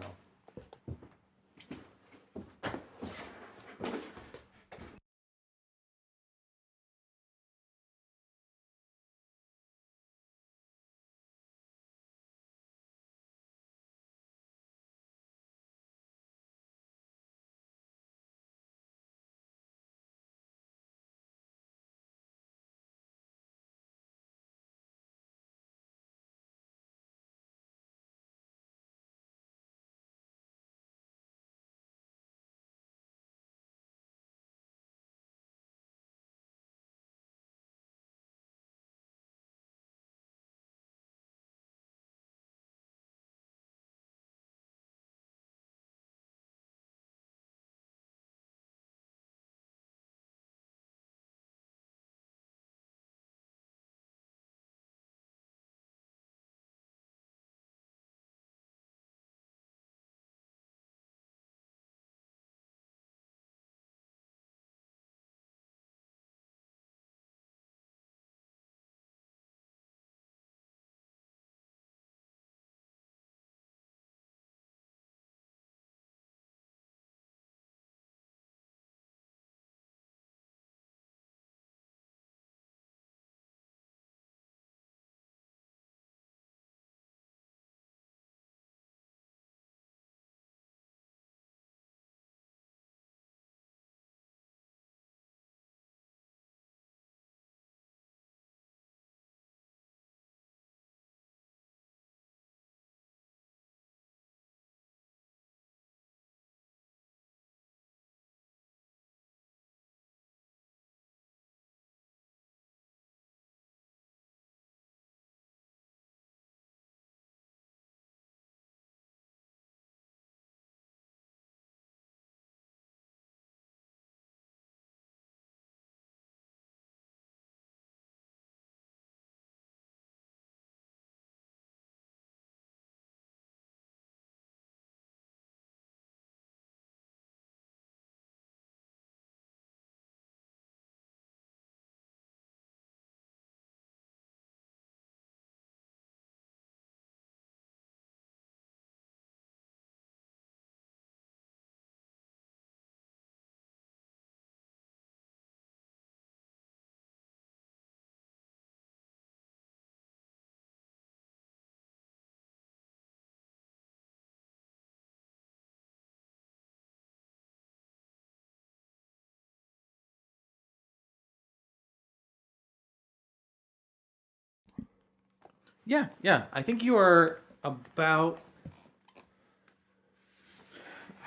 Yeah. I think you are about.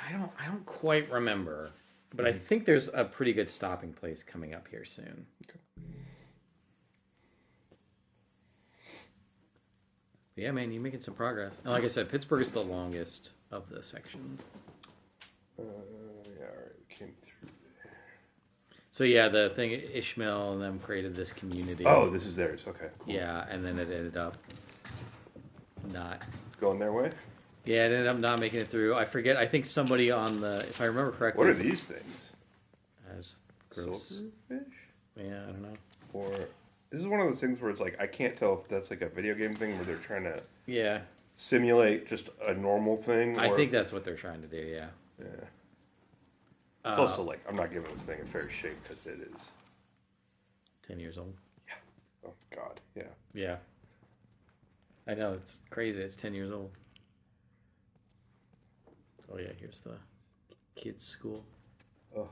I don't quite remember, but I think there's a pretty good stopping place coming up here soon. Okay. Yeah, man, you're making some progress. And like I said, Pittsburgh is the longest of the sections. Yeah, all right, we came through there. So yeah, the thing Ishmael and them created this community. Oh, this is theirs. Okay, cool. Yeah, and then it ended up not going their way. Yeah, it ended up not making it through. I forget. I think somebody on the, if I remember correctly. What are these things? As gross. Silverfish? Yeah, I don't know. Or this is one of those things where it's like I can't tell if that's like a video game thing where they're trying to simulate just a normal thing. I think that's what they're trying to do. Yeah. Yeah. It's also like I'm not giving this thing a fair shake because it is 10 years old. Yeah. Oh God. Yeah. Yeah. I know, it's crazy. It's 10 years old. Oh yeah, here's the kids' school. Oh.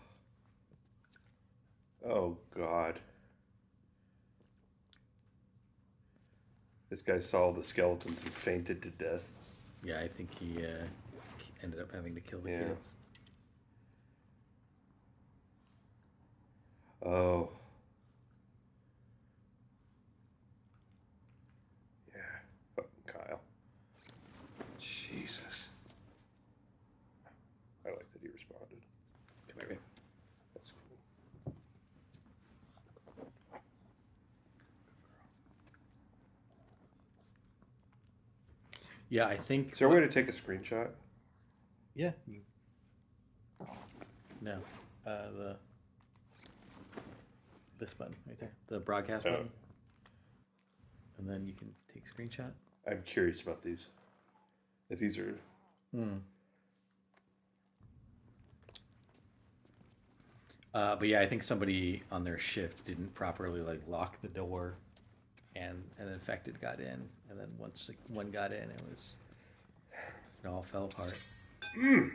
Oh God. This guy saw the skeletons and fainted to death. Yeah, I think he ended up having to kill the kids. Oh. Yeah. Fucking Kyle. Jesus. I like that he responded. Come here, babe. That's cool. Yeah, I think. Is there a way to take a screenshot? Yeah. No. This button right there. The broadcast button. And then you can take a screenshot. I'm curious about these. If these are... But yeah, I think somebody on their shift didn't properly lock the door, and an infected got in, and then once one got in, it all fell apart. Dang.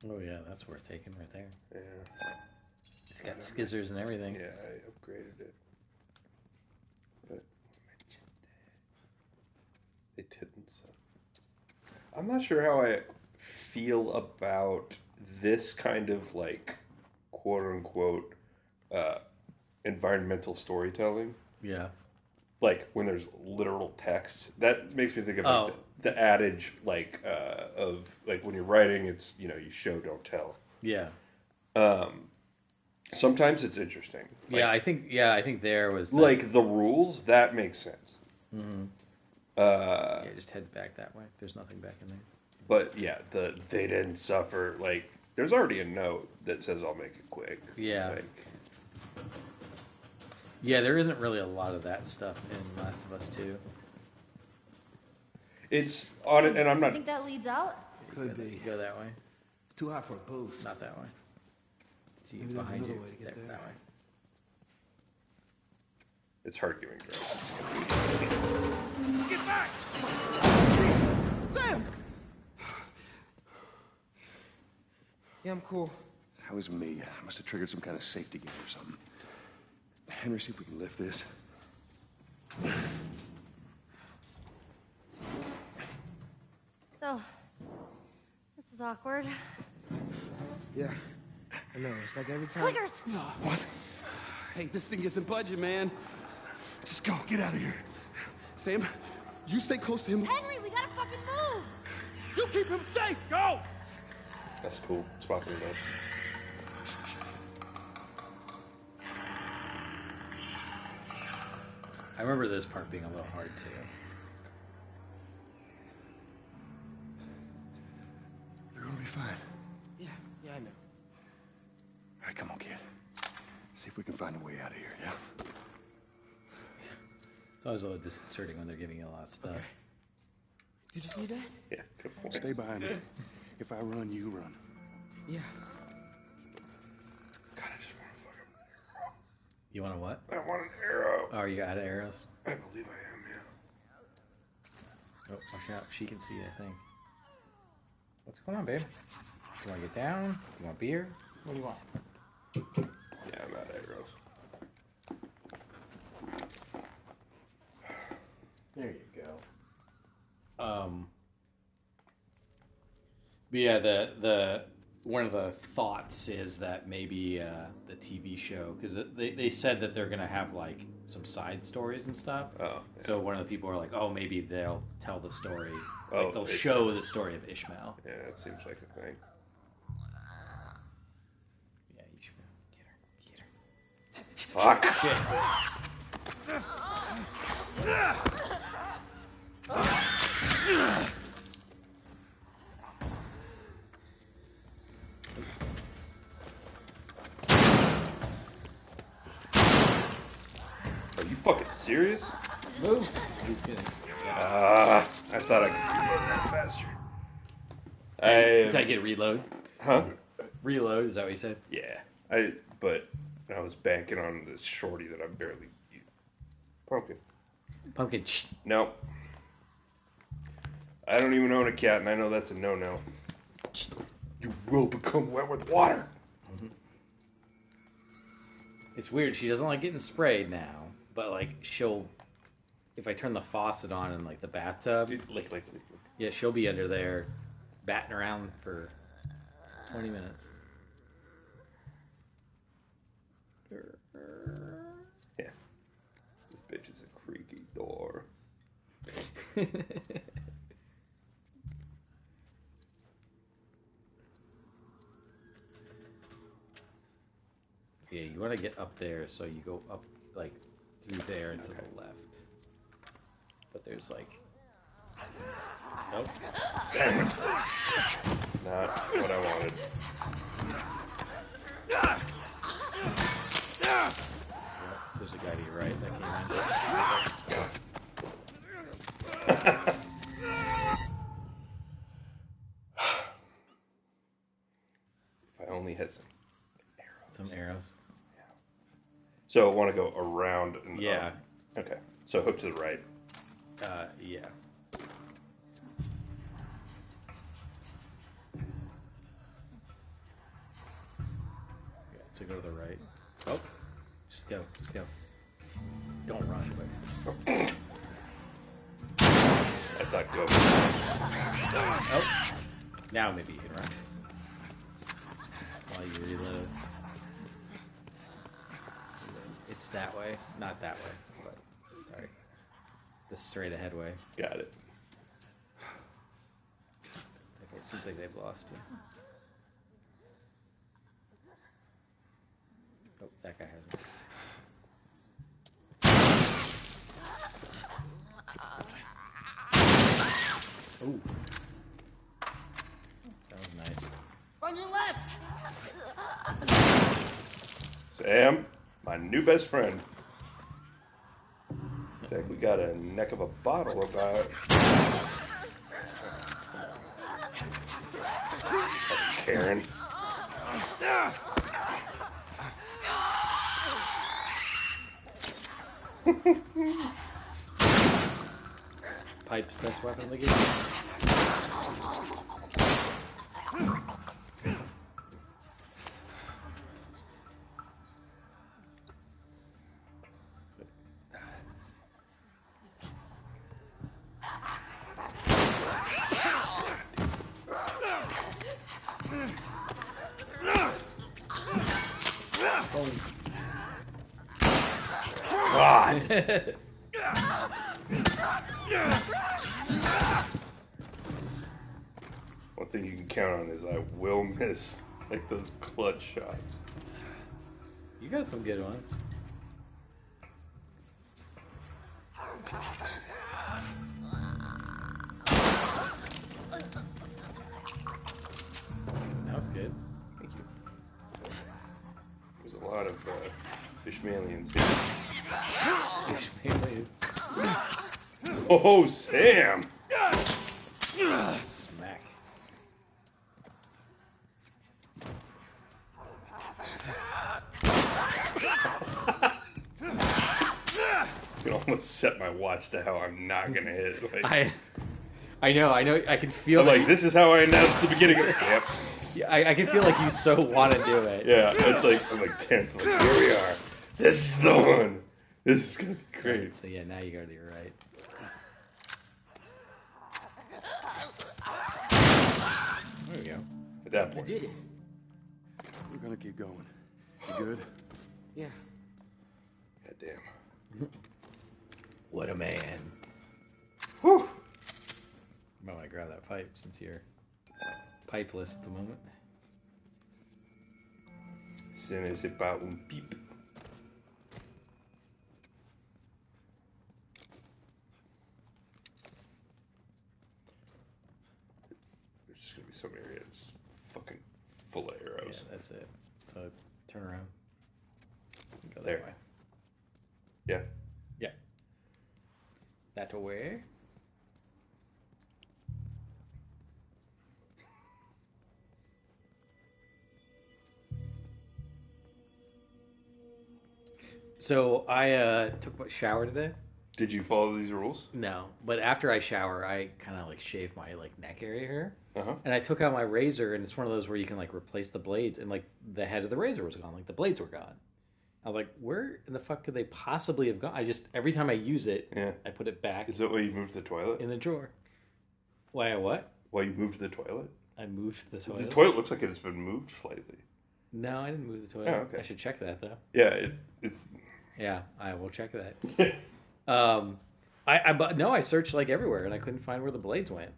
Oh yeah, that's worth taking right there. Yeah. It's got skizzers and everything. Yeah, I upgraded it. But they didn't. So. I'm not sure how I feel about this kind of quote unquote environmental storytelling. Yeah. Like when there's literal text, that makes me think of the adage of when you're writing, it's you show don't tell. Yeah. Sometimes it's interesting. I think there was the rules that makes sense. Mm-hmm. Just head back that way. There's nothing back in there. But yeah, they didn't suffer. There's already a note that says I'll make it quick. Yeah. Yeah, there isn't really a lot of that stuff in Last of Us 2. It's on it, and I'm not. You think that leads out? Could be. Go that way. It's too high for a boost. Not that way. See Maybe behind there's you. another way to get there. That way. It's hard giving drugs. Get back! Sam! Yeah, I'm cool. That was me. I must have triggered some kind of safety game or something. Henry, see if we can lift this. So, this is awkward. Yeah, I know. It's like every time. Clickers! What? Hey, this thing isn't budging, man. Just go. Get out of here. Sam, you stay close to him. Henry, we gotta fucking move! You keep him safe! Go! That's cool. Spot me though. I remember this part being a little hard too. You're gonna be fine. Yeah, I know. All right, come on, kid. See if we can find a way out of here, yeah? It's always a little disconcerting when they're giving you a lot of stuff. Okay. Did you see that? Yeah, good point. Stay behind me. If I run, you run. Yeah. God, I just want a fucking You want a what? arrow. I want an arrow. Oh, are you out of arrows? I believe I am, yeah. Oh, watch out. She can see, I think. What's going on, babe? You want to get down? You want beer? What do you want? Yeah, I'm out of arrows. There you go. But yeah, the one of the thoughts is that maybe the TV show, because they said that they're gonna have like some side stories and stuff. Oh, yeah. So one of the people are like, oh, maybe they'll tell the story. Oh, Like they'll show the story of Ishmael. Yeah, that seems like a thing. Yeah, you should get her. Fuck. Are you fucking serious? Move. He's gonna. I thought I could reload that faster. Did I get reload? Huh? Reload, is that what you said? Yeah. But I was banking on this shorty that I barely used. Pumpkin. Pumpkin. Nope. I don't even own a cat, and I know that's a no-no. You will become wet with water. Mm-hmm. It's weird. She doesn't like getting sprayed now, but like she'll, if I turn the faucet on in like the bathtub, Lick. yeah, she'll be under there, batting around for 20 minutes. Yeah. This bitch is a creaky door. Yeah, you want to get up there, so you go up like through there and to the left. But there's like, nope. Damn it. Not what I wanted. Yep, there's a guy to your right that came in. If I only had some arrows. Yeah. So I want to go around and Yeah. up. Okay. So hook to the right. Yeah. So go to the right. Oh, just go. Don't run. I thought go. Oh, now maybe you can run. While you reload. It's that way, not that way. But sorry, the straight ahead way. Got it. Okay, it seems like they've lost you. Oh, that guy hasn't. Ooh. That was nice. On your left! Sam, my new best friend. Looks like we got a neck of a bottle about. Karen. Pipe's best weapon in the game. God. One thing you can count on is I will miss like those clutch shots. You got some good ones. That was good. Thank you. There's a lot of Ishmaelians. Ishmaelians. Oh, Sam! Smack. You can almost set my watch to how I'm not gonna hit. Like, I know. I can feel. I'm like, this is how I announced the beginning of it. Yep. Yeah, I can feel like you so want to do it. Yeah, it's like I'm like tense. I'm like, here we are. This is the one. This is gonna be great. So yeah, now you go to your right. There we go. At that point, Did it? We're gonna keep going. You good? Yeah. God damn. What a man. Whew. You might want to grab that pipe since you're pipeless at the moment. Ce n'est pas un pipe. There's just gonna be some areas fucking full of arrows. Yeah, that's it. So turn around. Go There. that way. Yeah. Yeah. That way. So I took a shower today. Did you follow these rules? No, but after I shower, I kind of like shave my like neck area here, Uh-huh. and I took out my razor, and it's one of those where you can like replace the blades, and like the head of the razor was gone, like the blades were gone. I was like, where in the fuck could they possibly have gone? I just every time I use it, Yeah. I put it back Is that why you moved the toilet? in the drawer. Why? What? Why you moved the toilet? I moved the toilet. The toilet looks like it has been moved slightly. No, I didn't move the toilet. Oh, okay. I should check that though. Yeah, it's. Yeah, I will check that. But no, I searched like everywhere and I couldn't find where the blades went.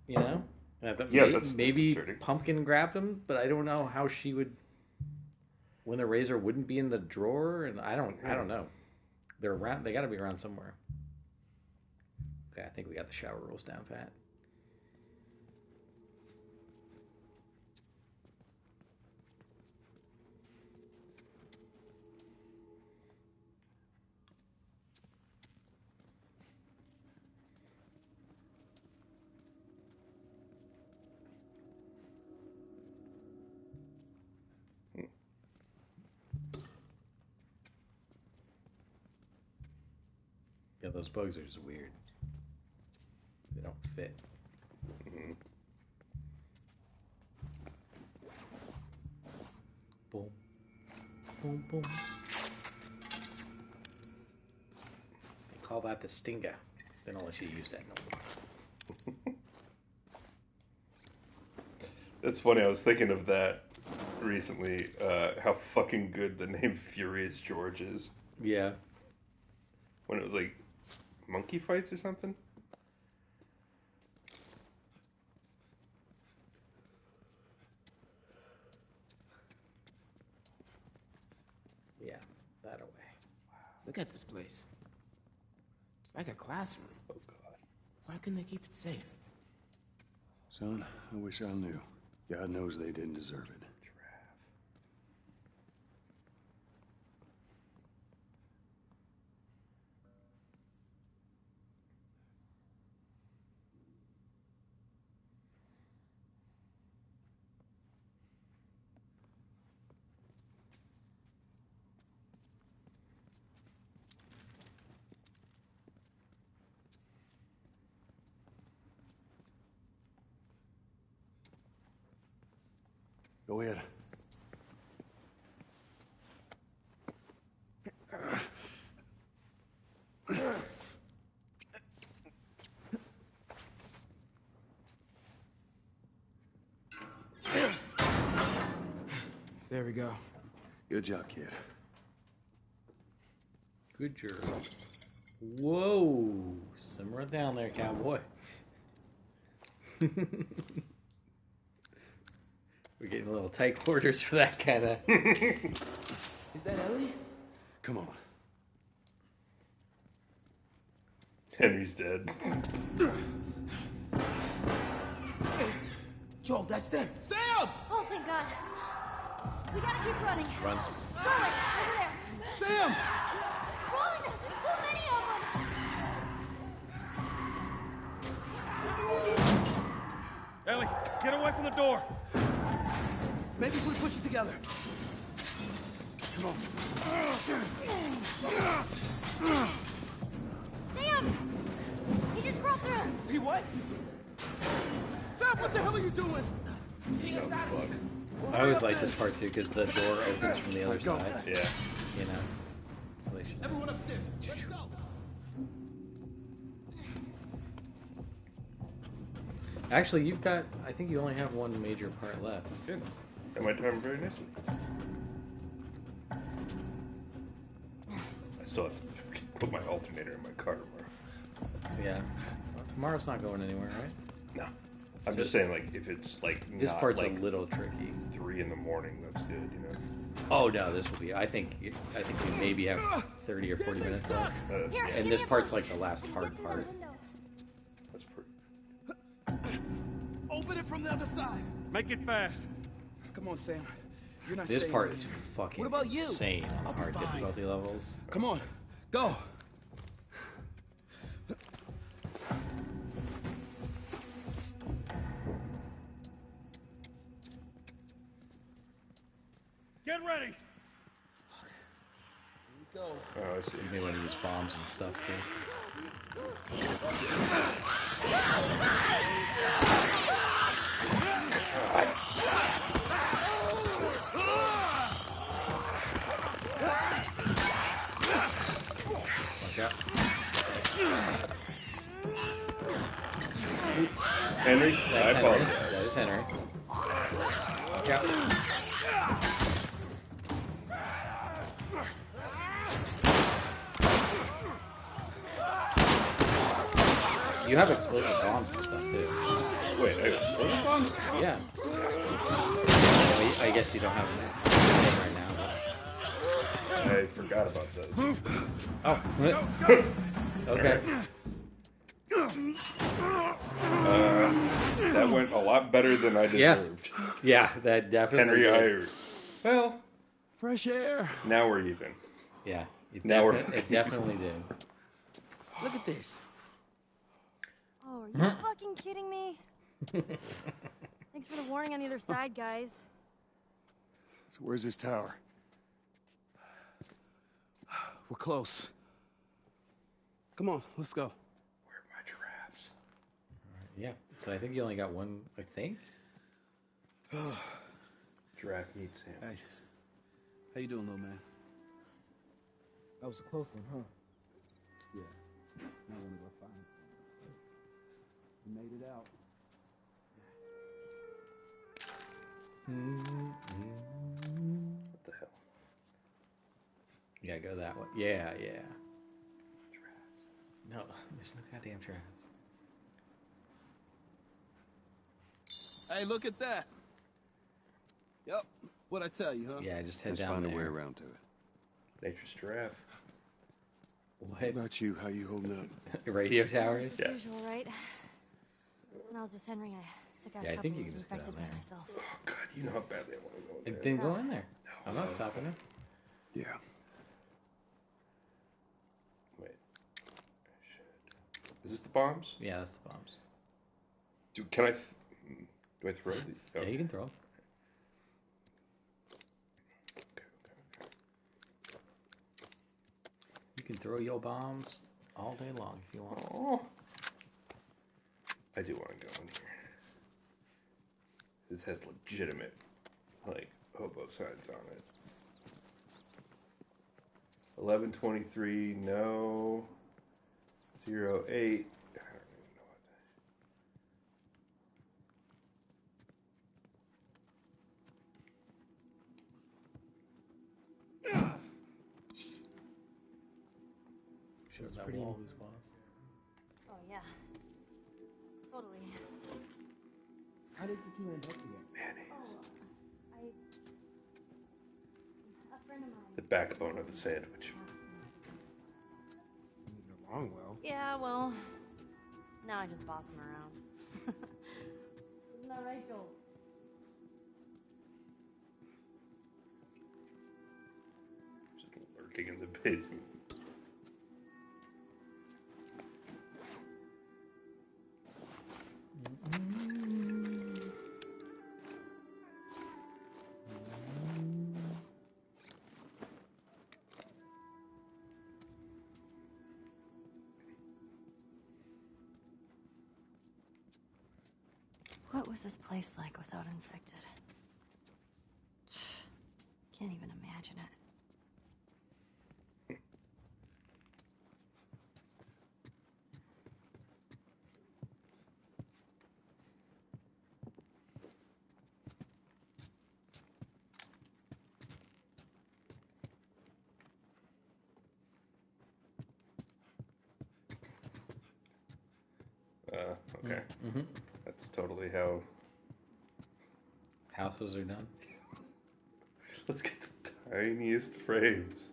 You know, and I thought Yeah, maybe, that's maybe disconcerting. Pumpkin grabbed them, but I don't know how she would. When the razor wouldn't be in the drawer, and I don't know. They're around. They got to be around somewhere. Okay, I think we got the shower rules down pat. Yeah, those bugs are just weird. They don't fit. Mm-hmm. Boom. Boom, boom. They call that the stinger. They don't let you use that no more. That's funny. I was thinking of that recently. How fucking good the name Furious George is. Yeah. When it was like monkey fights or something. Yeah, that away. Look at this place. It's like a classroom. Oh god. Why couldn't they keep it safe? Son, I wish I knew. God knows they didn't deserve it. Go ahead. There we go. Good job, kid. Good job. Whoa. Simmer it down there, cowboy. We're getting a little tight quarters for that kind of... Is that Ellie? Come on. Henry's dead. Joel, that's them. Sam! Oh, thank God. We gotta keep running. Run. Carly, over there. Sam! Run! There's so many of them. Ellie, get away from the door. Maybe if we push it together. Come on. Sam! He just crawled through. He What? Sam, what the hell are you doing? Oh, fuck. I always like this part too because the door opens from the other side. Yeah. You know. So they should... Everyone upstairs. Let's go. Actually, you've got. I think you only have one major part left. Good. Am I time very nicely? I still have to put my alternator in my car tomorrow. Yeah. Well, tomorrow's not going anywhere, right? No. I'm just saying, like, if it's like This not, part's like, a little tricky. 3 in the morning, that's good, you know. Oh no, this will be. I think you maybe have 30 or 40 minutes left, Here, and give this me a part's push. like the last hard part. That's pretty. Open it from the other side. Make it fast. Come on, Sam. You're not This staying part right is here. fucking What about you? insane on I'll be hard fine. difficulty levels. Come on, go. Get ready. Go. Oh, I see. You may want to use bombs and stuff too. Watch out. Henry, I That's Henry. apologize. That is Henry. Watch out. You have explosive bombs and stuff too. Wait, I got explosive bombs? Yeah. Well, I guess you don't have them right now. I forgot about those. But... Oh. Okay. That went a lot better than I deserved. Yeah, that definitely Henry, did. well, Fresh air. now we're even. Yeah, Now it definitely did. Look at this. Oh, are you fucking kidding me? Thanks for the warning on the other side, guys. So where's this tower? We're close. Come on, let's go. Where are my giraffes? Yeah, so I think you only got one, I think? Giraffe meat sandwich. Hey, how you doing, little man? That was a close one, huh? Yeah. Now we're gonna go find it. You made it out. What the hell? Yeah, go that way. Yeah, yeah. No, there's no goddamn traps. Hey, look at that. Yep. What'd I tell you, huh? Yeah, just head Let's down find there. a way around to it. Nature's giraffe. What? What about you? How you holding up? Radio towers? Business as usual, right? When I was with Henry, I took out Yeah, a I couple think you of can just go infected down by there. myself. Oh, God, you know how badly I want to go in there. Then go in there. I'm not stopping it. Yeah. Wait. I should. Is this the bombs? Yeah, that's the bombs. Do I throw these? Oh. Yeah, you can throw them. Okay. You can throw your bombs all day long if you want. Oh. I do want to go in here. This has legitimate, like, hobo signs on it. 1123, no. 08. I don't even know what. Shows that pretty- wall who's boss. Oh, yeah. Totally. How did you end up here? Mayonnaise. A friend of mine. The backbone of the sandwich. You're long well. Yeah, well, now I just boss him around. Isn't that right, Joel? Just lurking in the basement. What was this place like without infected? Can't even imagine it. Okay. That's totally how houses are done. Let's get the tiniest frames.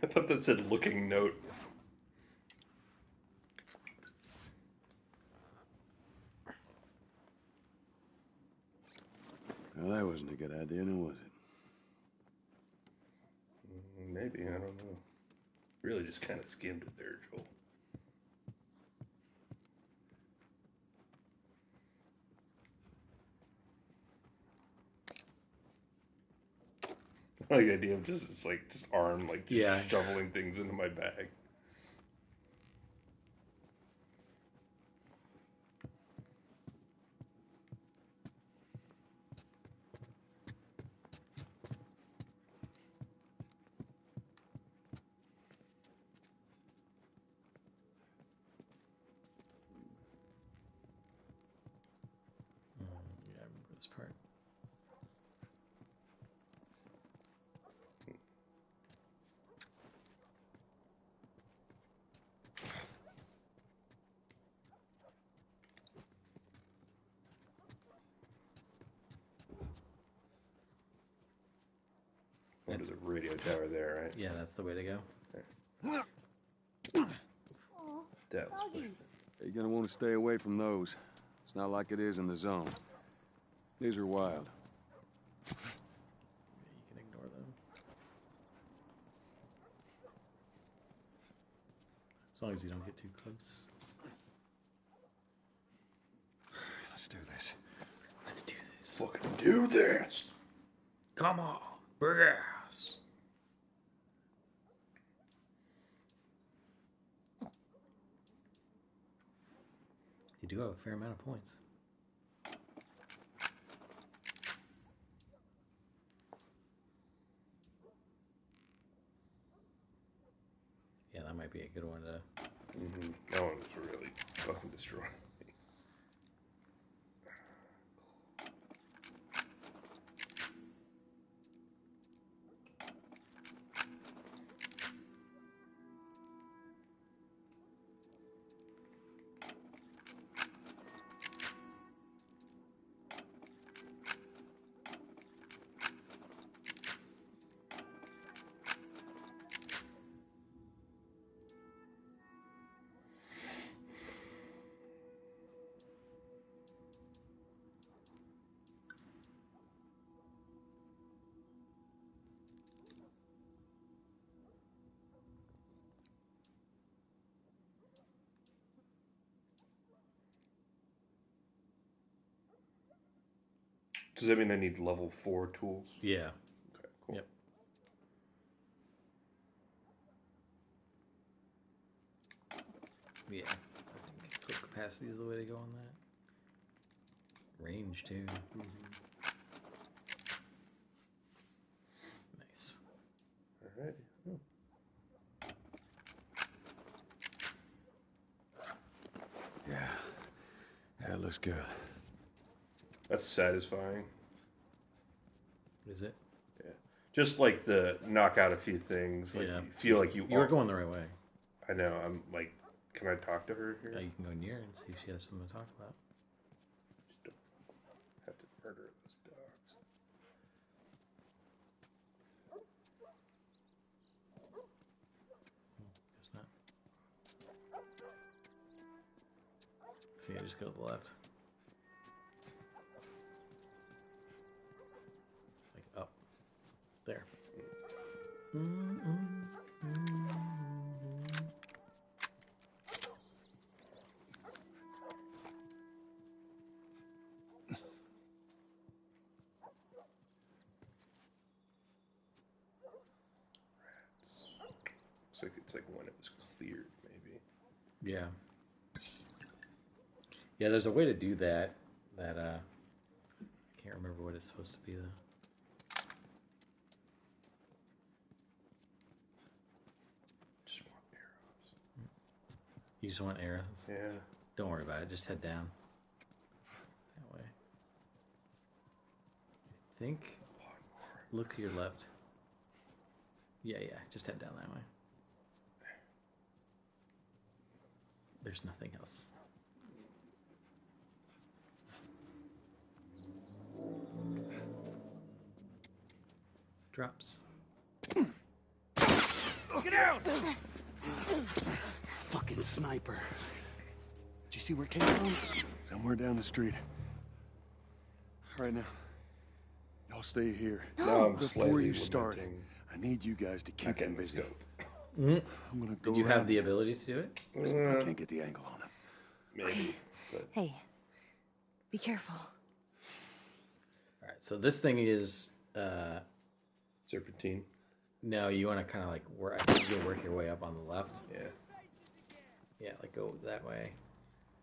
I thought that said looking note. Well, that wasn't a good idea, now was it? Maybe, I don't know. Really just kind of skimmed it there, Joel. I like the idea of just arm shoveling things into my bag. Yeah, I remember this part. There's a radio tower there, right? Yeah, that's the way to go. Doggies. You're gonna want to stay away from those. It's not like it is in the zone. These are wild. Yeah, you can ignore them. As long as you don't get too close. Let's do this. Let's do this. Fucking do this! Come on, big ass. You do have a fair amount of points. Yeah, that might be a good one to... That one was really fucking destroying. Does that mean I need level 4 tools? Yeah. Okay, cool. Yep. Yeah. I think clip capacity is the way to go on that. Range, too. Nice. Alrighty. Oh. Yeah. That looks good. That's satisfying. Is it? Yeah. Just like the knock out a few things. Like Yeah. you feel like you were going the right way. I know. I'm like, can I talk to her here? Yeah, you can go near and see if she has something to talk about. Just don't have to murder those dogs. Guess not. So yeah, just go to the left. Like up. There. Looks like it's like when it was cleared, maybe. Yeah. Yeah, there's a way to do that. I can't remember what it's supposed to be though. Just want arrows. You just want arrows? Yeah. Don't worry about it. Just head down. That way. I think. Look to your left. Yeah. Just head down that way. There's nothing else. Drops. Get out! Fucking sniper. Did you see where it came from? Somewhere down the street. All right, now. Y'all stay here. Now I'm Before slightly you start, lamenting I need you guys to keep them busy. Mm-hmm. I'm gonna go Did you around. have the ability to do it? Listen, I can't get the angle on him. Maybe. But Hey, be careful. All right. So this thing is. serpentine. No, you want to kind of like work your way up on the left. Yeah. Yeah, like go that way,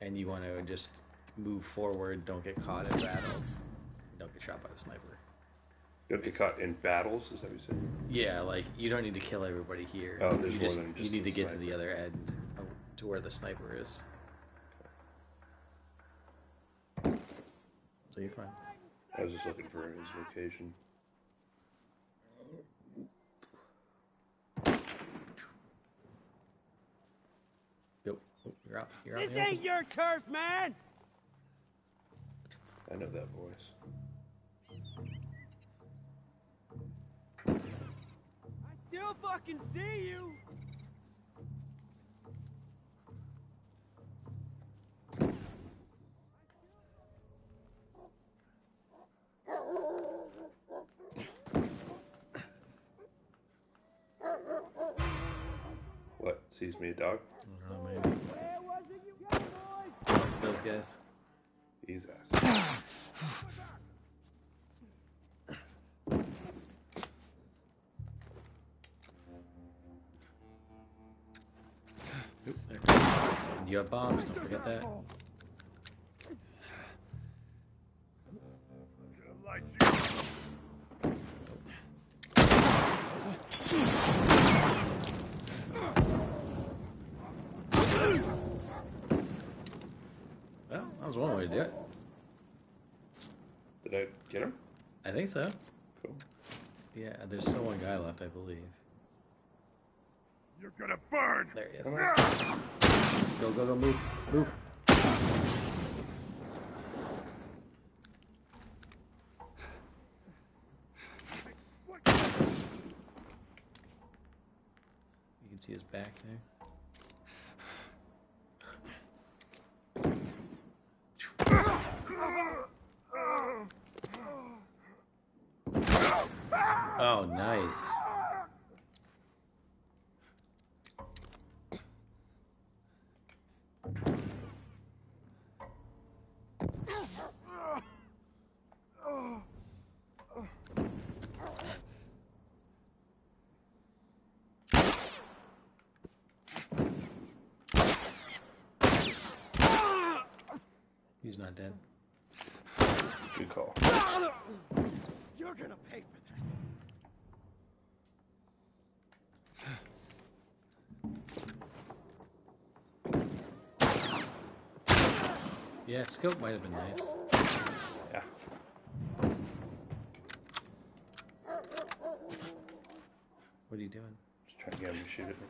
and you want to just move forward. Don't get caught in battles. Don't get shot by the sniper. Don't get caught in battles. Is that what you said? Yeah, like you don't need to kill everybody here. Oh, there's you more than just you need to the get sniper. to the other end to where the sniper is. So you're fine. I was just looking for his location. Go. Oh, you're out. You're out. This ain't your turf, man! I know that voice. I still fucking see you! What? Sees me a dog? I don't know, maybe. Where was it you got, boys? Those guys. He's asking. Oop, there. And you have bombs. Don't forget that. Well, that was one way to do it. Did I get him? I think so. Cool. Yeah, there's still one guy left, I believe. You're gonna burn! There he is. Go, move, move. You can see his back there. Oh, nice. He's not dead. Good call. You're gonna pay for that. Yeah, scope might have been nice. Yeah. What are you doing? Just trying to get him to shoot at me.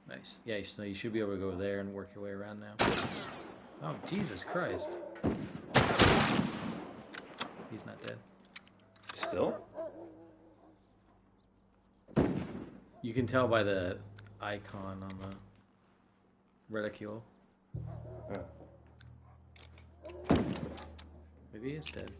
Nice. Yeah, so you should be able to go there and work your way around now. Oh, Jesus Christ. He's not dead. Still? You can tell by the icon on the reticule. Oh. Maybe he is dead.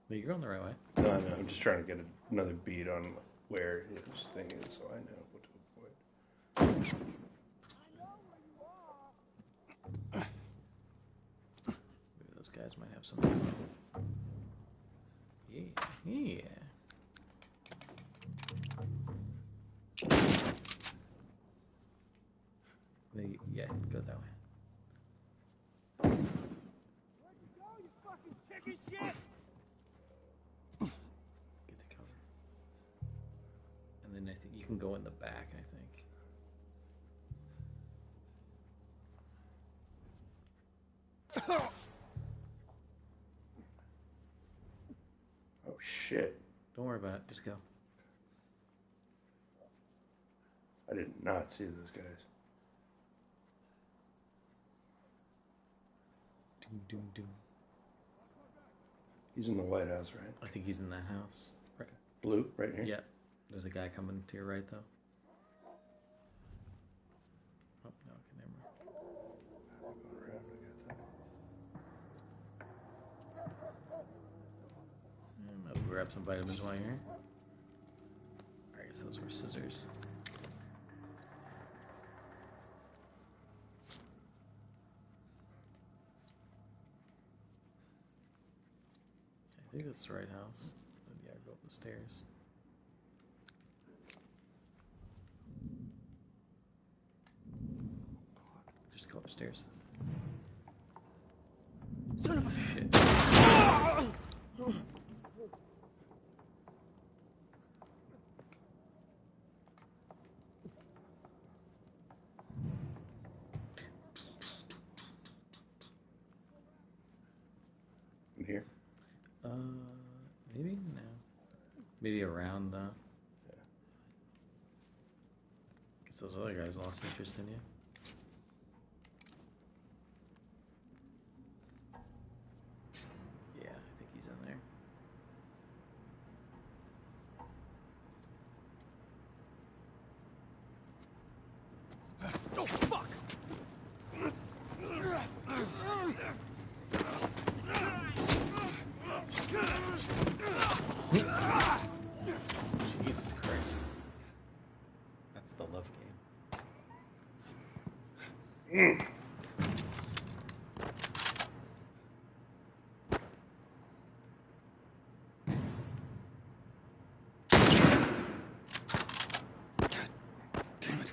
But you're going the right way. No, I'm just trying to get another beat on where his thing is so I know what to Maybe those guys might have some ammo. Yeah. Yeah, go that way. Where'd you go, you fucking chicken shit? Get the cover. And then I think you can go in the back, I think. Oh shit. Don't worry about it, just go. I did not see those guys. Doom. He's in the White House, right? I think he's in that house. Right. Blue, right here? Yeah. There's a guy coming to your right, though. Oh, no, okay, never mind. I'll grab some vitamins while you're here. I guess those were scissors. I think that's the right house. Yeah, go up the stairs. Just go upstairs. Son of a shit. In here? Maybe no. Maybe around the. Yeah. Guess those other guys lost interest in you. Yeah, I think he's in there. Oh, fuck! Jesus Christ. That's the love game. Damn it.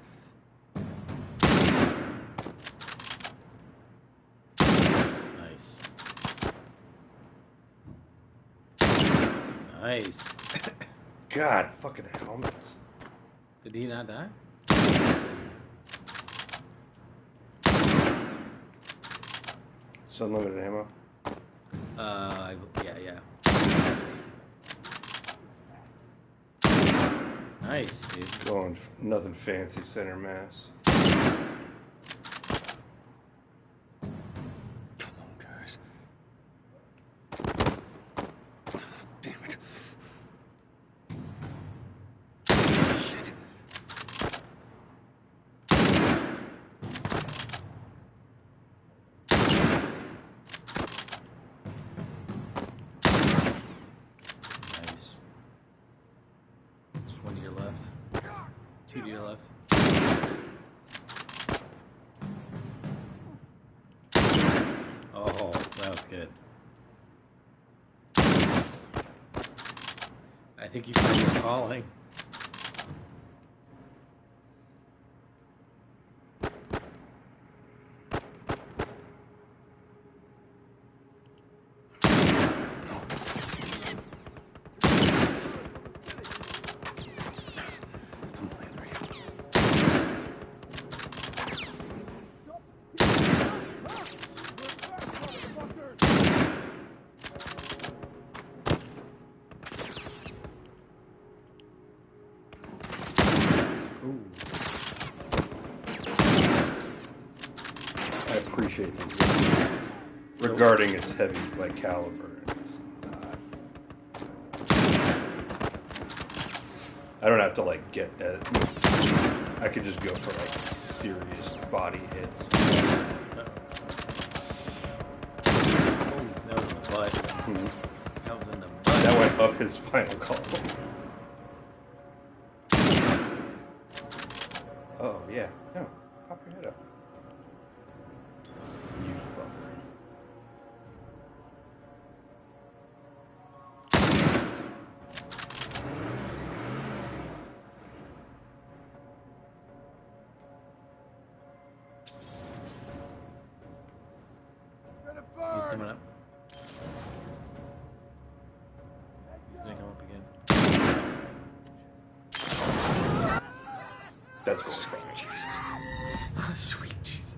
Nice. Nice. God, fucking helmets. Did he not die? So unlimited ammo. Yeah. Nice, dude. Going nothing fancy, center mass. Come on, guys. Damn it. Shit. Nice. Just one to your left. Two to your left. Oh, that was good. I think you found your calling. I'm playing real. Ooh. I appreciate these. Regarding its heavy, like, caliber. It's not. I don't have to, like, get at. I could just go for, like, serious body hits. Oh, that was in the butt. That was in the butt. That went up his spinal column. Oh, Yeah. No. Pop your head up. You fucker. He's coming up. He's gonna come up again. That's going fine. Jesus. Sweet Jesus.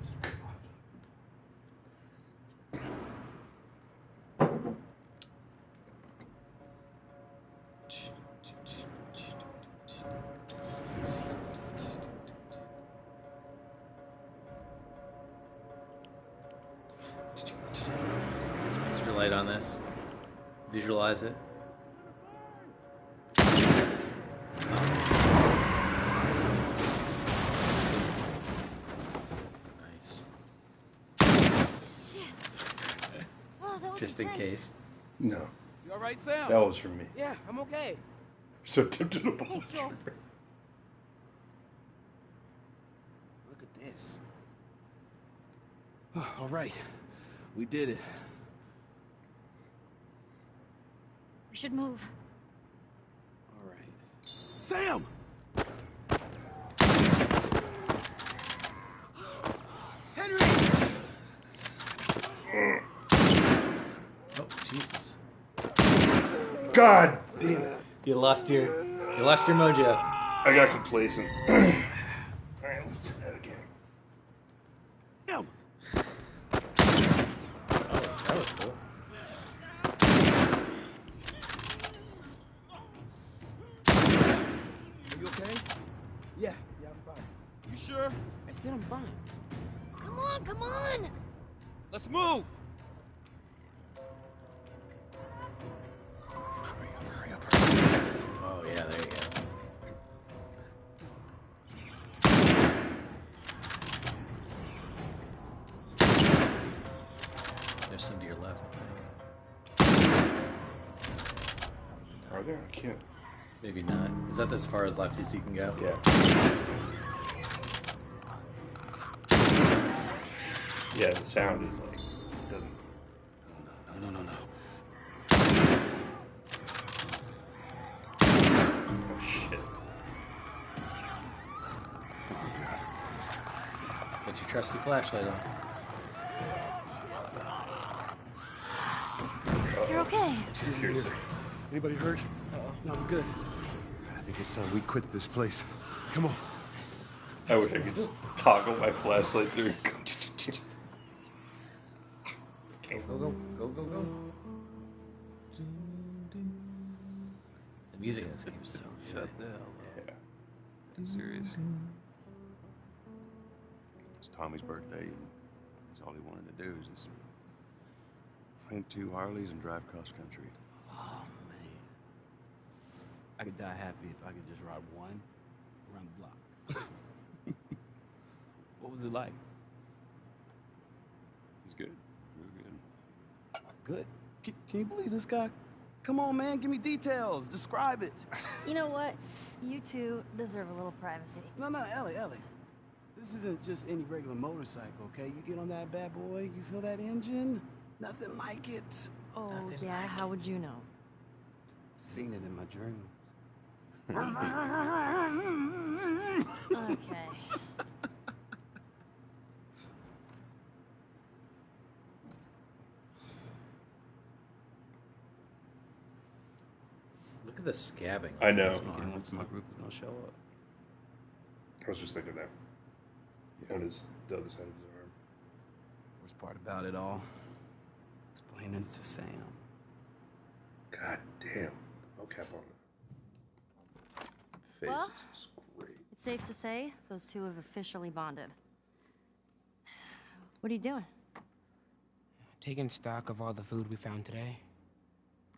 Let's relight on this. Visualize it. Nice. Shit. Oh, that was Just in intense. case. No. You all right, Sam? That was from me. Yeah, I'm okay. So tempted to pull Thanks, the Joel. trigger. Look at this. All right, we did it. We should move. All right. Sam! Henry! Oh, Jesus. God damn it. You lost your mojo. I got complacent. Alright, let's do that again. Sam! Oh, that was cool. Are you okay? Yeah, I'm fine. You sure? I said I'm fine. Come on, come on! Let's move! Oh, yeah, there you go. There's some to your left, I think. Are there? I can't. Maybe not. Is that as far as left as you can go? Yeah. Yeah, the sound is like doesn't. No. Oh shit. Put your trusty flashlight on. You're okay. Still Here's here. it. Anybody hurt? No, I'm good. I think it's time we quit this place. Come on. I wish I could just toggle my flashlight through and go. Go. The music in this game is so good. Shut the hell up. Yeah. Are you serious? It's Tommy's birthday, and that's all he wanted to do is just rent 2 Harleys and drive cross country. Oh, man. I could die happy if I could just ride one around the block. What was it like? He's good. Real good. Good. Can you believe this guy? Come on, man, give me details. Describe it. You know what? You two deserve a little privacy. No, Ellie. This isn't just any regular motorcycle, okay? You get on that bad boy, you feel that engine? Nothing like it. Oh, yeah, how would you know? Seen it in my dreams. Okay. Look at the scabbing. I know. Speaking once my group is gonna show up. I was just thinking that. On his the other side of his arm. Worst part about it all, explaining it to Sam. God damn. No cap on it. Face Well? is great. It's safe to say those two have officially bonded. What are you doing? Taking stock of all the food we found today.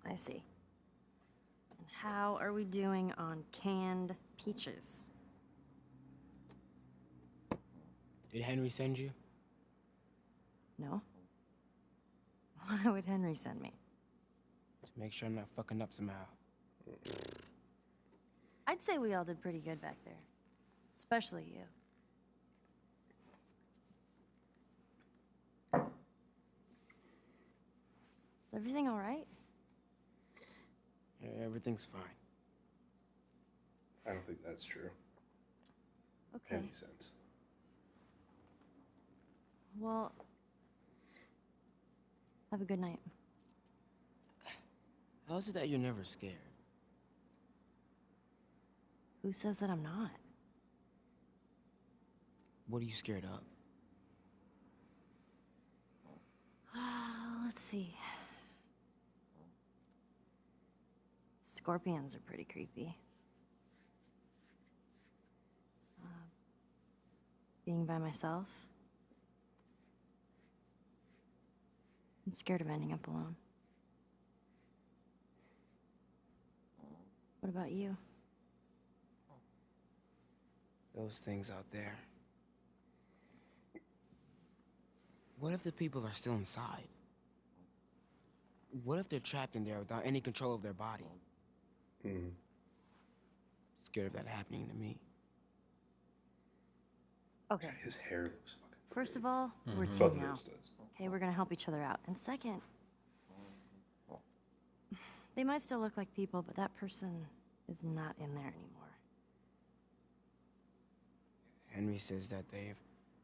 I see. And how are we doing on canned peaches? Did Henry send you? No? Why would Henry send me? To make sure I'm not fucking up somehow. I'd say we all did pretty good back there. Especially you. Is everything all right? Yeah, everything's fine. I don't think that's true. Okay. Any sense. Well, have a good night. How is it that you're never scared? Who says that I'm not? What are you scared of? Let's see. Scorpions are pretty creepy. Being by myself. I'm scared of ending up alone. What about you? Those things out there. What if the people are still inside? What if they're trapped in there without any control of their body? Scared of that happening to me. Okay. His hair looks fucking First of all, we're a Both team of now. those does. Okay, we're gonna help each other out. And second, they might still look like people, but that person is not in there anymore. Henry says that they've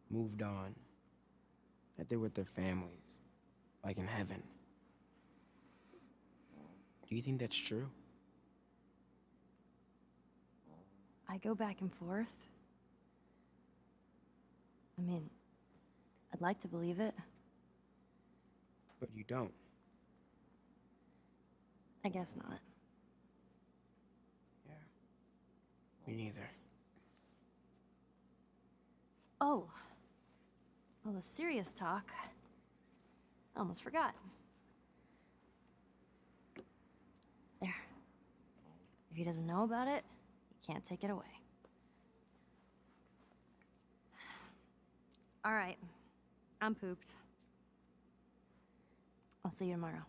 moved on. That they're with their families. Like in heaven. Do you think that's true? I go back and forth. I mean, I'd like to believe it. But you don't. I guess not. Yeah. Me neither. Oh. Well, the serious talk. I almost forgot. There. If he doesn't know about it, he can't take it away. All right. I'm pooped. I'll see you tomorrow.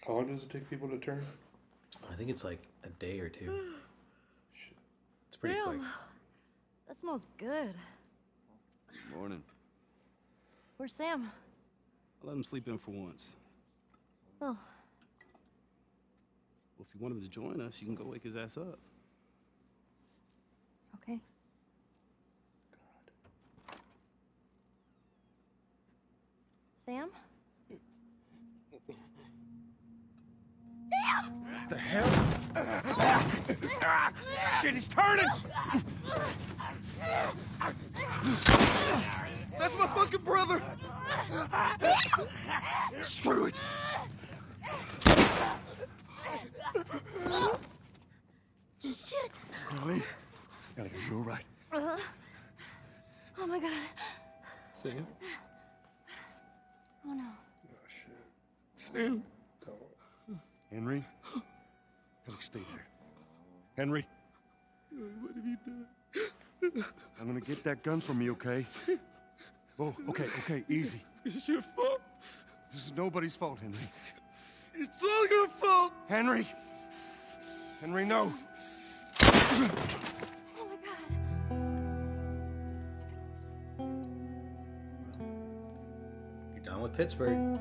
How long does it take people to turn? I think it's like a day or two. It's pretty Damn. quick. That smells good. Morning. Where's Sam? I'll let him sleep in for once. Oh, Well, if you want him to join us, you can go wake his ass up. okay. Sam? The hell? Shit, he's turning! That's my fucking brother! Screw it! Shit! Carly? Ellie, are you alright? Oh my god. Sam? Oh no. Oh, shit. Sam? Don't. Henry? Ellie, stay there. Henry? What have you done? I'm gonna get that gun from you, okay? Oh, okay, easy. It's your fault. This is nobody's fault, Henry. It's all your fault. Henry! Henry, no! Oh my god. You're done with Pittsburgh.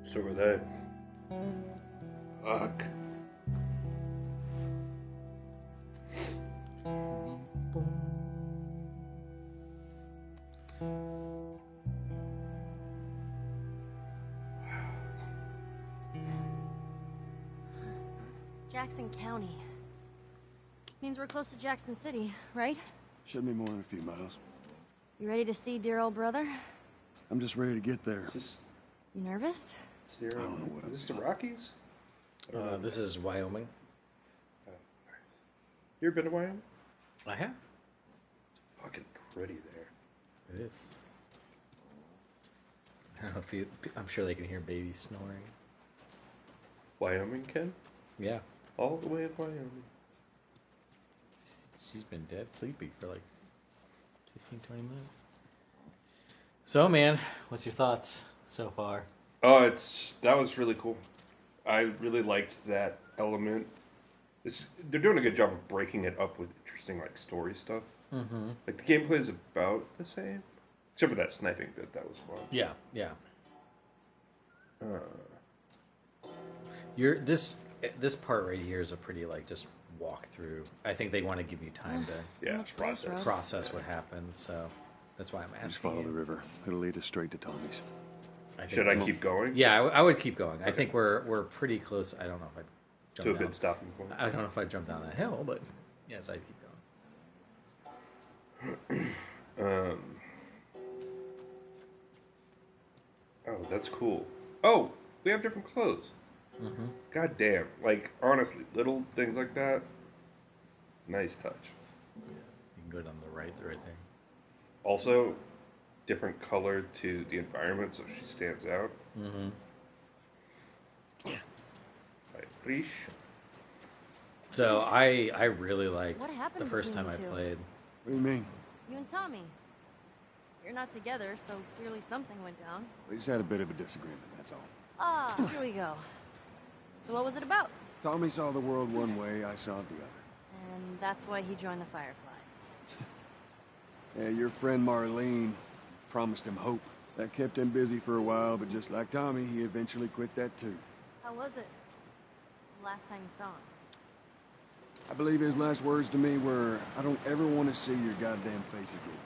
So were they. Fuck. Jackson County. Means we're close to Jackson City, right? Should be more than a few miles. You ready to see dear old brother? I'm just ready to get there. Is this You nervous? Sierra? I don't know what Is I'm this the Rockies? I don't know. This is Wyoming. Oh, nice. You ever been to Wyoming? I have. It's fucking pretty there. It is. I don't know if you. I'm sure they can hear babies snoring. Wyoming, Ken? Yeah. All the way in Wyoming. She's been dead sleepy for like 15, 20 minutes. So, man, what's your thoughts so far? Oh, that was really cool. I really liked that element. They're doing a good job of breaking it up with interesting like story stuff. Mm-hmm. Like the gameplay is about the same, except for that sniping bit. That was fun. Yeah, yeah. Uh, This part right here is a pretty like just walk through. I think they want to give you time to process what happened. So that's why I'm asking. Just follow you. the river. It'll lead us straight to Tommy's. Should I keep going? Yeah, I would keep going. Okay. I think we're pretty close. I don't know if I jump to a down. good stopping point. I don't know if I jump down that hill, but yes, I'd keep going. Oh, that's cool. Oh, we have different clothes. Mm-hmm. God damn. Like, honestly, little things like that, nice touch. Yeah, you can go down the right there. Also, different color to the environment, so she stands out. Mm-hmm. I appreciate. So I really liked What happened the first between time I you two? played. What do you mean? You and Tommy. You're not together, so clearly something went down. We just had a bit of a disagreement, that's all. Ah, here we go. So what was it about? Tommy saw the world one way, I saw it the other. And that's why he joined the Fireflies. Yeah, your friend Marlene promised him hope. That kept him busy for a while, but just like Tommy, he eventually quit that too. How was it? The last time you saw him? I believe his last words to me were, I don't ever want to see your goddamn face again.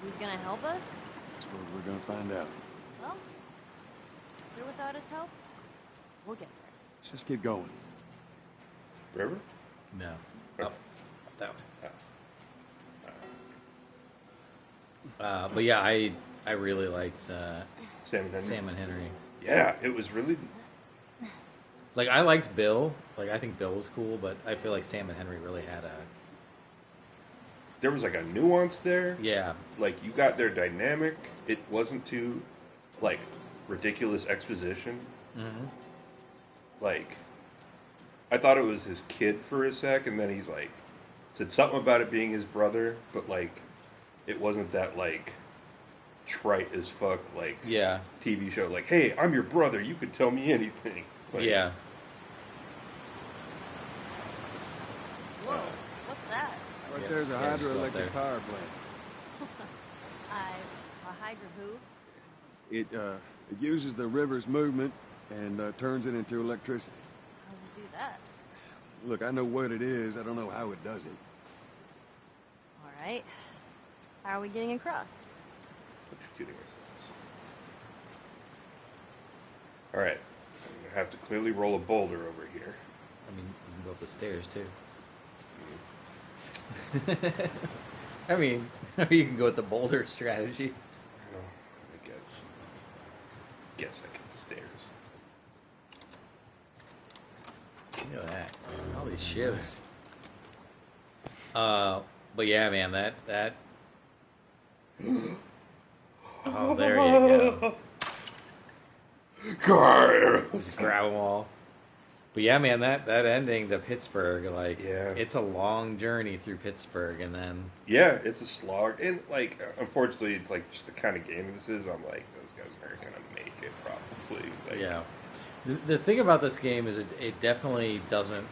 He's gonna help us? That's what we're gonna find out. Well, here without his help, we'll get there. Let's just keep going. River? No. Up that way. But yeah, I really liked Sam and Henry. Sam and Henry. Yeah, it was really. Like I liked Bill. Like I think Bill was cool, but I feel like Sam and Henry really had a. There was like a nuance there. Yeah. Like you got their dynamic. It wasn't too, like, ridiculous exposition. Mm-hmm. Like, I thought it was his kid for a sec, and then he's like, said something about it being his brother, but like, it wasn't that like trite as fuck like TV show. Like, hey, I'm your brother. You could tell me anything. Like, yeah. Whoa, what's that? Right there's a hydroelectric power plant. A hydro who? It uses the river's movement and turns it into electricity. How does it do that? Look, I know what it is. I don't know how it does it. All right. How are we getting across? Shooting ourselves. All right. I'm gonna have to clearly roll a boulder over here. I mean, you can go up the stairs too. I mean, you can go with the boulder strategy. Well, I guess. Guess I can stairs. Look at that. All these ships. But yeah, man, that. Oh, there you go. Grab them all. But yeah, man, that ending to Pittsburgh, like, it's a long journey through Pittsburgh, and then yeah, it's a slog, and like, unfortunately, it's like just the kind of game this is. I'm like, those guys aren't gonna make it probably. Like, yeah. The thing about this game is it definitely doesn't.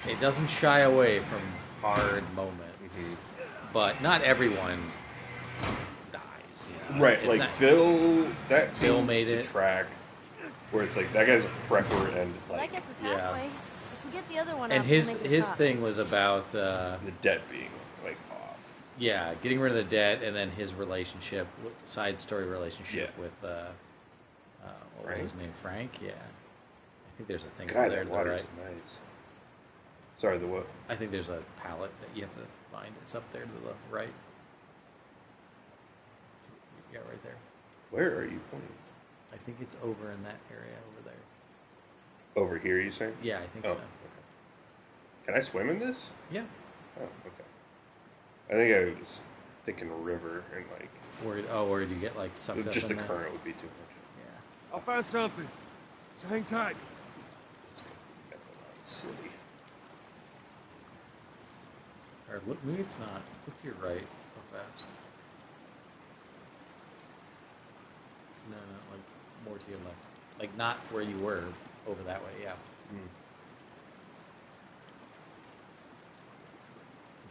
It doesn't shy away from hard moments, but not everyone dies. You know? Right, It's like not, Bill, that Bill team's made the it. track where it's like that guy's a prepper and Well, like that gets us halfway. If we get the other one And up, his we'll make it his across. thing was about the debt being like off. yeah, getting rid of the debt, and then his relationship, side story relationship with what was his name, Frank? Yeah, I think there's a thing God, there that to the water's right. nice. Sorry, the what? I think there's a palette that you have to find. It's up there to the right. Yeah, right there. Where are you pointing? I think it's over in that area over there. Over here, you saying? Yeah, I think oh, so. Okay. Can I swim in this? Yeah. Oh, okay. I think I was thinking river and like. Or did you get like sucked up just in the that? current would be too much. Yeah. I'll find something. So hang tight. Silly. Or look, maybe it's not. Look to your right real fast. No, like more to your left. Like not where you were, over that way, yeah. I'm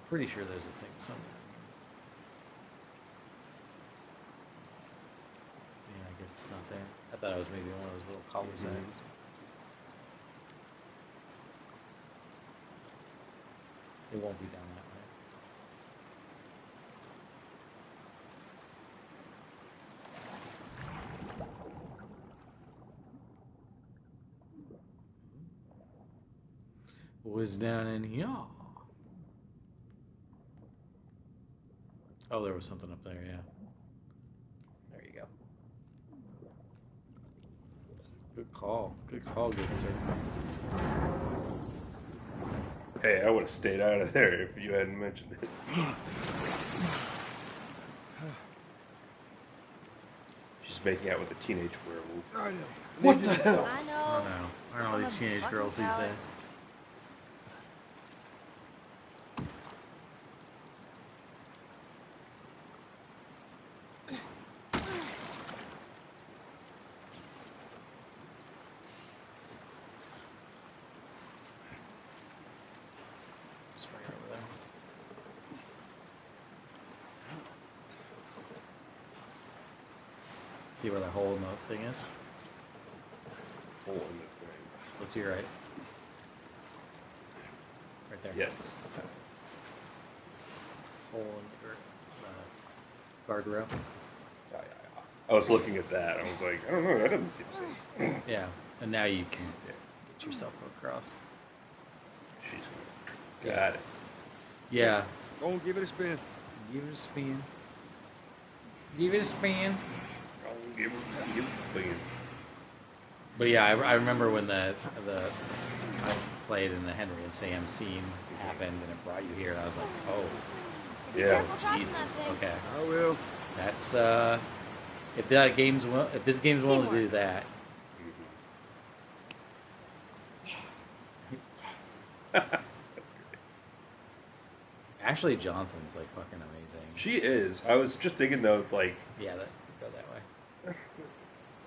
pretty sure there's a thing somewhere. Yeah, I guess it's not there. I thought it was maybe one of those little cul-de-sacs. It won't be down that way. Was down in here. Oh, there was something up there, yeah. There you go. Good call. Good call, good sir. Hey, I would have stayed out of there if you hadn't mentioned it. She's making out with a teenage werewolf. What the hell? I know. I don't know. I don't know these teenage girls these days. See where that hole in the thing is? Hole in the thing. Look to your right. Right there. Yes. Hole in the guardrail. I was looking at that. I was like, I don't know. That doesn't seem safe. Yeah. And now you can get yourself across. She's got it. Yeah. Go and give it a spin. Give it a spin. Give it a spin. Give it a spin. But yeah, I remember when the I played in the Henry and Sam scene happened and it brought you here, and I was like, oh, yeah, Jesus, okay. I will. That's if this game's willing to do that. That's great. Ashley Johnson's like fucking amazing. She is. I was just thinking though, like, yeah, go that way.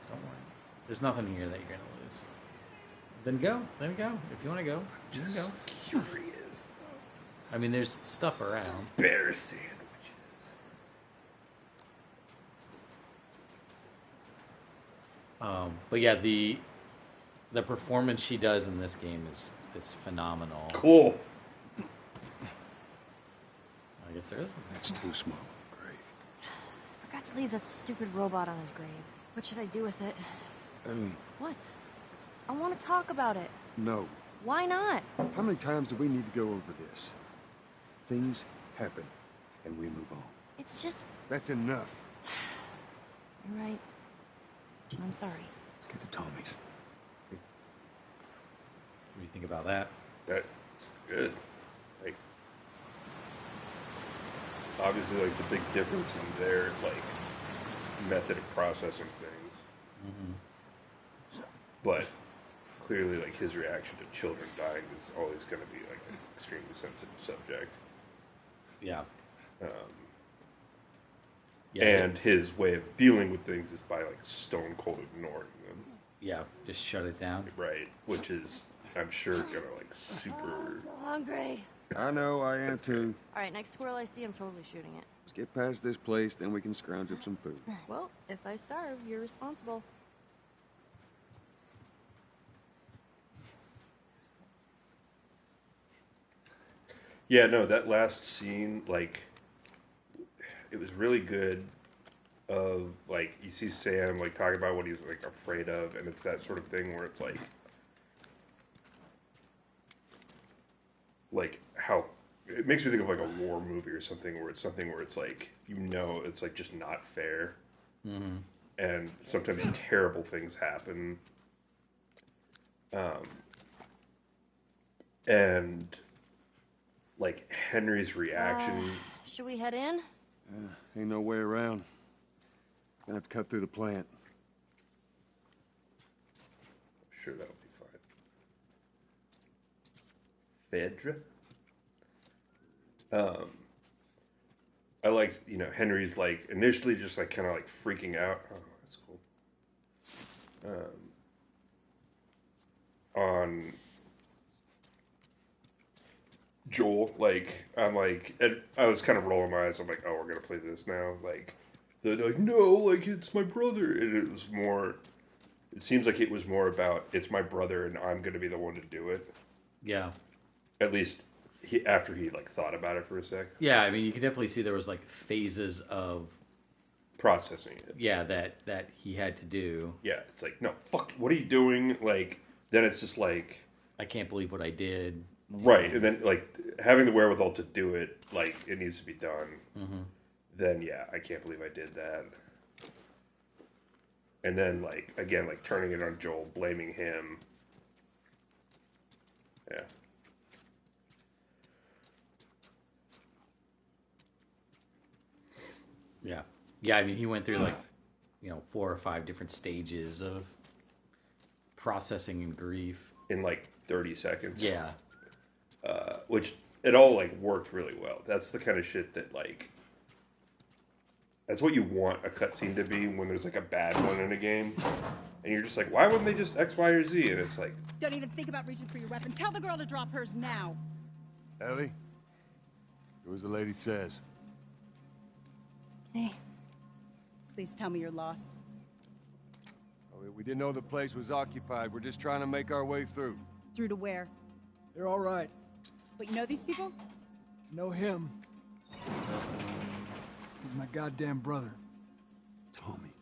Don't worry. There's nothing here that you're gonna lose. Then go. Then go. If you want to go, you can go. Curious. I mean, there's stuff around. Bear sandwiches. But yeah, the performance she does in this game is phenomenal. Cool. I guess there is one. That's too small. Great. I forgot to leave that stupid robot on his grave. What should I do with it? What? I want to talk about it. No. Why not? How many times do we need to go over this? Things happen, and we move on. It's just... That's enough. You're right. I'm sorry. Let's get to Tommy's. What do you think about that? That's good. Like, obviously, like the big difference in their like method of processing things, but clearly, like his reaction to children dying is always going to be like an extremely sensitive subject. Yeah. And his way of dealing with things is by like stone cold ignoring them. Yeah, just shut it down. Right, which is, I'm sure, gonna like super. Hungry. I know, I am too. All right, next squirrel I see, I'm totally shooting it. Let's get past this place, then we can scrounge up some food. Well, if I starve, you're responsible. Yeah, no, that last scene, like, it was really good. Of like, you see Sam like talking about what he's like afraid of, and it's that sort of thing where it's like how it makes me think of like a war movie or something where it's like, you know, it's like just not fair, and sometimes terrible things happen, and like Henry's reaction. Should we head in? Ain't no way around. Gonna have to cut through the plant. Sure, that'll be fine. Phaedra? I like, Henry's like initially just like kind of like freaking out. Oh, that's cool. On Joel, I was kind of rolling my eyes. I'm like, oh, we're gonna play this now. Like, they're like, no, like it's my brother, and it was more. It seems like it was more about it's my brother, and I'm gonna be the one to do it. Yeah. At least after he like thought about it for a sec. Yeah, I mean, you can definitely see there was like phases of processing it. Yeah, that he had to do. Yeah, it's like, no, fuck, what are you doing? Like, then it's just like, I can't believe what I did. Right, and then like having the wherewithal to do it, like it needs to be done. Mm-hmm. Then yeah, I can't believe I did that. And then like again, like turning it on Joel, blaming him. Yeah. Yeah. Yeah, I mean, he went through like, 4 or 5 different stages of processing and grief. In like 30 seconds. Yeah. Which it all like worked really well. That's the kind of shit that like, that's what you want a cutscene to be when there's like a bad one in a game. And you're just like, why wouldn't they just X, Y, or Z? And it's like, don't even think about reaching for your weapon. Tell the girl to drop hers now. Ellie, do as the lady says. Hey. Please tell me you're lost. Oh, we didn't know the place was occupied. We're just trying to make our way through. Through to where? They're all right. Wait, you know these people? Know him. He's my goddamn brother. Tommy.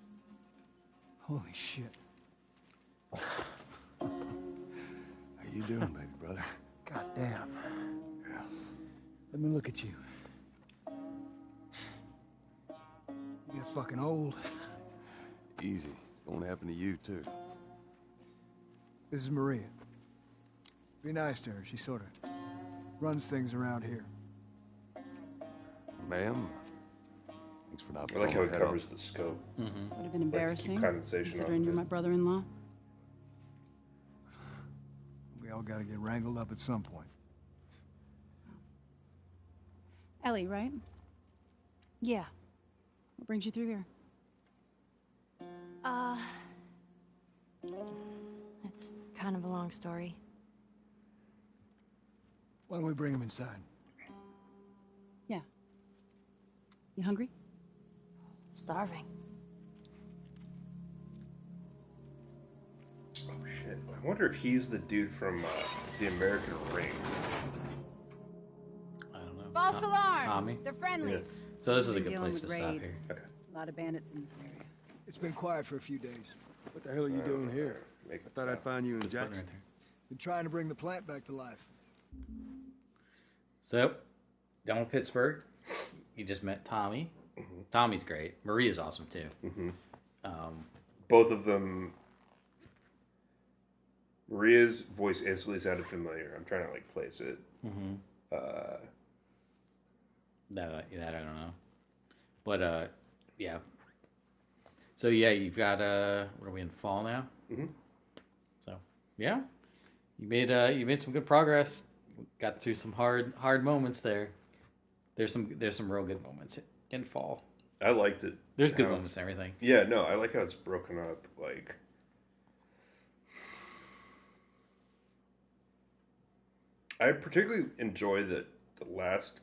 Holy shit. How you doing, baby brother? Goddamn. Yeah. Let me look at you. You get fucking old. Easy. It's gonna happen to you, too. This is Maria. Be nice to her. She sort of runs things around here. Ma'am? Thanks for not I like how it blowing my head covers off. the scope. Would have been embarrassing, condensation considering off you're of it. my brother-in-law. We all gotta get wrangled up at some point. Ellie, right? Yeah. What brings you through here? It's kind of a long story. Why don't we bring him inside? Yeah. You hungry? Starving. Oh shit! I wonder if he's the dude from the American Ring. I don't know. False alarm! Tommy? They're friendlies. So this is a Been good dealing place to with stop raids. here. Okay. A lot of bandits in this area. It's been quiet for a few days. What the hell are you doing here? Make I thought I'd find you in This button Jackson. right there. Been trying to bring the plant back to life. So, down in Pittsburgh, you just met Tommy. Mm-hmm. Tommy's great. Maria's awesome too. Mm-hmm. Um, Both of them. Maria's voice instantly sounded familiar. I'm trying to like place it. mm-hmm. Uh, That I don't know, but yeah. So yeah, you've got what are we in fall now? Mm-hmm. So yeah, you made some good progress. Got through some hard moments there. There's some real good moments in fall. I liked it. There's good How moments and everything. Yeah, no, I like how it's broken up. Like, I particularly enjoy that the last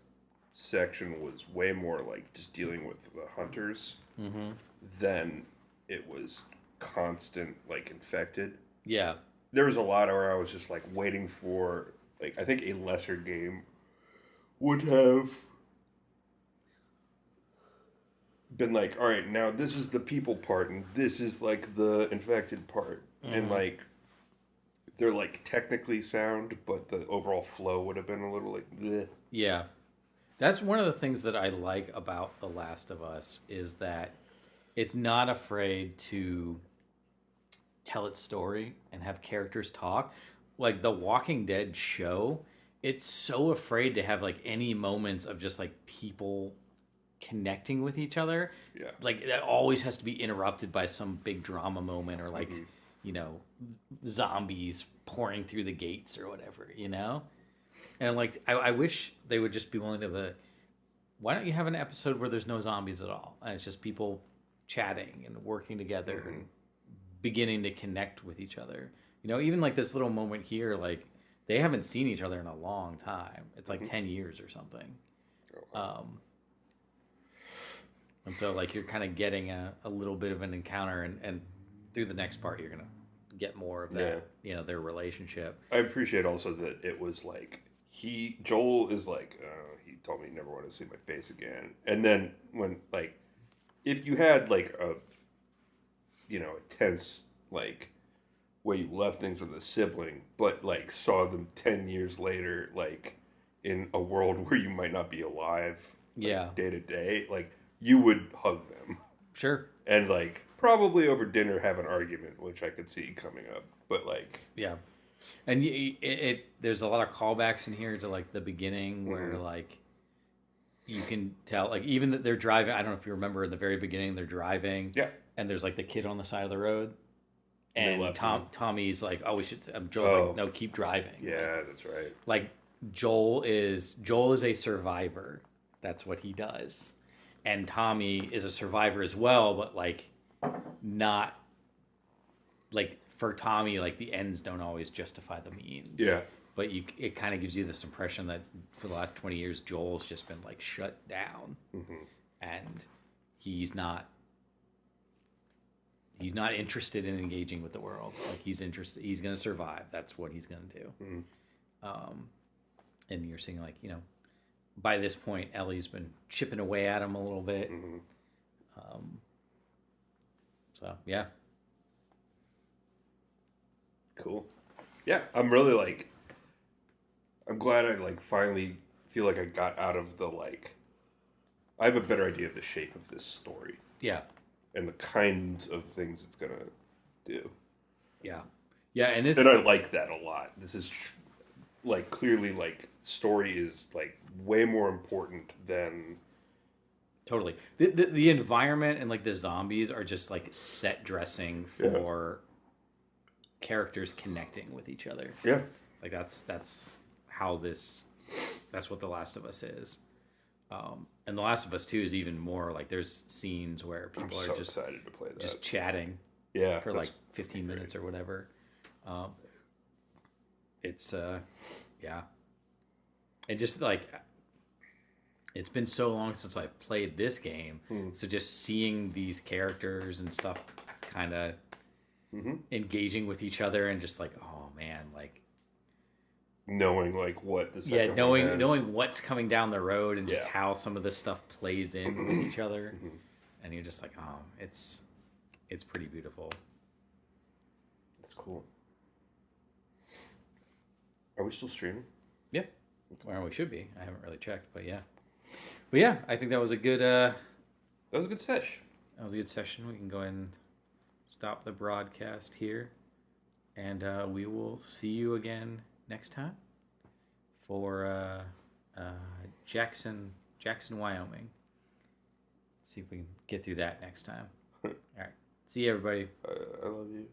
section was way more like just dealing with the hunters Mm-hmm. than it was constant like infected. Yeah. There was a lot where I was just like waiting for like I think a lesser game would have been like, all right, now this is the people part and this is like the infected part. And like they're like technically sound, but the overall flow would have been a little like bleh. Yeah. That's one of the things that I like about The Last of Us is that it's not afraid to tell its story and have characters talk. Like the Walking Dead show, it's so afraid to have like any moments of just like people connecting with each other. Yeah. Like that always has to be interrupted by some big drama moment or like, zombies pouring through the gates or whatever, And like, I wish they would just be willing to. Why don't you have an episode where there's no zombies at all, and it's just people chatting and working together and beginning to connect with each other. You know, even like this little moment here, like they haven't seen each other in a long time. It's like 10 years or something. And so like you're kind of getting a little bit of an encounter, and through the next part you're gonna get more of that, you know, their relationship. I appreciate also that it was like Joel is like, he told me he never wanted to see my face again. And then when like, if you had like a tense like way you left things with a sibling, but like saw them 10 years later, like in a world where you might not be alive, like, day to day, like you would hug them. Sure. And like probably over dinner have an argument, which I could see coming up. But like, yeah. And there's a lot of callbacks in here to like the beginning where like you can tell, like even that they're driving. I don't know if you remember in the very beginning they're driving. Yeah. And there's like the kid on the side of the road. And Tommy's like, oh, we should. Joel's like, no, keep driving. Yeah, like, that's right. Like Joel is a survivor. That's what he does. And Tommy is a survivor as well, but like not like for Tommy, like the ends don't always justify the means. Yeah. But it kind of gives you this impression that for the last 20 years, Joel's just been like shut down, and he's not interested in engaging with the world. Like he's interested. He's going to survive. That's what he's going to do. And you're seeing like, you know, by this point, Ellie's been chipping away at him a little bit. So yeah. Cool. Yeah, I'm really like, I'm glad I like finally feel like I got out of the like, I have a better idea of the shape of this story. Yeah. And the kinds of things it's gonna do. Yeah. Yeah, and I like that a lot. This is like clearly like story is like way more important than totally the environment and like the zombies are just like set dressing for characters connecting with each other. Yeah. Like that's how that's what The Last of Us is. And The Last of Us 2 is even more like there's scenes where people are just excited to play that. Just chatting. Yeah. For like 15 minutes or whatever. It's yeah. And just like it's been so long since I've played this game. So just seeing these characters and stuff kind of engaging with each other and just like, oh man, like knowing like what the second knowing what's coming down the road and just how some of this stuff plays in with each other. And you're just like, oh, it's pretty beautiful. It's cool. Are we still streaming? Yeah. Well, we should be. I haven't really checked, but yeah. But yeah, I think that was a good that was a good sesh. That was a good session. We can go ahead and stop the broadcast here. And we will see you again next time for Jackson, Wyoming. See if we can get through that next time. All right. See you, everybody. I love you.